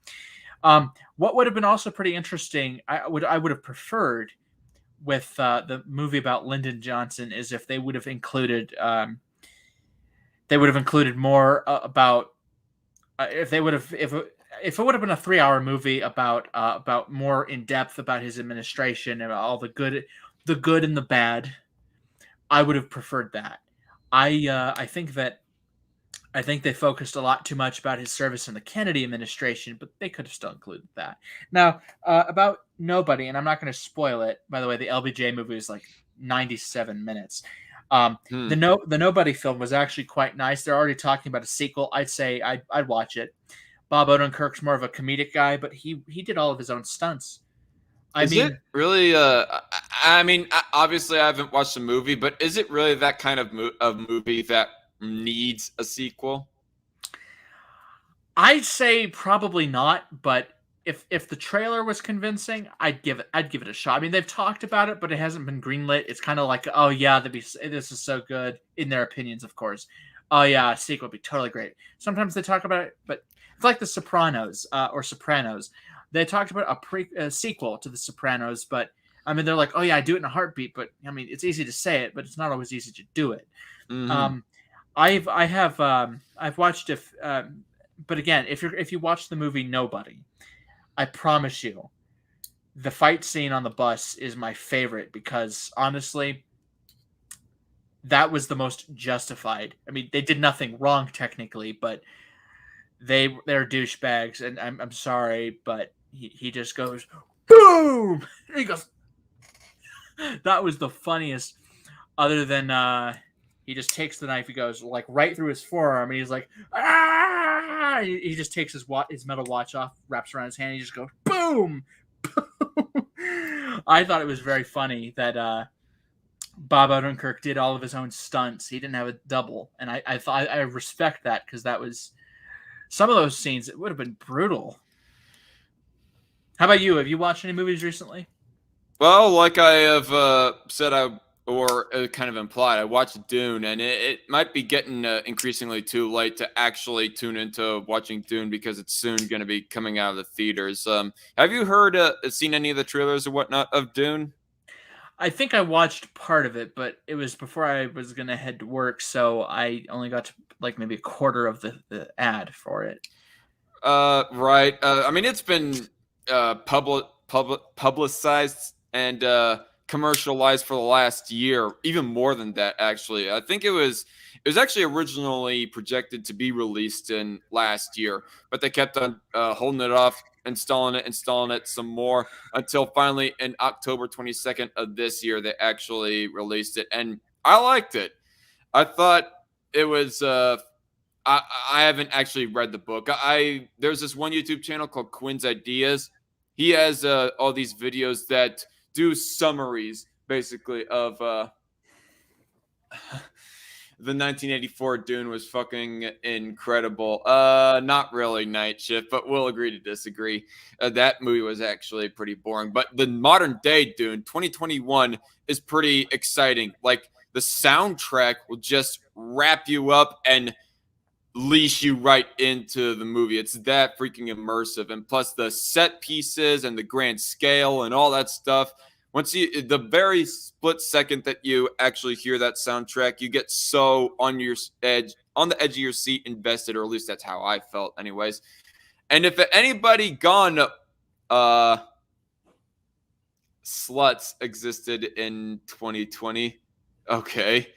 Speaker 4: What would have been also pretty interesting, I would have preferred with the movie about Lyndon Johnson is if they would have included more about if it would have been a 3-hour movie about more in depth about his administration and all the good and the bad. I would have preferred that. I think they focused a lot too much about his service in the Kennedy administration, but they could have still included that. Now, about Nobody, and I'm not going to spoil it. By the way, the LBJ movie is like 97 minutes. The Nobody film was actually quite nice. They're already talking about a sequel. I'd say I'd watch it. Bob Odenkirk's more of a comedic guy, but he did all of his own stunts.
Speaker 1: Is it really? I mean, obviously, I haven't watched the movie, but is it really that kind of movie that needs a sequel?
Speaker 4: I'd say probably not, but if the trailer was convincing, I'd give it a shot. I mean, they've talked about it, but it hasn't been greenlit. It's kind of like, oh yeah, this is so good in their opinions, of course. Oh yeah, a sequel would be totally great. Sometimes they talk about it, but it's like The Sopranos or Sopranos. They talked about a sequel to The Sopranos, but I mean, they're like, oh yeah, I do it in a heartbeat. But I mean, it's easy to say it, but it's not always easy to do it.
Speaker 1: Mm-hmm.
Speaker 4: I've watched but again, if you watch the movie Nobody, I promise you, the fight scene on the bus is my favorite because honestly, that was the most justified. I mean, they did nothing wrong technically, but they're douchebags, and I'm sorry, but he just goes boom. And he goes. That was the funniest. Other than he just takes the knife, he goes like right through his forearm, and he's like, ah! He just takes his metal watch off, wraps around his hand, and he just goes boom. I thought it was very funny that Bob Odenkirk did all of his own stunts. He didn't have a double, and I thought I respect that because that was some of those scenes. It would have been brutal. How about you? Have you watched any movies recently?
Speaker 1: Well, like I have said, kind of implied, I watched Dune, and it might be getting increasingly too late to actually tune into watching Dune because it's soon going to be coming out of the theaters. Have you seen any of the trailers or whatnot of Dune?
Speaker 4: I think I watched part of it, but it was before I was going to head to work, so I only got to like maybe a quarter of the ad for it.
Speaker 1: Right. I mean, it's been publicized and commercialized for the last year, even more than that. Actually, I think it was actually originally projected to be released in last year, but they kept on holding it off, installing it some more until finally in October 22nd of this year they actually released it, and I liked it. I thought it was. I haven't actually read the book. There's this one YouTube channel called Quinn's Ideas. He has all these videos that do summaries, basically, of the 1984 Dune was fucking incredible. Not really Night Shift, but we'll agree to disagree. That movie was actually pretty boring. But the modern day Dune, 2021, is pretty exciting. Like, the soundtrack will just wrap you up and leash you right into the movie. It's that freaking immersive, and plus the set pieces and the grand scale and all that stuff. Once the very split second that you actually hear that soundtrack, you get so on the edge of your seat, invested, or at least that's how I felt, anyways. And if anybody gone, sluts existed in 2020, okay.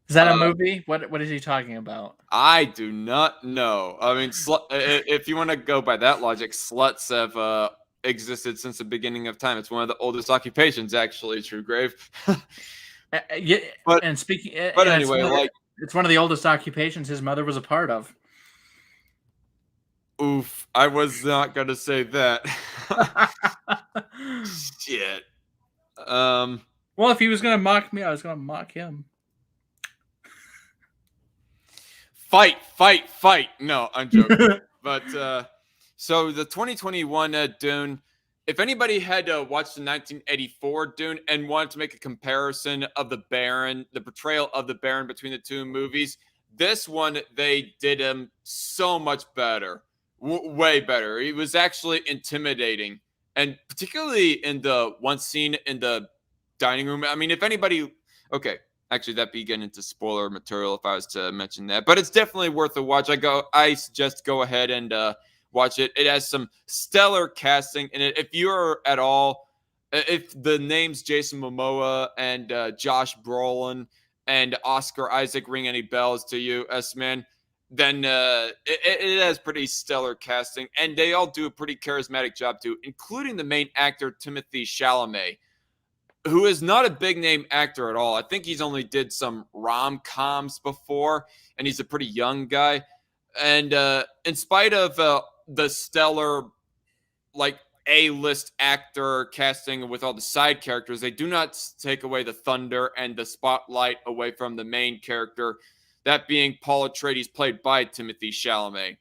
Speaker 4: Is that a movie? What is he talking about?
Speaker 1: I do not know. I mean, if you want to go by that logic, sluts have existed since the beginning of time. It's one of the oldest occupations, actually, Truegrave.
Speaker 4: Yeah,
Speaker 1: but
Speaker 4: anyway, it's one of the oldest occupations his mother was a part of.
Speaker 1: Oof, I was not gonna say that. Shit.
Speaker 4: Well, if he was gonna mock me, I was gonna mock him.
Speaker 1: Fight. No, I'm joking. But so the 2021 Dune, if anybody had watched the 1984 Dune and wanted to make a comparison of the portrayal of the Baron between the two movies, this one, they did him so much better. Way better. He was actually intimidating. And particularly in the one scene in the dining room. I mean, if anybody... Okay. Actually, that'd be getting into spoiler material if I was to mention that. But it's definitely worth a watch. I suggest go ahead and watch it. It has some stellar casting in it. If the names Jason Momoa and Josh Brolin and Oscar Isaac ring any bells to you, S-Man, then it has pretty stellar casting. And they all do a pretty charismatic job, too, including the main actor, Timothée Chalamet. who is not a big name actor at all. I think he's only did some rom-coms before, and he's a pretty young guy. And in spite of the stellar, like, A-list actor casting with all the side characters, they do not take away the thunder and the spotlight away from the main character, that being Paul Atreides, played by Timothée Chalamet.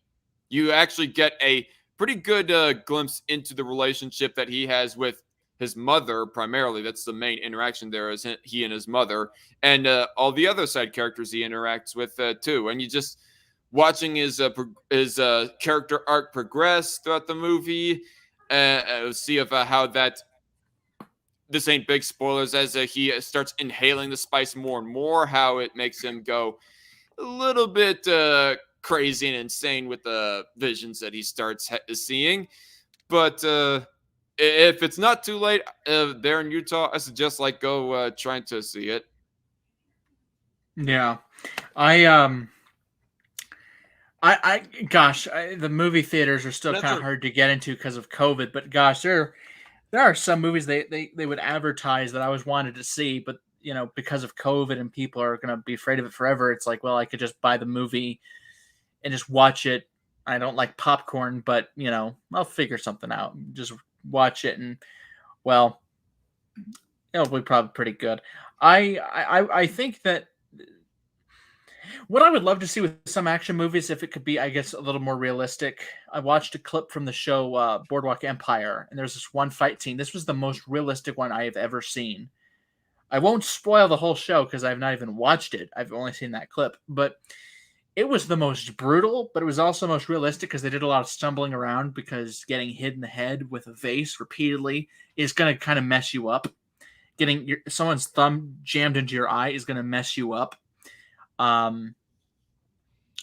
Speaker 1: You actually get a pretty good glimpse into the relationship that he has with his mother, primarily. That's the main interaction there, is he and his mother, and all the other side characters he interacts with too. And you just watching his character arc progress throughout the movie, see of how that, this ain't big spoilers, as he starts inhaling the spice more and more, how it makes him go a little bit crazy and insane with the visions that he starts seeing. But if it's not too late there in Utah, I suggest go trying to see it.
Speaker 4: Yeah, gosh, the movie theaters are still kind of hard to get into because of COVID. But gosh, there are some movies they would advertise that I always wanted to see, but because of COVID and people are going to be afraid of it forever, it's like, well, I could just buy the movie and just watch it. I don't like popcorn, but I'll figure something out. Just watch it, and well, it'll be probably pretty good. I think that what I would love to see with some action movies, if it could be, I guess, a little more realistic. I watched a clip from the show Boardwalk Empire, and there's this one fight scene. This was the most realistic one I have ever seen. I won't spoil the whole show because I've not even watched it. I've only seen that clip, but it was the most brutal, but it was also most realistic because they did a lot of stumbling around, because getting hit in the head with a vase repeatedly is going to kind of mess you up. Getting someone's thumb jammed into your eye is going to mess you up. And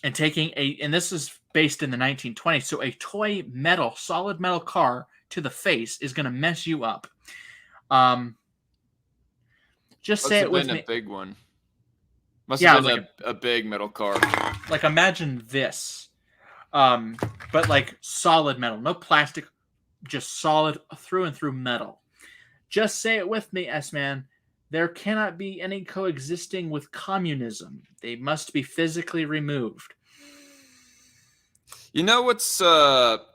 Speaker 4: this is based in the 1920s, so a toy solid metal car to the face is going to mess you up. Just say it with me.
Speaker 1: A big one. Must have been a big metal car.
Speaker 4: Like, imagine this, but like solid metal, no plastic, just solid through and through metal. Just say it with me, S-Man. There cannot be any coexisting with communism. They must be physically removed.
Speaker 1: You know what's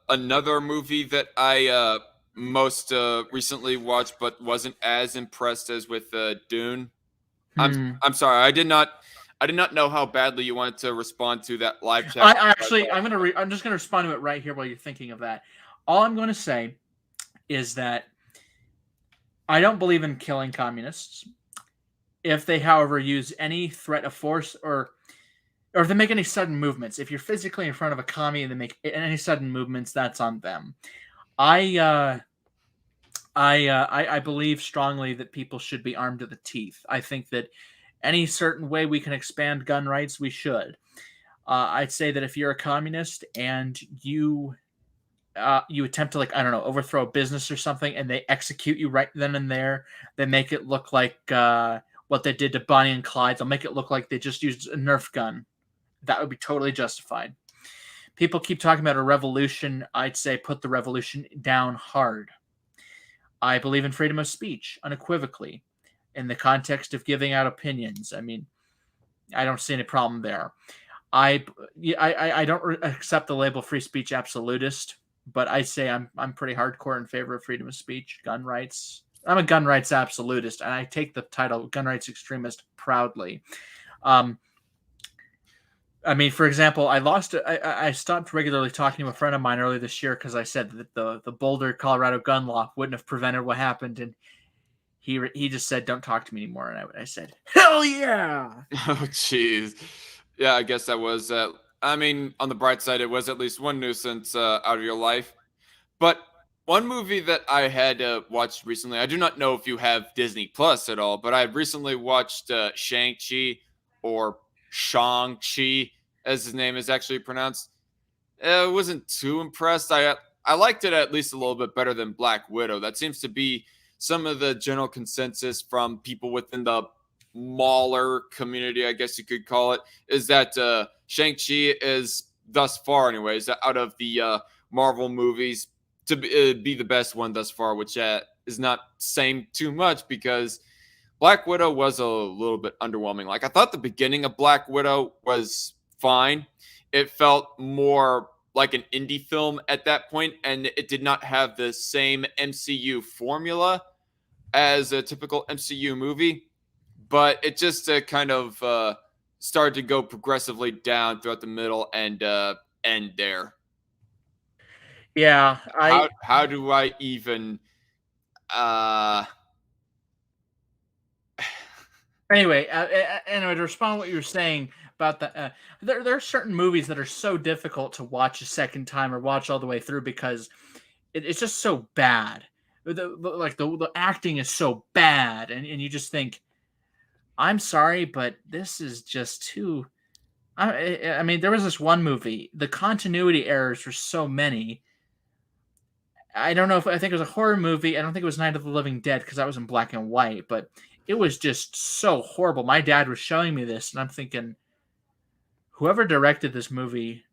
Speaker 1: another movie that I most recently watched but wasn't as impressed as with Dune? I'm sorry, I did not know how badly you wanted to respond to that live chat.
Speaker 4: I'm just gonna respond to it right here while you're thinking of that. All I'm going to say is that I don't believe in killing communists. If they, however, use any threat of force or if they make any sudden movements, if you're physically in front of a commie and they make any sudden movements, that's on them. I believe strongly that people should be armed to the teeth. I think that any certain way we can expand gun rights, we should. I'd say that if you're a communist and you attempt to, overthrow a business or something, and they execute you right then and there, they make it look like what they did to Bonnie and Clyde. They'll make it look like they just used a Nerf gun. That would be totally justified. People keep talking about a revolution. I'd say put the revolution down hard. I believe in freedom of speech, unequivocally, in the context of giving out opinions. I mean, I don't see any problem there. I don't accept the label free speech absolutist, but I say I'm pretty hardcore in favor of freedom of speech, gun rights. I'm a gun rights absolutist, and I take the title gun rights extremist proudly. I mean, for example, I stopped regularly talking to a friend of mine earlier this year because I said that the Boulder, Colorado gun law wouldn't have prevented what happened, and he just said, "Don't talk to me anymore." And I said, "Hell yeah!"
Speaker 1: Oh, jeez. Yeah, I guess that was. I mean, on the bright side, it was at least one nuisance out of your life. But one movie that I had watched recently, I do not know if you have Disney Plus at all, but I recently watched Shang-Chi, or Shang-Chi, as his name is actually pronounced. I wasn't too impressed. I liked it at least a little bit better than Black Widow. That seems to be some of the general consensus from people within the Mauler community, I guess you could call it, is that Shang-Chi is, thus far anyways, out of the Marvel movies, to be the best one thus far, which is not saying too much because Black Widow was a little bit underwhelming. Like I thought the beginning of Black Widow was fine. It felt more like an indie film at that point, and it did not have the same MCU formula as a typical MCU movie, but it just kind of started to go progressively down throughout the middle and end there.
Speaker 4: Yeah,
Speaker 1: How do I even
Speaker 4: Anyway, to respond to what you were saying about the, there are certain movies that are so difficult to watch a second time or watch all the way through because it's just so bad. The acting is so bad, and you just think, I'm sorry, but this is just too. I mean, there was this one movie. The continuity errors were so many. I don't know if I think it was a horror movie. I don't think it was Night of the Living Dead because that was in black and white, but it was just so horrible. My dad was showing me this, and I'm thinking, whoever directed this movie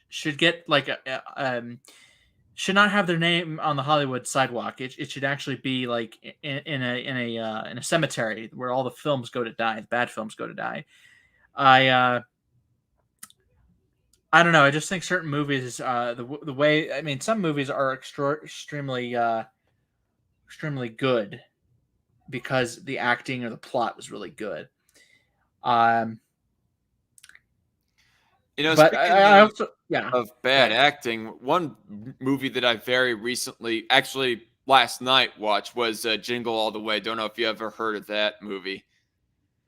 Speaker 4: should get like should not have their name on the Hollywood sidewalk. It should actually be like in a cemetery where all the films go to die, the bad films go to die. I don't know. I just think certain movies, the way, I mean, some movies are extremely good because the acting or the plot was really good. But I also,
Speaker 1: of bad acting, one movie that I very recently, actually last night, watched was Jingle All the Way. Don't know if you ever heard of that movie.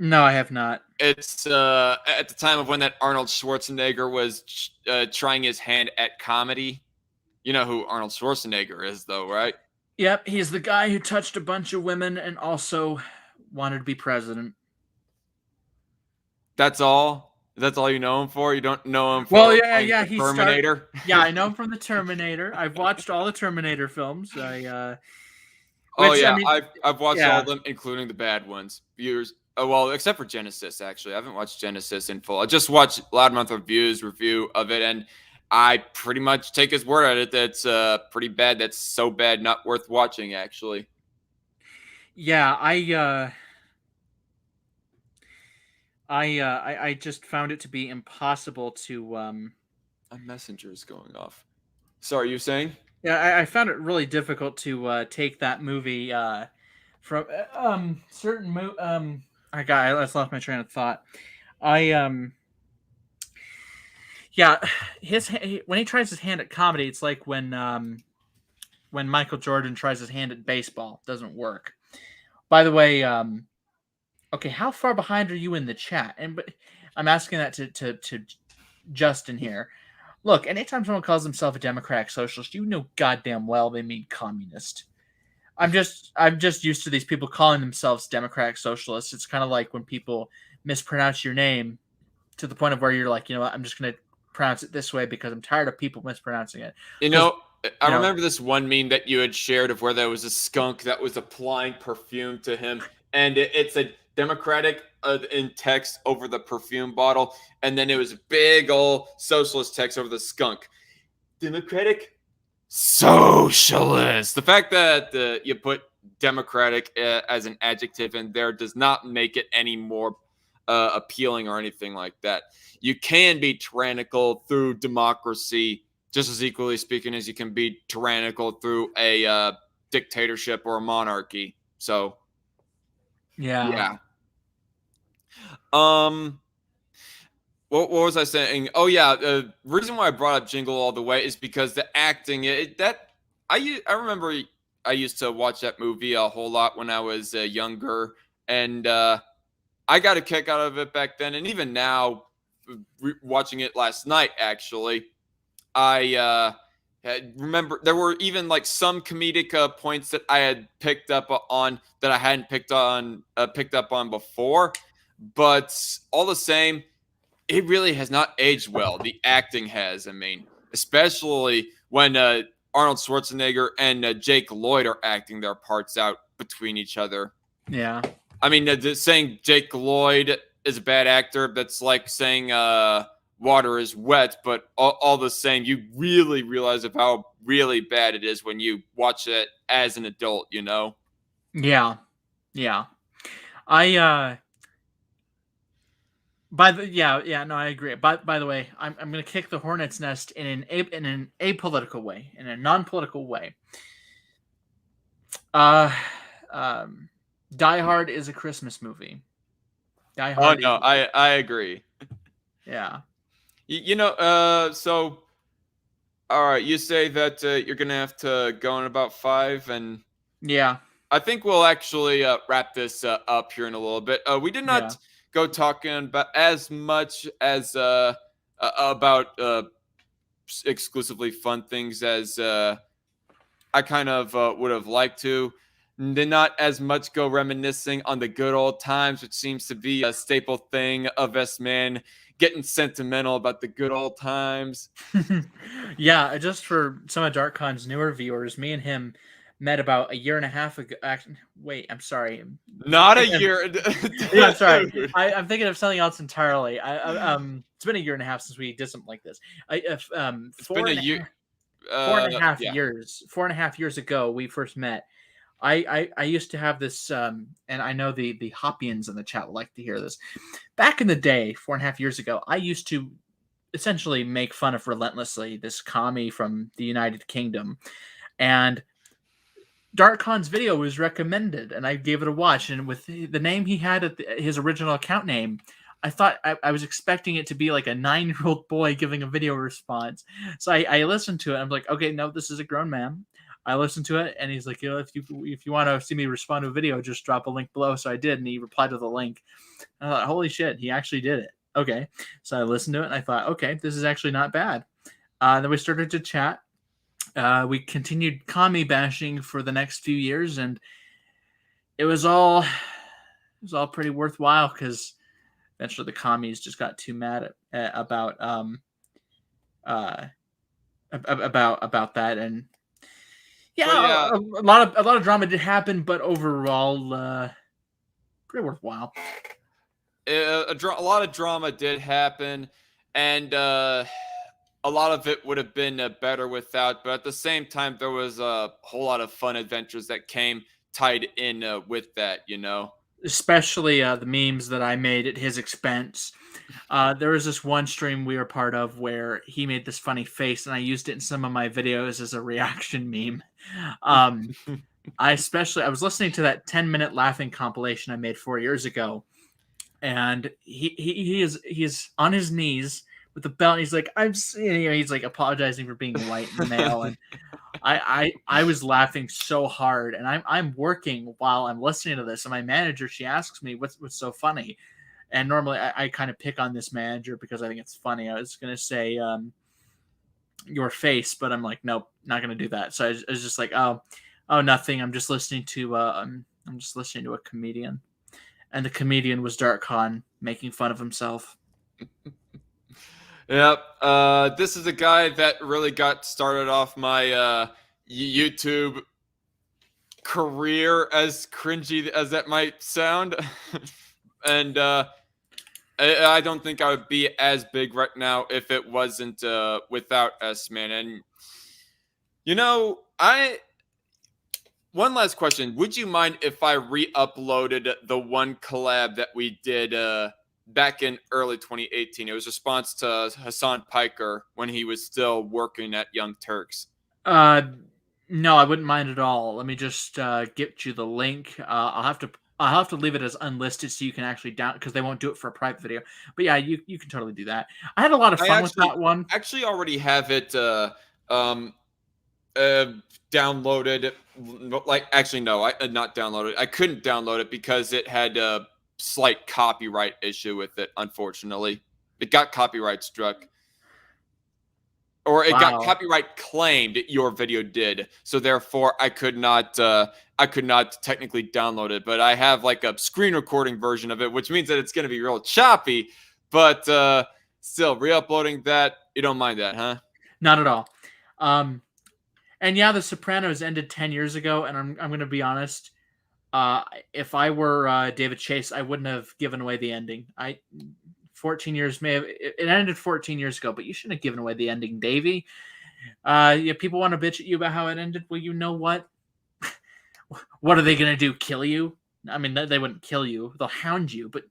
Speaker 4: No, I have not.
Speaker 1: It's at the time of when that Arnold Schwarzenegger was trying his hand at comedy. You know who Arnold Schwarzenegger is, though, right?
Speaker 4: Yep, he's the guy who touched a bunch of women and also wanted to be president.
Speaker 1: That's all? That's all you know him for? You don't know him for
Speaker 4: the
Speaker 1: Terminator?
Speaker 4: I know him from the Terminator. I've watched all the Terminator films. I've
Speaker 1: watched all of them, including the bad ones. Well, except for Genesis, actually. I haven't watched Genesis in full. I just watched Loudmouth review of it, and I pretty much take his word at it. That's pretty bad. That's so bad, not worth watching, actually.
Speaker 4: Yeah, I just found it to be impossible to.
Speaker 1: A messenger is going off. Sorry, you saying?
Speaker 4: Yeah, I found it really difficult to take that movie from certain I just lost my train of thought. When he tries his hand at comedy, it's like when Michael Jordan tries his hand at baseball. It doesn't work. By the way, okay, how far behind are you in the chat? But I'm asking that to Justin here. Look, anytime someone calls himself a Democratic Socialist, you know goddamn well they mean communist. I'm just used to these people calling themselves Democratic Socialists. It's kind of like when people mispronounce your name to the point of where you're like, you know what, I'm just going to pronounce it this way because I'm tired of people mispronouncing it.
Speaker 1: I remember this one meme that you had shared of where there was a skunk that was applying perfume to him, and it's a Democratic in text over the perfume bottle, and then it was big old socialist text over the skunk. Democratic Socialist. The fact that you put Democratic as an adjective in there does not make it any more appealing or anything like that. You can be tyrannical through democracy just as equally speaking as you can be tyrannical through a dictatorship or a monarchy. So, yeah. What was I saying? Oh yeah, the reason why I brought up Jingle All the Way is because the acting. I remember I used to watch that movie a whole lot when I was younger, and I got a kick out of it back then, and even now, watching it last night, actually, I remember there were even like some comedic points that I had picked up on that I hadn't picked up on before, but all the same, it really has not aged well. The acting has, I mean, especially when Arnold Schwarzenegger and Jake Lloyd are acting their parts out between each other.
Speaker 4: Yeah.
Speaker 1: I mean, saying Jake Lloyd is a bad actor, that's like saying water is wet, but all the same, you really realize of how really bad it is when you watch it as an adult, you know?
Speaker 4: Yeah. Yeah. I by the yeah, no, I agree. By the way, I'm gonna kick the hornet's nest in an apolitical way, in a non-political way. Uh um Die Hard is a Christmas movie. Die
Speaker 1: Oh
Speaker 4: Hard
Speaker 1: no,
Speaker 4: is
Speaker 1: I agree.
Speaker 4: yeah.
Speaker 1: You know, so all right, you say that you're gonna have to go in about 5, and
Speaker 4: Yeah.
Speaker 1: I think we'll actually wrap this up here in a little bit. We did
Speaker 4: Yeah.
Speaker 1: not go talking about as much as about exclusively fun things as I kind of would have liked to. Did not as much go reminiscing on the good old times, which seems to be a staple thing of us men getting sentimental about the good old times.
Speaker 4: Yeah, just for some of DarkCon's newer viewers, me and him met about a year and a half ago. Wait, I'm sorry.
Speaker 1: Not a year.
Speaker 4: Yeah, I'm sorry.
Speaker 1: Dude.
Speaker 4: I'm thinking of something else entirely. It's been a year and a half since we did something like this.
Speaker 1: It's been a year.
Speaker 4: Four and a half
Speaker 1: Yeah.
Speaker 4: years. 4.5 years ago, we first met. I used to have this, and I know the Hoppians in the chat would like to hear this. Back in the day, 4.5 years ago, I used to essentially make fun of Relentlessly, this commie from the United Kingdom, and DarkCon's video was recommended, and I gave it a watch. And with the name he had at his original account name, I thought I was expecting it to be like a 9-year-old boy giving a video response. So I listened to it. I'm like, okay, no, this is a grown man. I listened to it, and he's like, if you want to see me respond to a video, just drop a link below. So I did, and he replied with a link. And I thought, holy shit, he actually did it. Okay, so I listened to it, and I thought, okay, this is actually not bad. Then we started to chat. We continued commie bashing for the next few years, and it was all pretty worthwhile because eventually the commies just got too mad about that, and
Speaker 1: yeah.
Speaker 4: a lot of drama did happen, but overall, pretty worthwhile.
Speaker 1: A lot of drama did happen, and a lot of it would have been better without. But at the same time, there was a whole lot of fun adventures that came tied in with that, you know.
Speaker 4: Especially the memes that I made at his expense. There was this one stream we were part of where he made this funny face, and I used it in some of my videos as a reaction meme. I was listening to that 10-minute laughing compilation I made 4 years ago, and he is on his knees with the belt. And he's like, he's like apologizing for being white and male, and I was laughing so hard, and I'm working while I'm listening to this, and my manager, she asks me what's so funny, and normally I kind of pick on this manager because I think it's funny. I was gonna say your face, but I'm like, nope, not gonna do that. So I was just like, oh, nothing. I'm just listening to a comedian, and the comedian was DarkCon making fun of himself.
Speaker 1: Yep. This is a guy that really got started off my YouTube career, as cringy as that might sound. And I don't think I would be as big right now if it wasn't without S-Man. And, you know, one last question. Would you mind if I re-uploaded the one collab that we did back in early 2018? It was a response to Hassan Piker when he was still working at Young Turks.
Speaker 4: No, I wouldn't mind at all. Let me just get you the link. I'll have to leave it as unlisted so you can actually down, because they won't do it for a private video. But yeah, you can totally do that. I had a lot of fun with that one.
Speaker 1: Actually, already have it downloaded. Like, actually, no, I not downloaded. I couldn't download it because it had a slight copyright issue with it. Unfortunately, it got copyright struck. Or it got copyright claimed. Your video did, so therefore I could not technically download it. But I have like a screen recording version of it, which means that it's going to be real choppy. But still, re-uploading that, you don't mind that, huh?
Speaker 4: Not at all. And yeah, The Sopranos ended 10 years ago, and I'm going to be honest. If I were David Chase, I wouldn't have given away the ending. 14 years it ended 14 years ago, but you shouldn't have given away the ending, Davey. People want to bitch at you about how it ended. Well, you know what? What are they going to do? Kill you? I mean, they wouldn't kill you. They'll hound you, but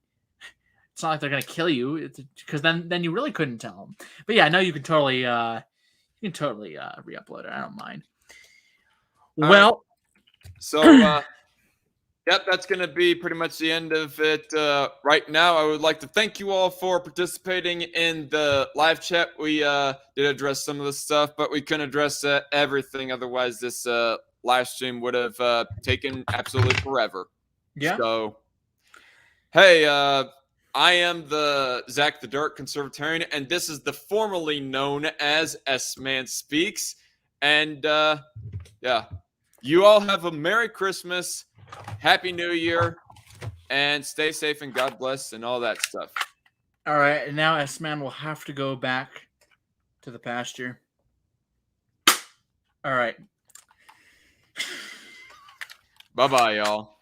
Speaker 4: it's not like they're going to kill you, because then you really couldn't tell them. But yeah, no, you can totally re-upload it. I don't mind. Well,
Speaker 1: so yep, that's going to be pretty much the end of it right now. I would like to thank you all for participating in the live chat. We did address some of the stuff, but we couldn't address everything. Otherwise, this live stream would have taken absolutely forever.
Speaker 4: yeah.
Speaker 1: So, hey, I am the Zach the Dirt Conservatarian, and this is the formerly known as S-Man Speaks. And yeah, you all have a Merry Christmas, Happy New Year, and stay safe and God bless and all that stuff.
Speaker 4: All right, and now S-Man will have to go back to the pasture. All right.
Speaker 1: Bye-bye, y'all.